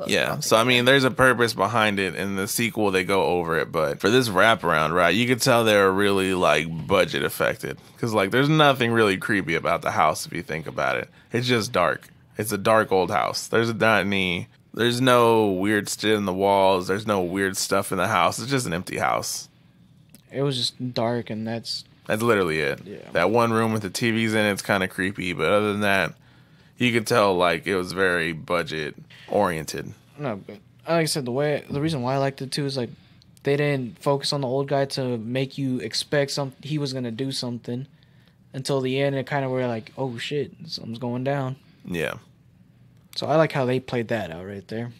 Yeah, so I mean, there's a purpose behind it. In the sequel, they go over it, but for this wraparound, right, you could tell they're really like budget affected because like there's nothing really creepy about the house if you think about it. It's just dark. It's a dark old house. There's no weird shit in the walls. There's no weird stuff in the house. It's just an empty house. it was just dark, and that's literally it. Yeah. That one room with the TVs in it's kind of creepy, but other than that, you could tell like it was very budget oriented. no. But like I said, the reason why I liked it too is like they didn't focus on the old guy to make you expect he was gonna do something until the end. It kind of were like, oh shit, something's going down. Yeah. So I like how they played that out right there.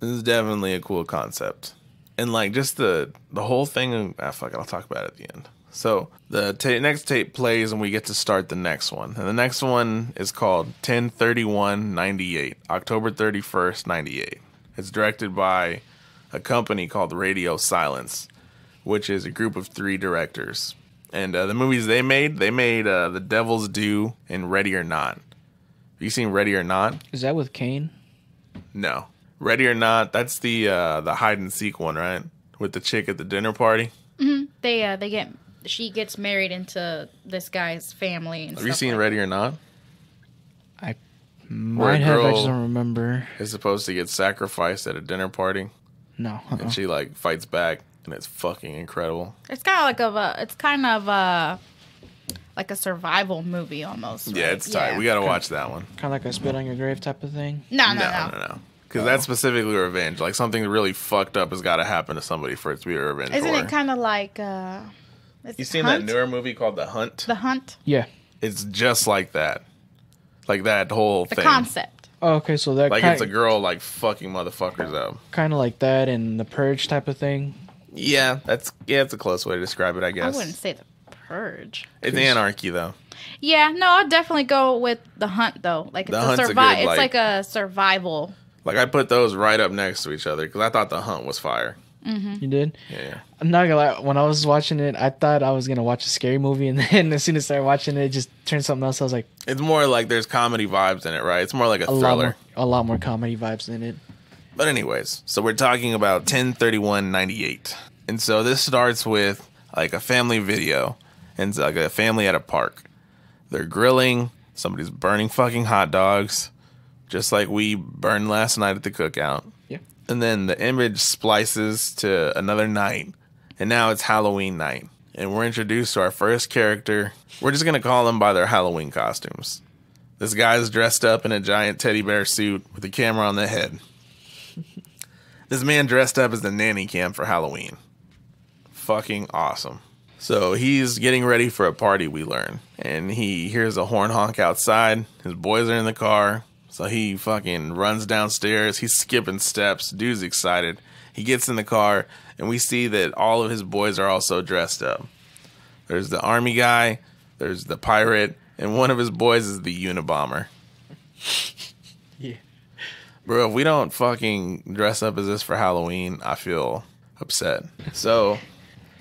This is definitely a cool concept. And like just the whole thing, fuck it, I'll talk about it at the end. So the next tape plays and we get to start the next one. And the next one is called 10/31/98, October 31st, 98. It's directed by a company called Radio Silence, which is a group of 3 directors. And the movies they made The Devil's Due and Ready or Not. Have you seen Ready or Not? Is that with Kane? No. Ready or Not, that's the hide and seek one, right? With the chick at the dinner party. She gets married into this guy's family. And Have you seen Ready or Not? I Where a might have. I girl just don't remember. is supposed to get sacrificed at a dinner party, No. and she like fights back, and it's fucking incredible. It's kind of like a survival movie almost. Yeah, right? it's tight. We gotta watch that one. Kind of like a spit on your grave type of thing. No. Because that's specifically revenge. Like something really fucked up has got to happen to somebody for it to be a revenge. Isn't horror. it kind of like? You seen that newer movie called The Hunt? The Hunt. Yeah. It's just like that. Like that whole The thing. concept. Oh, okay, so that Like it's a girl like fucking motherfuckers up. kind of like that and the Purge type of thing. Yeah, it's a close way to describe it, I I guess. wouldn't say the Purge. It's anarchy though. Yeah, no, I'd definitely go with The Hunt though. Like it's The Hunt's a good, It's like- like a survival. Like I put those right up next to each other because I thought The Hunt was fire. You did? Yeah. I'm not gonna lie. When I was watching it, I thought I was gonna watch a scary movie, and then as soon as I started watching it, it just turned something else. I was like, It's more like there's comedy vibes in it, right? It's more like a thriller. a lot more comedy vibes in it. But anyways, so we're talking about 10/31/98. And so this starts with like a family video. And it's like a family at a park. They're grilling. Somebody's burning fucking hot dogs. Just like we burned last night at the cookout. Yeah. And then the image splices to another night. And now it's Halloween night. And we're introduced to our first character. We're just going to call them by their Halloween costumes. This guy's dressed up in a giant teddy bear suit with a camera on the head. This man dressed up as the nanny cam for Halloween. Fucking awesome. So he's getting ready for a party, we learn. And he hears a horn honk outside. His boys are in the car. So he fucking runs downstairs. He's skipping steps. Dude's excited. He gets in the car, and we see that all of his boys are also dressed up. There's the army guy, there's the pirate, and one of his boys is the Unabomber. Yeah. Bro, if we don't fucking dress up as this for Halloween, I feel upset. So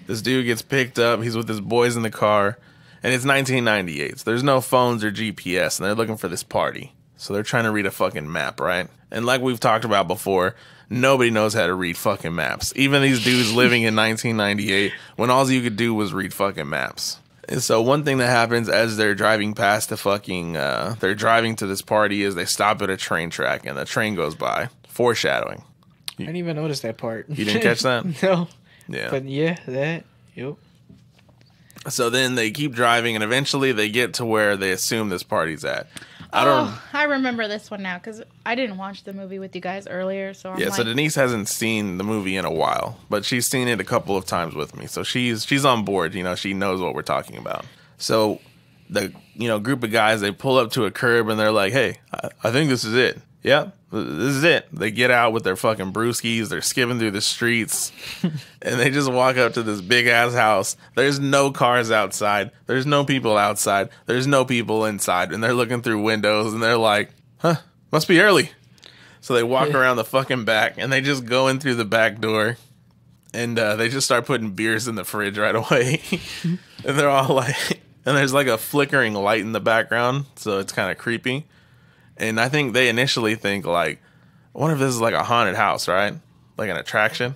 this dude gets picked up. He's with his boys in the car, and it's 1998. So there's no phones or GPS, and they're looking for this party. So they're trying to read a fucking map, right? And like we've talked about before, nobody knows how to read fucking maps. Even these dudes living in 1998, when all you could do was read fucking maps. And so one thing that happens as they're driving past the fucking, they're driving to this party is they stop at a train track and the train goes by. Foreshadowing. I didn't even notice that part. You didn't catch that? No. Yeah. But yeah, that. Yep. So then they keep driving and eventually they get to where they assume this party's at. I remember this one now because I didn't watch the movie with you guys earlier. So I'm so Denise hasn't seen the movie in a while, but she's seen it a couple of times with me. So she's on board, you know, she knows what we're talking about. So the, you know, group of guys, they pull up to a curb and they're like, hey, I think this is it. Yep, this is it. They get out with their fucking brewskis. They're skipping through the streets. And they just walk up to this big-ass house. There's no cars outside. There's no people outside. There's no people inside. And they're looking through windows, and they're like, huh, must be early. So they walk around the fucking back, and they just go in through the back door. And they just start putting beers in the fridge right away. And they're all like... And there's like a flickering light in the background, so it's kind of creepy. And I think they initially think, like, I wonder if this is like a haunted house, right? Like an attraction?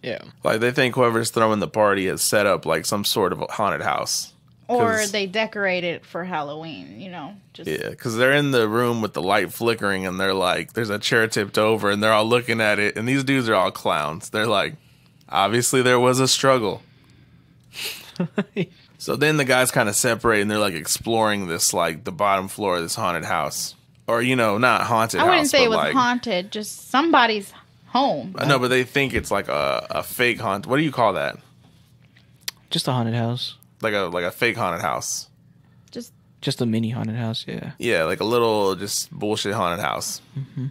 Yeah. Like, they think whoever's throwing the party has set up, like, some sort of a haunted house. Or they decorate it for Halloween, you know? Yeah, because they're in the room with the light flickering, and they're like, there's a chair tipped over, and they're all looking at it, and these dudes are all clowns. They're like, obviously there was a struggle. So then the guys kind of separate, and they're, like, exploring this, like, the bottom floor of this haunted house. Or, you know, not haunted house. I wouldn't say it was like, haunted, just somebody's home. I know, but they think it's like a fake haunt. What do you call that? Just a haunted house. Like a fake haunted house. Just a mini haunted house, yeah. Yeah, like a little just bullshit haunted house. Mm-hmm.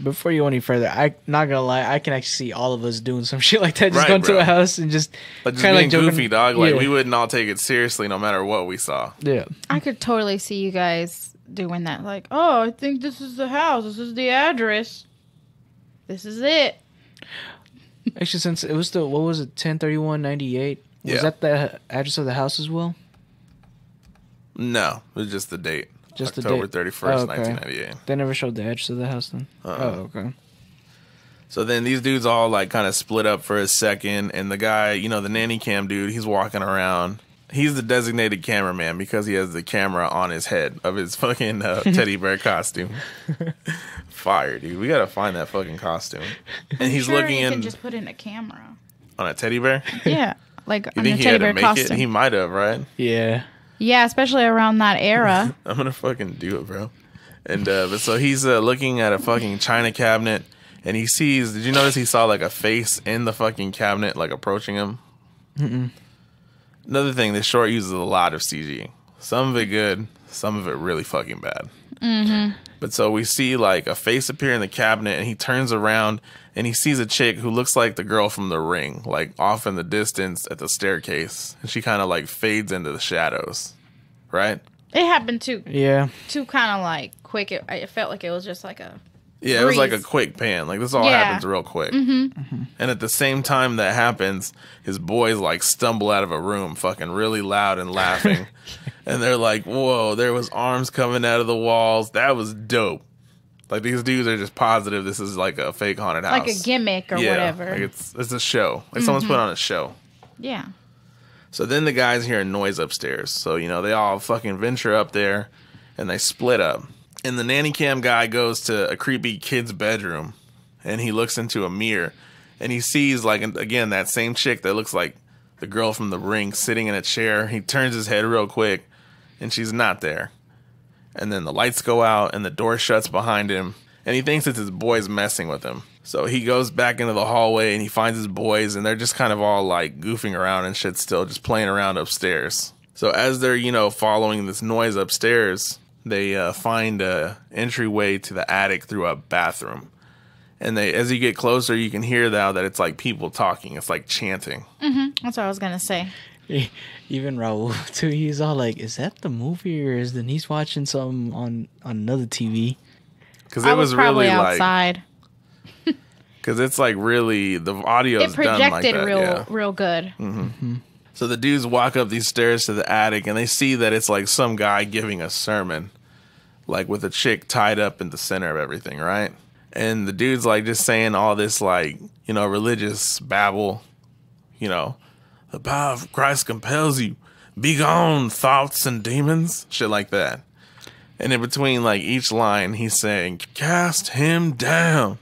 Before you go any further, I not gonna lie, I can actually see all of us doing some shit like that. Just Right, going to bro. a house and just Like just kind of being like joking. goofy, dog. Like Yeah. we wouldn't all take it seriously no matter what we saw. Yeah. I could totally see you guys doing that. Like, oh, I think this is the house. This is the address. This is it. Actually, since it was what was it, 10/31/98? Was Yeah. that the address of the house as well? No, it was just the date. Just the October date. 31st, Oh, okay. 1998. They never showed the address of the house then. Oh, okay. So then these dudes all like kind of split up for a second, and the guy, you know, the nanny cam dude, he's walking around. He's the designated cameraman because he has the camera on his head of his fucking teddy bear costume. Fire, dude. We gotta find that fucking costume. And he's Sure, looking you in can just put in a camera. on a teddy bear. Yeah, like You on think the he had teddy to bear make costume. it? He might have, right? Yeah. Yeah, especially around that era. I'm gonna fucking do it, bro. And but so he's looking at a fucking china cabinet, and he sees. Did you notice he saw like a face in the fucking cabinet, like approaching him? Mm-mm. Another thing, this short uses a lot of CG. Some of it good, some of it really fucking bad. Mm-hmm. But so we see like a face appear in the cabinet, and he turns around and he sees a chick who looks like the girl from The Ring, like off in the distance at the staircase, and she kind of like fades into the shadows, right? It happened too Yeah. kind of like quick. It felt like it was just like a Yeah, it was like a breeze. quick pan. Like this all Yeah. happens real quick. Mm-hmm. And at the same time that happens, his boys like stumble out of a room, fucking really loud and laughing. And they're like, "Whoa!" There was arms coming out of the walls. That was dope. Like these dudes are just positive this is like a fake haunted house, like a gimmick or yeah, whatever. Like it's a show. Like someone's put on a show. Yeah. So then the guys hear a noise upstairs. So, you know, they all fucking venture up there and they split up. And the nanny cam guy goes to a creepy kid's bedroom and he looks into a mirror and he sees, like, again, that same chick that looks like the girl from The Ring sitting in a chair. He turns his head real quick and she's not there. And then the lights go out and the door shuts behind him and he thinks it's his boys messing with him. So he goes back into the hallway and he finds his boys, and they're just kind of all like goofing around and shit still, just playing around upstairs. So as they're, you know, following this noise upstairs, they find a entryway to the attic through a bathroom. And as you get closer, you can hear now that it's like people talking. It's like chanting. That's what I was gonna say. Even Raul too. He's all like, "Is that the movie, or is Denise watching something on another TV?" Because I it was was probably really like, outside. because it's like really the audio It is done like projected that. real good. So the dudes walk up these stairs to the attic, and they see that it's like some guy giving a sermon, like with a chick tied up in the center of everything, right? And the dude's like just saying all this like, you know, religious babble, you know, the power of Christ compels you. Be gone, thoughts and demons, shit like that. And in between like each line, he's saying, cast him down.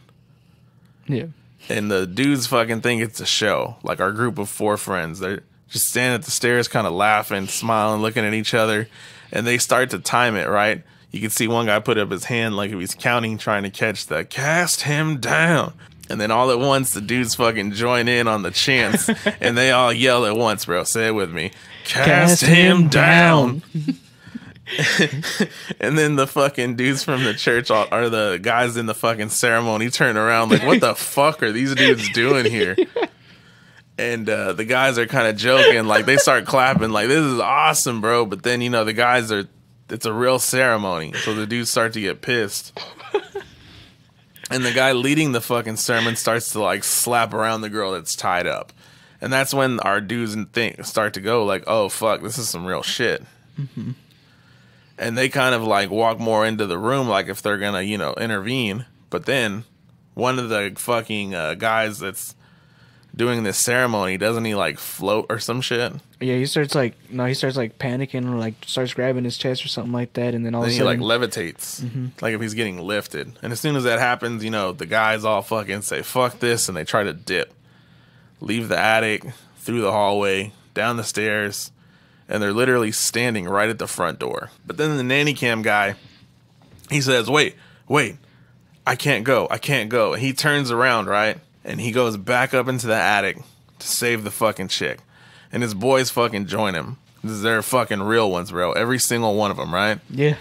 Yeah. And the dudes fucking think it's a show. Like our group of 4 friends, they're just standing at the stairs, kind of laughing, smiling, looking at each other. And they start to time it, right? You can see one guy put up his hand like if he's counting, trying to catch the cast him down. And then all at once, the dudes fucking join in on the chants. And they all yell at once, bro. Say it with me. Cast him down. And then the fucking dudes from the church or the guys in the fucking ceremony turn around like, what the fuck are these dudes doing here? And the guys are kind of joking, like they start clapping like, this is awesome, bro. But then, you know, the guys are, it's a real ceremony, so the dudes start to get pissed. And the guy leading the fucking sermon starts to like slap around the girl that's tied up. And that's when our dudes start to go like, oh fuck, this is some real shit. And they kind of like walk more into the room, like if they're gonna, you know, intervene. But then one of the fucking guys that's doing this ceremony, doesn't he like float or some shit? Yeah, he starts like panicking, or like starts grabbing his chest or something like that, and then all Then of a he sudden, like levitates, like if he's getting lifted. And as soon as that happens, you know, the guys all fucking say fuck this, and they try to dip, leave the attic, through the hallway, down the stairs, and they're literally standing right at the front door. But then the nanny cam guy, he says, wait, I can't go. And he turns around, right? And he goes back up into the attic to save the fucking chick. And his boys fucking join him. They're fucking real ones, bro. Every single one of them, right? yeah,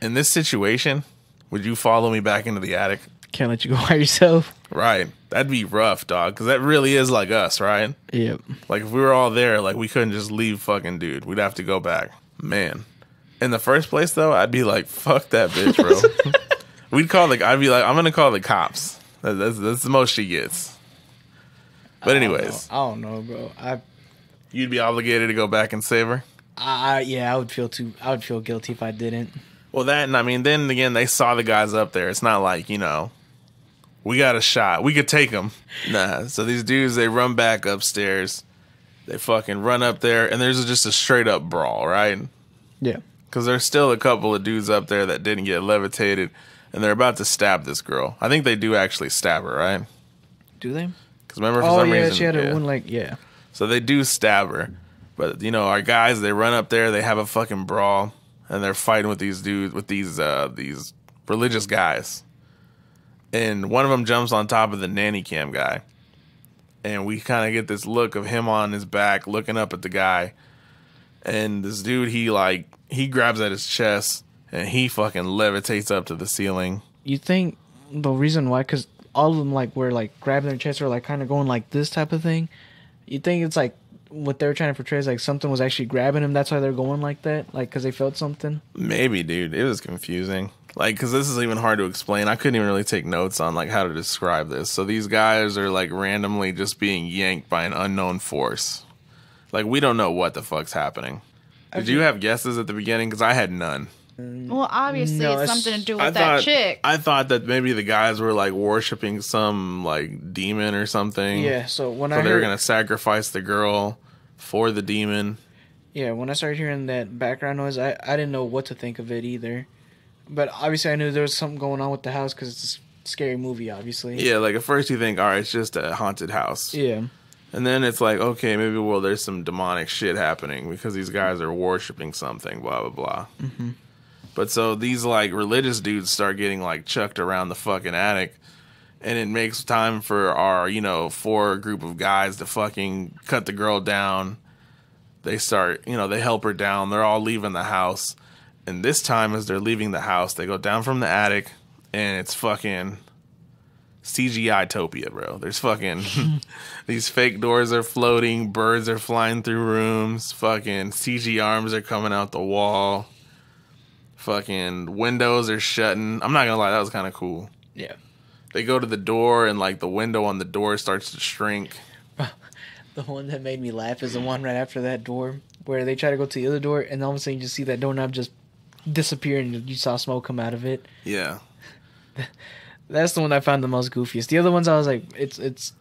In this situation, would you follow me back into the attic? can't let you go by yourself. Right. That'd be rough, dog. Because that really is like us, right? Yep. Like if we were all there, like we couldn't just leave fucking dude. We'd have to go back. Man. In the first place, though, I'd be like, fuck that bitch, bro. I'd be like, I'm going to call the cops. That's the most she gets. But anyways, I don't know, bro. you'd be obligated to go back and save her. Yeah, I would feel guilty if I didn't. Well, that, and I mean, then again, they saw the guys up there. It's not like, you know, we got a shot. We could take them. Nah. So these dudes, they run back upstairs. They fucking run up there, and there's just a straight up brawl, right? Yeah. Because there's still a couple of dudes up there that didn't get levitated, and they're about to stab this girl. I think they do actually stab her, right? Do they? Because remember, for Oh some yeah, reason, she had a one like yeah. So they do stab her. But, you know, our guys, they run up there, they have a fucking brawl, and they're fighting with these dudes, with these religious guys. And one of them jumps on top of the nanny cam guy. And we kind of get this look of him on his back, looking up at the guy. And this dude, he grabs at his chest, and he fucking levitates up to the ceiling. You think the reason why? Because all of them like were like grabbing their chest or like kind of going like this type of thing. You think it's like what they're trying to portray is like something was actually grabbing him. That's why they're going like that, like because they felt something. Maybe, dude. It was confusing. Like, because this is even hard to explain. I couldn't even really take notes on, like, how to describe this. So these guys are, like, randomly just being yanked by an unknown force. Like, we don't know what the fuck's happening. Did you have guesses at the beginning? Because I had none. Well, obviously No, it's it's- something to do with that chick. I thought that maybe the guys were, like, worshiping some, like, demon or something. Yeah. So when So I they were heard, going to sacrifice the girl for the demon. yeah, when I started hearing that background noise, I didn't know what to think of it either. But obviously, I knew there was something going on with the house because it's a scary movie, obviously. Yeah, like, at first you think, all right, it's just a haunted house. Yeah. And then it's like, okay, maybe, well, there's some demonic shit happening because these guys are worshiping something, blah, blah, blah. Mm-hmm. But so these, like, religious dudes start getting, like, chucked around the fucking attic. and it makes time for our, 4 group of guys to fucking cut the girl down. They start, they help her down. They're all leaving the house. And this time, as they're leaving the house, they go down from the attic, and it's fucking CGI-topia, bro. There's fucking these fake doors are floating, birds are flying through rooms, fucking CG arms are coming out the wall, fucking windows are shutting. I'm not gonna lie, that was kind of cool. Yeah. They go to the door, and like the window on the door starts to shrink. The one that made me laugh is the one right after that door where they try to go to the other door, and all of a sudden you just see that doorknob just disappear, and you saw smoke come out of it. Yeah. That's the one I found the most goofiest. The other ones I was like, it's.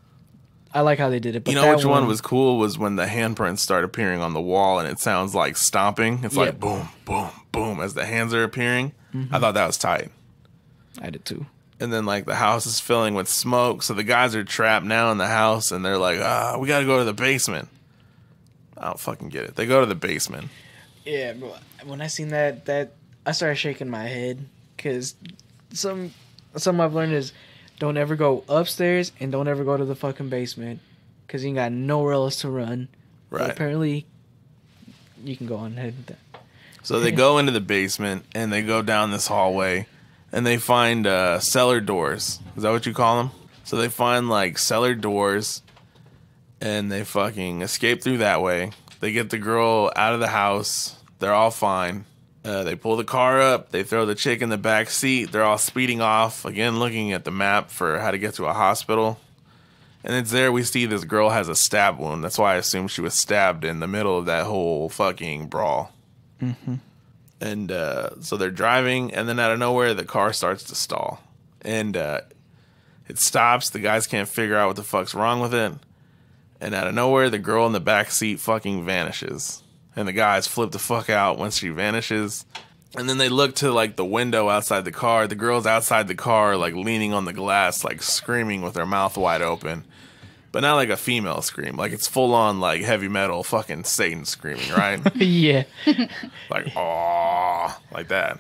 I like how they did it. But Which one was cool was when the handprints start appearing on the wall, and it sounds like stomping. It's like boom, boom, boom as the hands are appearing. I thought that was tight. I did too. And then like the house is filling with smoke, so the guys are trapped now in the house, and they're like, we got to go to the basement. I don't fucking get it. They go to the basement. Yeah, bro. When I seen that I started shaking my head because something I've learned is don't ever go upstairs and don't ever go to the fucking basement because you ain't got nowhere else to run. Right. But apparently, you can go on ahead with that. So they go into the basement, and they go down this hallway, and they find cellar doors. Is that what you call them? So they find like cellar doors, and they fucking escape through that way. They get the girl out of the house. They're all fine. They pull the car up. They throw the chick in the back seat. They're all speeding off, again looking at the map for how to get to a hospital. And it's there we see this girl has a stab wound. That's why I assume she was stabbed in the middle of that whole fucking brawl. Mm-hmm. And so they're driving, and then out of nowhere, the car starts to stall. And it stops. The guys can't figure out what the fuck's wrong with it. And out of nowhere, the girl in the back seat fucking vanishes. And the guys flip the fuck out once she vanishes. And then they look to, like, the window outside the car. The girl's outside the car, like, leaning on the glass, like, screaming with her mouth wide open. But not like a female scream. Like, it's full-on, like, heavy metal fucking Satan screaming, right? Yeah. Like, aww, like that.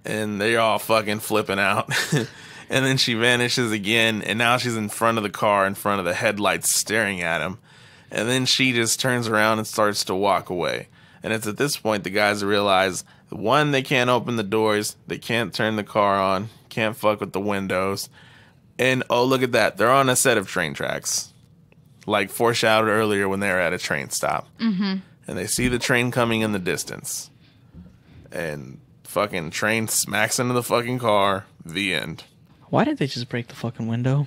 And they're all fucking flipping out. And then she vanishes again, and now she's in front of the car, in front of the headlights, staring at him. And then she just turns around and starts to walk away. And it's at this point the guys realize, one, they can't open the doors, they can't turn the car on, can't fuck with the windows. And, oh, look at that, they're on a set of train tracks. Like foreshadowed earlier when they were at a train stop. Mm-hmm. And they see the train coming in the distance. And fucking train smacks into the fucking car. The end. Why didn't they just break the fucking window?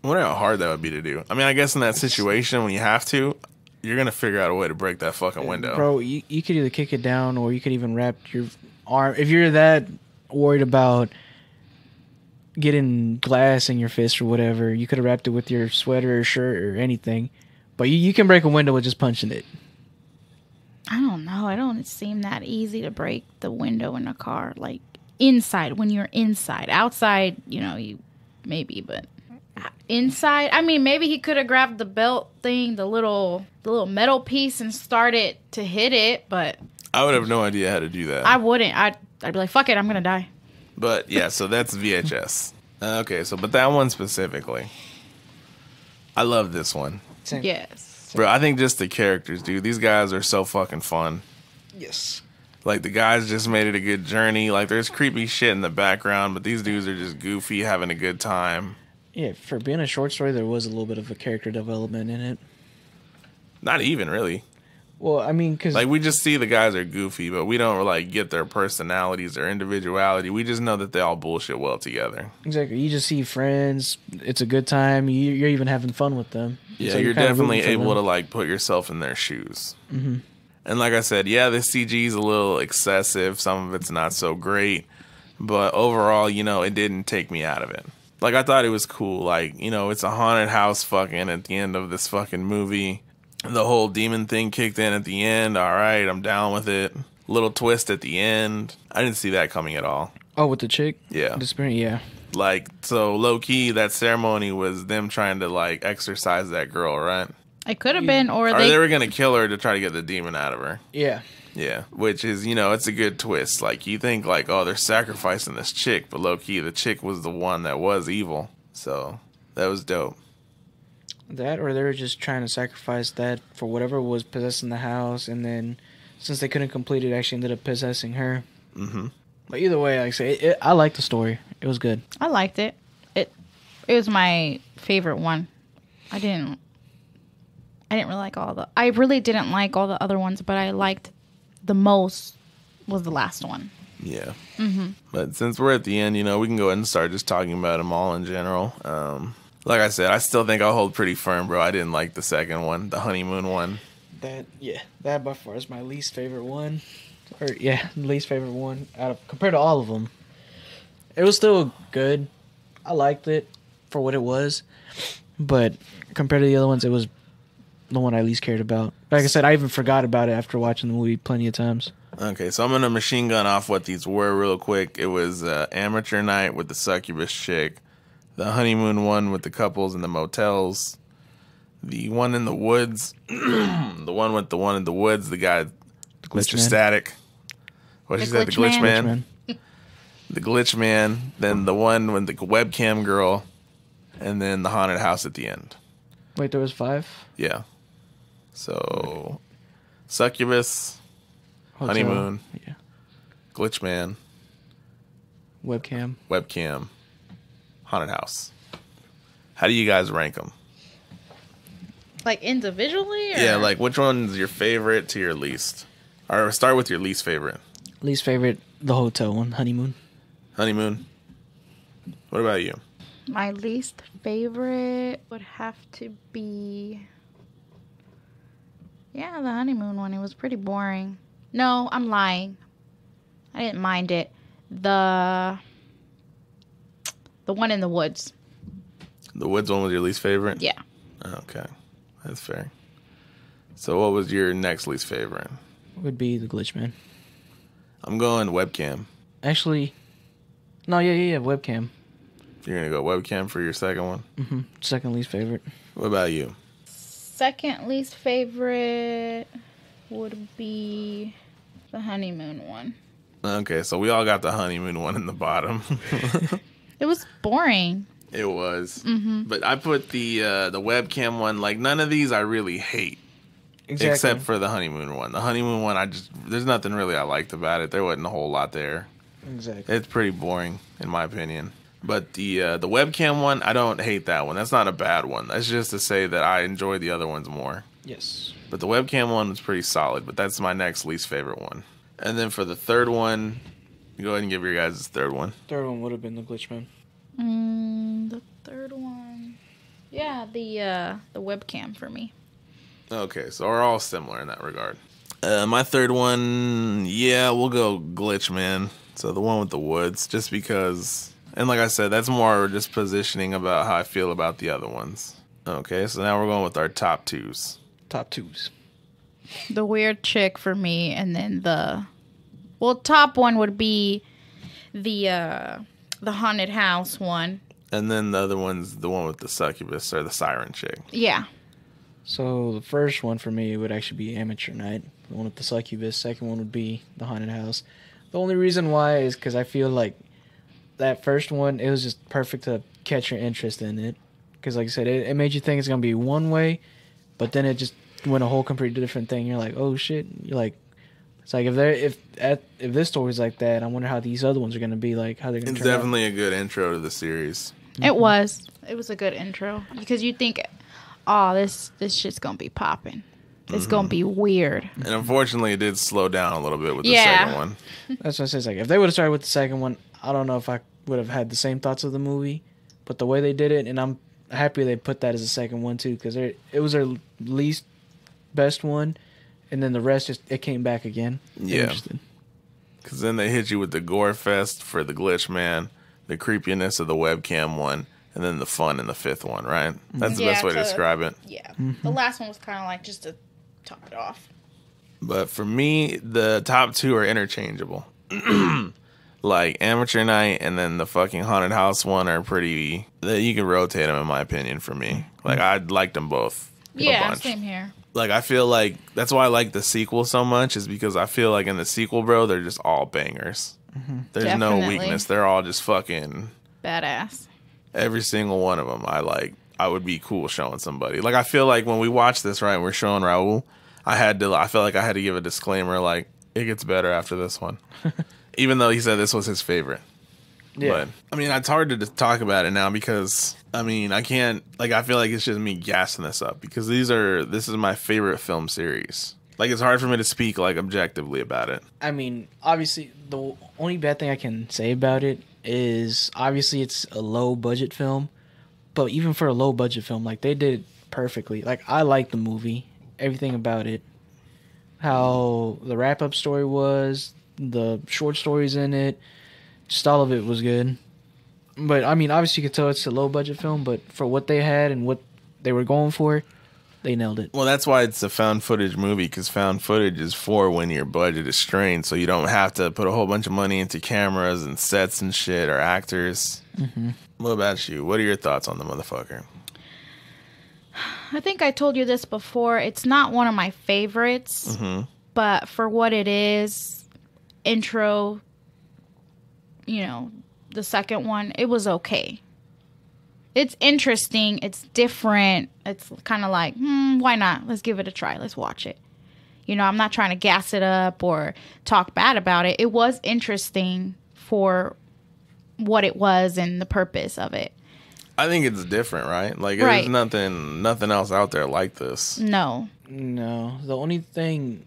I wonder how hard that would be to do. I mean, I guess in that situation, when you have to, you're going to figure out a way to break that fucking window. Bro, you could either kick it down or you could even wrap your arm. If you're that worried about getting glass in your fist or whatever, you could have wrapped it with your sweater or shirt or anything. But you can break a window with just punching it. I don't know. I don't seem that easy to break the window in a car. Like, inside, when you're inside. Outside, you maybe, but inside, I mean, maybe he could have grabbed the belt thing, the little metal piece, and started to hit it, but I would have no idea how to do that. I wouldn't. I'd be like, fuck it, I'm gonna die. But yeah, so that's VHS. Okay, but that one specifically, I love this one. Same. Yes. Bro, I think just the characters, dude. These guys are so fucking fun. Yes. Like, the guys just made it a good journey. Like, there's creepy shit in the background, but these dudes are just goofy, having a good time. Yeah, for being a short story, there was a little bit of a character development in it. Not even, really. Well, I mean, because... Like, we just see the guys are goofy, but we don't, like, get their personalities or individuality. We just know that they all bullshit well together. Exactly. You just see friends. It's a good time. You're even having fun with them. Yeah, So you're kind of definitely rooting for able to, them. like, put yourself in their shoes. Mm-hmm. And like I said, yeah, the CG is a little excessive. Some of it's not so great. But overall, it didn't take me out of it. Like, I thought it was cool. Like, it's a haunted house fucking at the end of this fucking movie. The whole demon thing kicked in at the end. All right, I'm down with it. Little twist at the end. I didn't see that coming at all. Oh, with the chick? Yeah. Disappearing? Yeah. Like, so low-key, that ceremony was them trying to, like, exorcise that girl, right? It could have been, or Or they they were going to kill her to try to get the demon out of her. Yeah. Yeah, which is, it's a good twist. Like, you think, like, oh, they're sacrificing this chick, but low-key, the chick was the one that was evil. So that was dope. That, or they were just trying to sacrifice that for whatever was possessing the house, and then since they couldn't complete it, actually ended up possessing her. Mm-hmm. But either way, like I say, I liked the story. It was good. I liked it. It was my favorite one. I didn't really like I really didn't like all the other ones, but I liked the most was the last one. Yeah. Mm-hmm. But since we're at the end, we can go ahead and start just talking about them all in general. Like I said, I still think I'll hold pretty firm, bro. I didn't like the second one, the honeymoon one. That by far is my least favorite one. Least favorite one compared to all of them. It was still good. I liked it for what it was, but compared to the other ones, it was the one I least cared about. Like I said, I even forgot about it after watching the movie plenty of times. Okay, so I'm gonna machine gun off what these were real quick. It was Amateur Night with the succubus chick, the honeymoon one with the couples in the motels, the one in the woods, the one in the woods, the guy, Mr. Static. What she said, the glitch man. The glitch man, then the one with the webcam girl, and then the haunted house at the end. Wait, there was 5? Yeah. So, succubus, Hotel. honeymoon, Yeah. glitch man, Webcam. haunted house. How do you guys rank them? Like individually? Or? Yeah, like which one's your favorite to your least? Or start with your least favorite. Least favorite, the hotel one, honeymoon. Honeymoon. What about you? My least favorite would have to be... Yeah, the honeymoon one. It was pretty boring. No, I'm lying. I didn't mind it. The one in the woods. The woods one was your least favorite? Yeah. Okay. That's fair. So what was your next least favorite? Would be the glitch man. I'm going webcam. Actually, no, yeah, webcam. You're going to go webcam for your second one? Mm-hmm. Second least favorite. What about you? Second least favorite would be the honeymoon one. Okay, so we all got the honeymoon one in the bottom. It was boring. It was. Mm-hmm. But I put the webcam one, like none of these I really hate. Exactly. Except for the honeymoon one. The honeymoon one, there's nothing really I liked about it. There wasn't a whole lot there. Exactly. It's pretty boring, in my opinion. But the webcam one, I don't hate that one. That's not a bad one. That's just to say that I enjoy the other ones more. Yes. But the webcam one was pretty solid. But that's my next least favorite one. And then for the third one, go ahead and give your guys' third one. Third one would have been the glitch man. The third one. Yeah, the webcam for me. Okay, so we're all similar in that regard. My third one, yeah, we'll go glitch man. So the one with the woods, just because, and like I said, that's more just positioning about how I feel about the other ones. Okay, so now we're going with our top twos. Top twos. The weird chick for me, and then top one would be the haunted house one. And then the other one's the one with the succubus or the siren chick. Yeah. So the first one for me would actually be Amateur Night. The one with the succubus. Second one would be the haunted house. The only reason why is because I feel like that first one, it was just perfect to catch your interest in it. Because like I said, it made you think it's going to be one way, but then it just went a whole completely different thing. You're like, oh shit. You're like, it's like if this story's like that, I wonder how these other ones are going to be, like how they're going to It's turn out. definitely a good intro to the series. It was. It was a good intro. Because you think, oh, this shit's going to be popping. It's going to be weird. And unfortunately, it did slow down a little bit with the Yeah. second one. That's what I say. It's like, if they would have started with the second one, I don't know if I would have had the same thoughts of the movie. But the way they did it, and I'm happy they put that as a second one too, because it was their least best one, and then the rest it came back again. Yeah. Interesting. Because then they hit you with the gore fest for the glitch man, the creepiness of the webcam one, and then the fun in the fifth one, right? That's the Yeah, best way to describe it. Yeah. The last one was kind of like just to top it off. But for me, the top two are interchangeable. Like Amateur Night and then the fucking Haunted House one are pretty... You can rotate them, in my opinion, for me. Like, I liked them both a Yeah, bunch. same here. Like, I feel like... That's why I like the sequel so much, is because I feel like in the sequel, bro, they're just all bangers. There's no Definitely. weakness. They're all just fucking... Badass. Every single one of them, I would be cool showing somebody. Like, I feel like when we watch this, right, we're showing Raul, I felt like I had to give a disclaimer, like, it gets better after this one. Even though he said this was his favorite. Yeah. But, I mean, it's hard to talk about it now because, I mean, I can't, like, I feel like it's just me gassing this up because this is my favorite film series. Like, it's hard for me to speak, like, objectively about it. I mean, obviously, the only bad thing I can say about it is obviously it's a low budget film, but even for a low budget film, like, they did it perfectly. Like, I like the movie, everything about it, how the wrap up story was, the short stories in it, just all of it was good. But I mean, obviously, you could tell it's a low budget film, but for what they had and what they were going for, they nailed it. Well, that's why it's a found footage movie, because found footage is for when your budget is strained, so you don't have to put a whole bunch of money into cameras and sets and shit or actors. Mm-hmm. What about you? What are your thoughts on the motherfucker? I think I told you this before. It's not one of my favorites, but for what it is, intro, the second one, it was okay. It's interesting. It's different. It's kind of like, why not? Let's give it a try. Let's watch it. I'm not trying to gas it up or talk bad about it. It was interesting for what it was and the purpose of it. I think it's different, right? Like, Right. there's nothing else out there like this. No. The only thing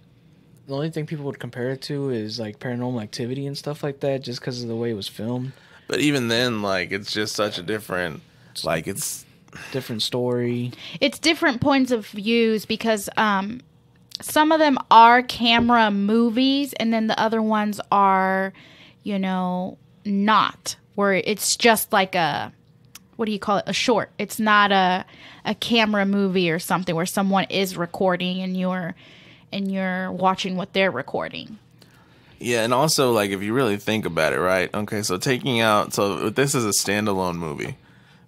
people would compare it to is like Paranormal Activity and stuff like that, just because of the way it was filmed. But even then, like, it's just such a different, like, it's... Different story. It's different points of views because some of them are camera movies and then the other ones are, not. Where it's just like a, what do you call it? A short. It's not a camera movie or something where someone is recording and you're watching what they're recording. Yeah, and also, like, if you really think about it, right? Okay, so so this is a standalone movie.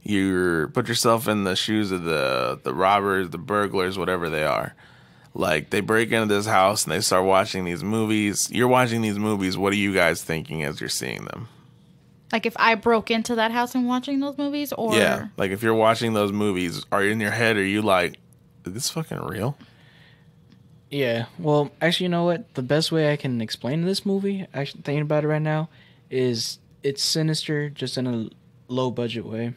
You put yourself in the shoes of the robbers, the burglars, whatever they are. Like, they break into this house and they start watching these movies. You're watching these movies. What are you guys thinking as you're seeing them? Like if I broke into that house and watching those movies, or Yeah, like if you're watching those movies, are you in your head? Are you like, is this fucking real? Yeah. Well, actually, you know what? The best way I can explain this movie, actually thinking about it right now, is it's sinister, just in a low budget way.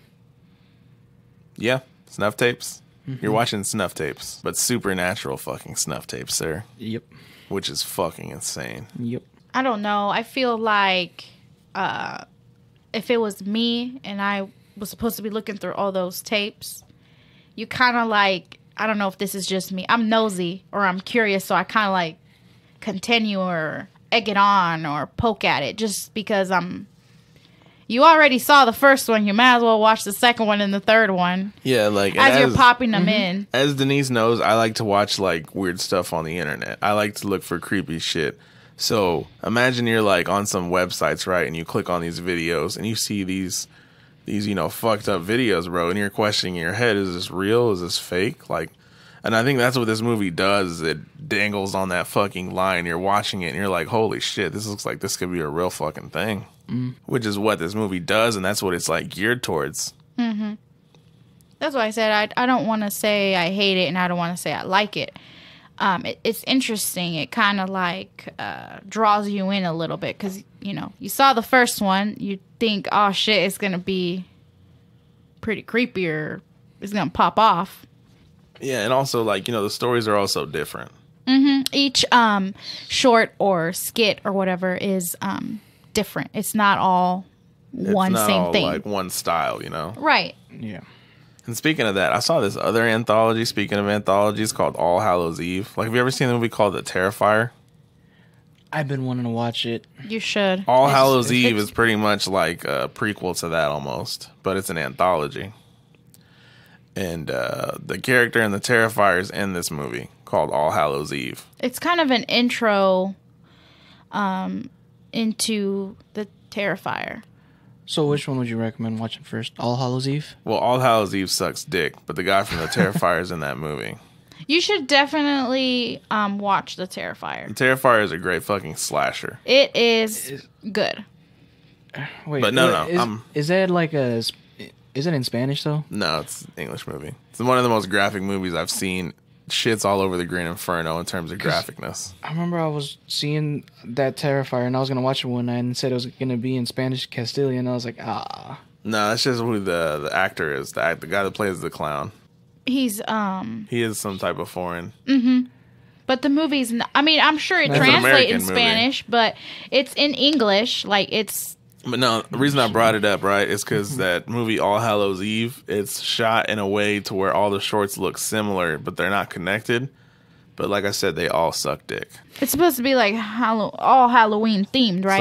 Yeah, snuff tapes. Mm-hmm. You're watching snuff tapes, but supernatural fucking snuff tapes, sir. Yep. Which is fucking insane. Yep. I don't know. I feel like if it was me and I was supposed to be looking through all those tapes, you kind of like, I don't know if this is just me. I'm nosy or I'm curious, so I kind of like continue or egg it on or poke at it just because you already saw the first one. You might as well watch the second one and the third one. Yeah, like as you're popping them in. As Denise knows, I like to watch like weird stuff on the internet. I like to look for creepy shit. So imagine you're like on some websites, right? And you click on these videos and you see these fucked up videos, bro. And you're questioning in your head, is this real? Is this fake? Like, and I think that's what this movie does. It dangles on that fucking line. You're watching it and you're like, holy shit, this looks like this could be a real fucking thing. Which is what this movie does, and that's what it's like geared towards. Mm-hmm. That's why I said I don't want to say I hate it, and I don't want to say I like it. It's interesting. It kind of like draws you in a little bit because you saw the first one, you think, oh shit, it's gonna be pretty creepy or it's gonna pop off. Yeah, and also like the stories are also different. Mm-hmm. Each short or skit or whatever is different. It's not all one same thing. Like one style, Right. Yeah. And speaking of that, I saw this other anthology. Speaking of anthologies, called All Hallows Eve. Like, have you ever seen the movie called The Terrifier? I've been wanting to watch it. You should. All Hallows Eve is pretty much like a prequel to that almost, but it's an anthology. And the character in The Terrifier is in this movie called All Hallows Eve. It's kind of an intro into The Terrifier. So which one would you recommend watching first? All Hallows Eve? Well, All Hallows Eve sucks dick, but the guy from The Terrifier is in that movie. You should definitely watch The Terrifier. The Terrifier is a great fucking slasher. It is good. Wait, But no, is that like a Is it in Spanish though? No, it's an English movie. It's one of the most graphic movies I've seen. Shit's all over the Green Inferno in terms of graphicness. I remember I was seeing that Terrifier and I was gonna watch it one night and said it was gonna be in Spanish Castilian. I was like, ah. No, that's just who the actor is. The guy that plays the clown. He's He is some type of foreign. but the movie's I mean, I'm sure it It's an translates in American movie. Spanish, but it's in English. Like it's But no, the reason I brought it up, right, is because that movie All Hallows Eve, it's shot in a way to where all the shorts look similar, but they're not connected. But like I said, they all suck dick. it's supposed to be like all Halloween themed, right?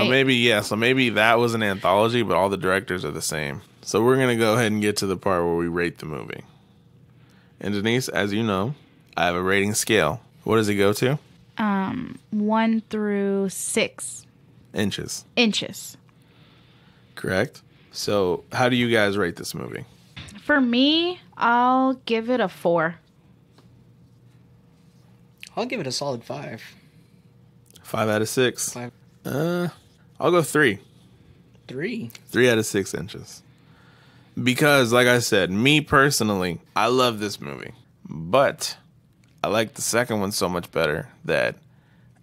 So maybe that was an anthology, but all the directors are the same. So we're gonna go ahead and get to the part where we rate the movie. And Denise, as you know, I have a rating scale. What does it go to? 1 through 6 Inches. inches. Correct. So how do you guys rate this movie? For me, I'll give it a 4. I'll give it a solid 5. 5 out of 6. 5. I'll go 3. 3. 3 out of 6 inches. Because, like I said, me personally, I love this movie. But I like the second one so much better that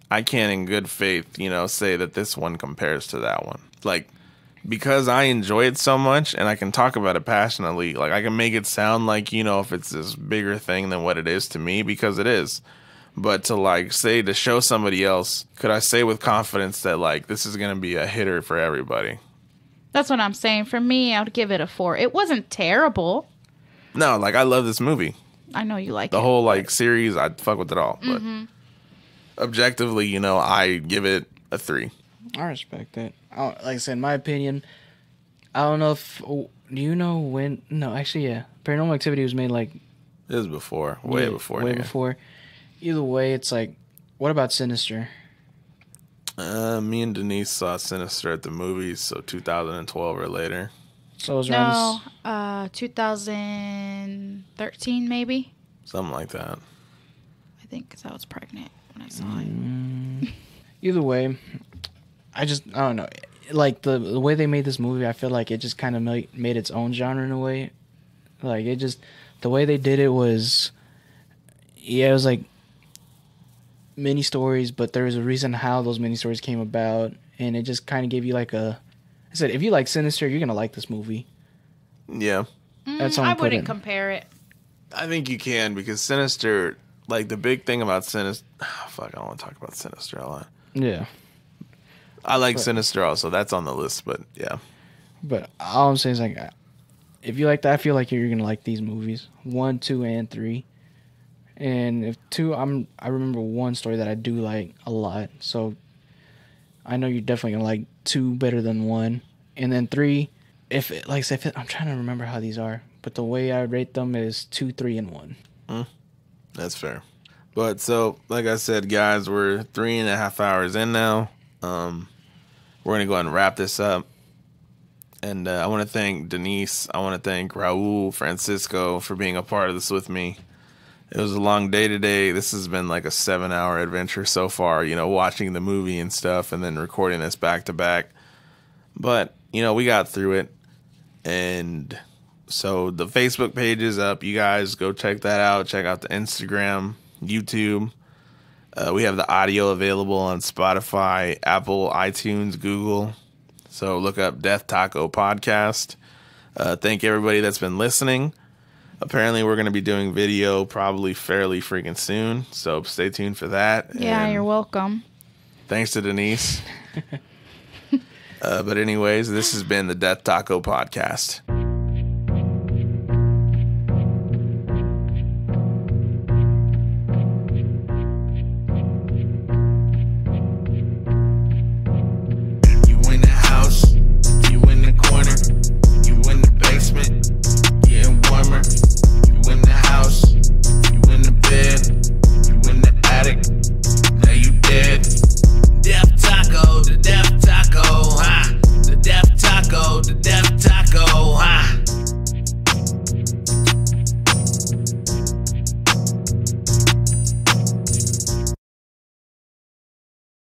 I can't in good faith, say that this one compares to that one. Like, because I enjoy it so much and I can talk about it passionately, like I can make it sound like, if it's this bigger thing than what it is to me, because it is. But to show somebody else, could I say with confidence that this is going to be a hitter for everybody? That's what I'm saying. For me, I would give it a 4. It wasn't terrible. No, I love this movie. I know you like The it. whole series, I'd fuck with it all. But objectively, I give it a 3. I respect that. Like I said, in my opinion, I don't know if... Do you know when... No, actually, yeah. Paranormal Activity was made It was before. Way before. Way nigga. before. Either way, it's what about Sinister? Me and Denise saw Sinister at the movies, so 2012 or later. So it was around No, 2013 maybe. Something like that. I think because I was pregnant when I saw it. Either way, I don't know. The way they made this movie, I feel like it just kind of made its own genre in a way. The way they did it was, it was mini stories, but there was a reason how those mini stories came about, and it just kind of gave you I said, if you like Sinister, you're gonna like this movie. Yeah. That's how I I'm putting wouldn't it. compare it. I think you can, because Sinister, the big thing about Sinister... fuck, I don't want to talk about Sinister a lot. Yeah. I like Sinister also. That's on the list, but yeah. But all I'm saying is if you like that, I feel like you're gonna like these movies 1, 2, and 3. And if 2, I remember one story that I do like a lot, so I know you're definitely gonna like 2 better than 1. And then 3, I'm trying to remember how these are, but the way I rate them is 2, 3, and 1. That's fair. But so, like I said, guys, we're 3.5 hours in now. We're going to go ahead and wrap this up. And I want to thank Denise. I want to thank Raul, Francisco for being a part of this with me. It was a long day today. This has been a 7-hour adventure so far, watching the movie and stuff and then recording this back to back. But, we got through it. And so the Facebook page is up. You guys go check that out. Check out the Instagram, YouTube. We have the audio available on Spotify, Apple, iTunes, Google. So look up Death Taco Podcast. Thank everybody that's been listening. Apparently, we're going to be doing video probably fairly freaking soon. So stay tuned for that. Yeah, And you're welcome. thanks to Denise. But anyways, this has been the Death Taco Podcast.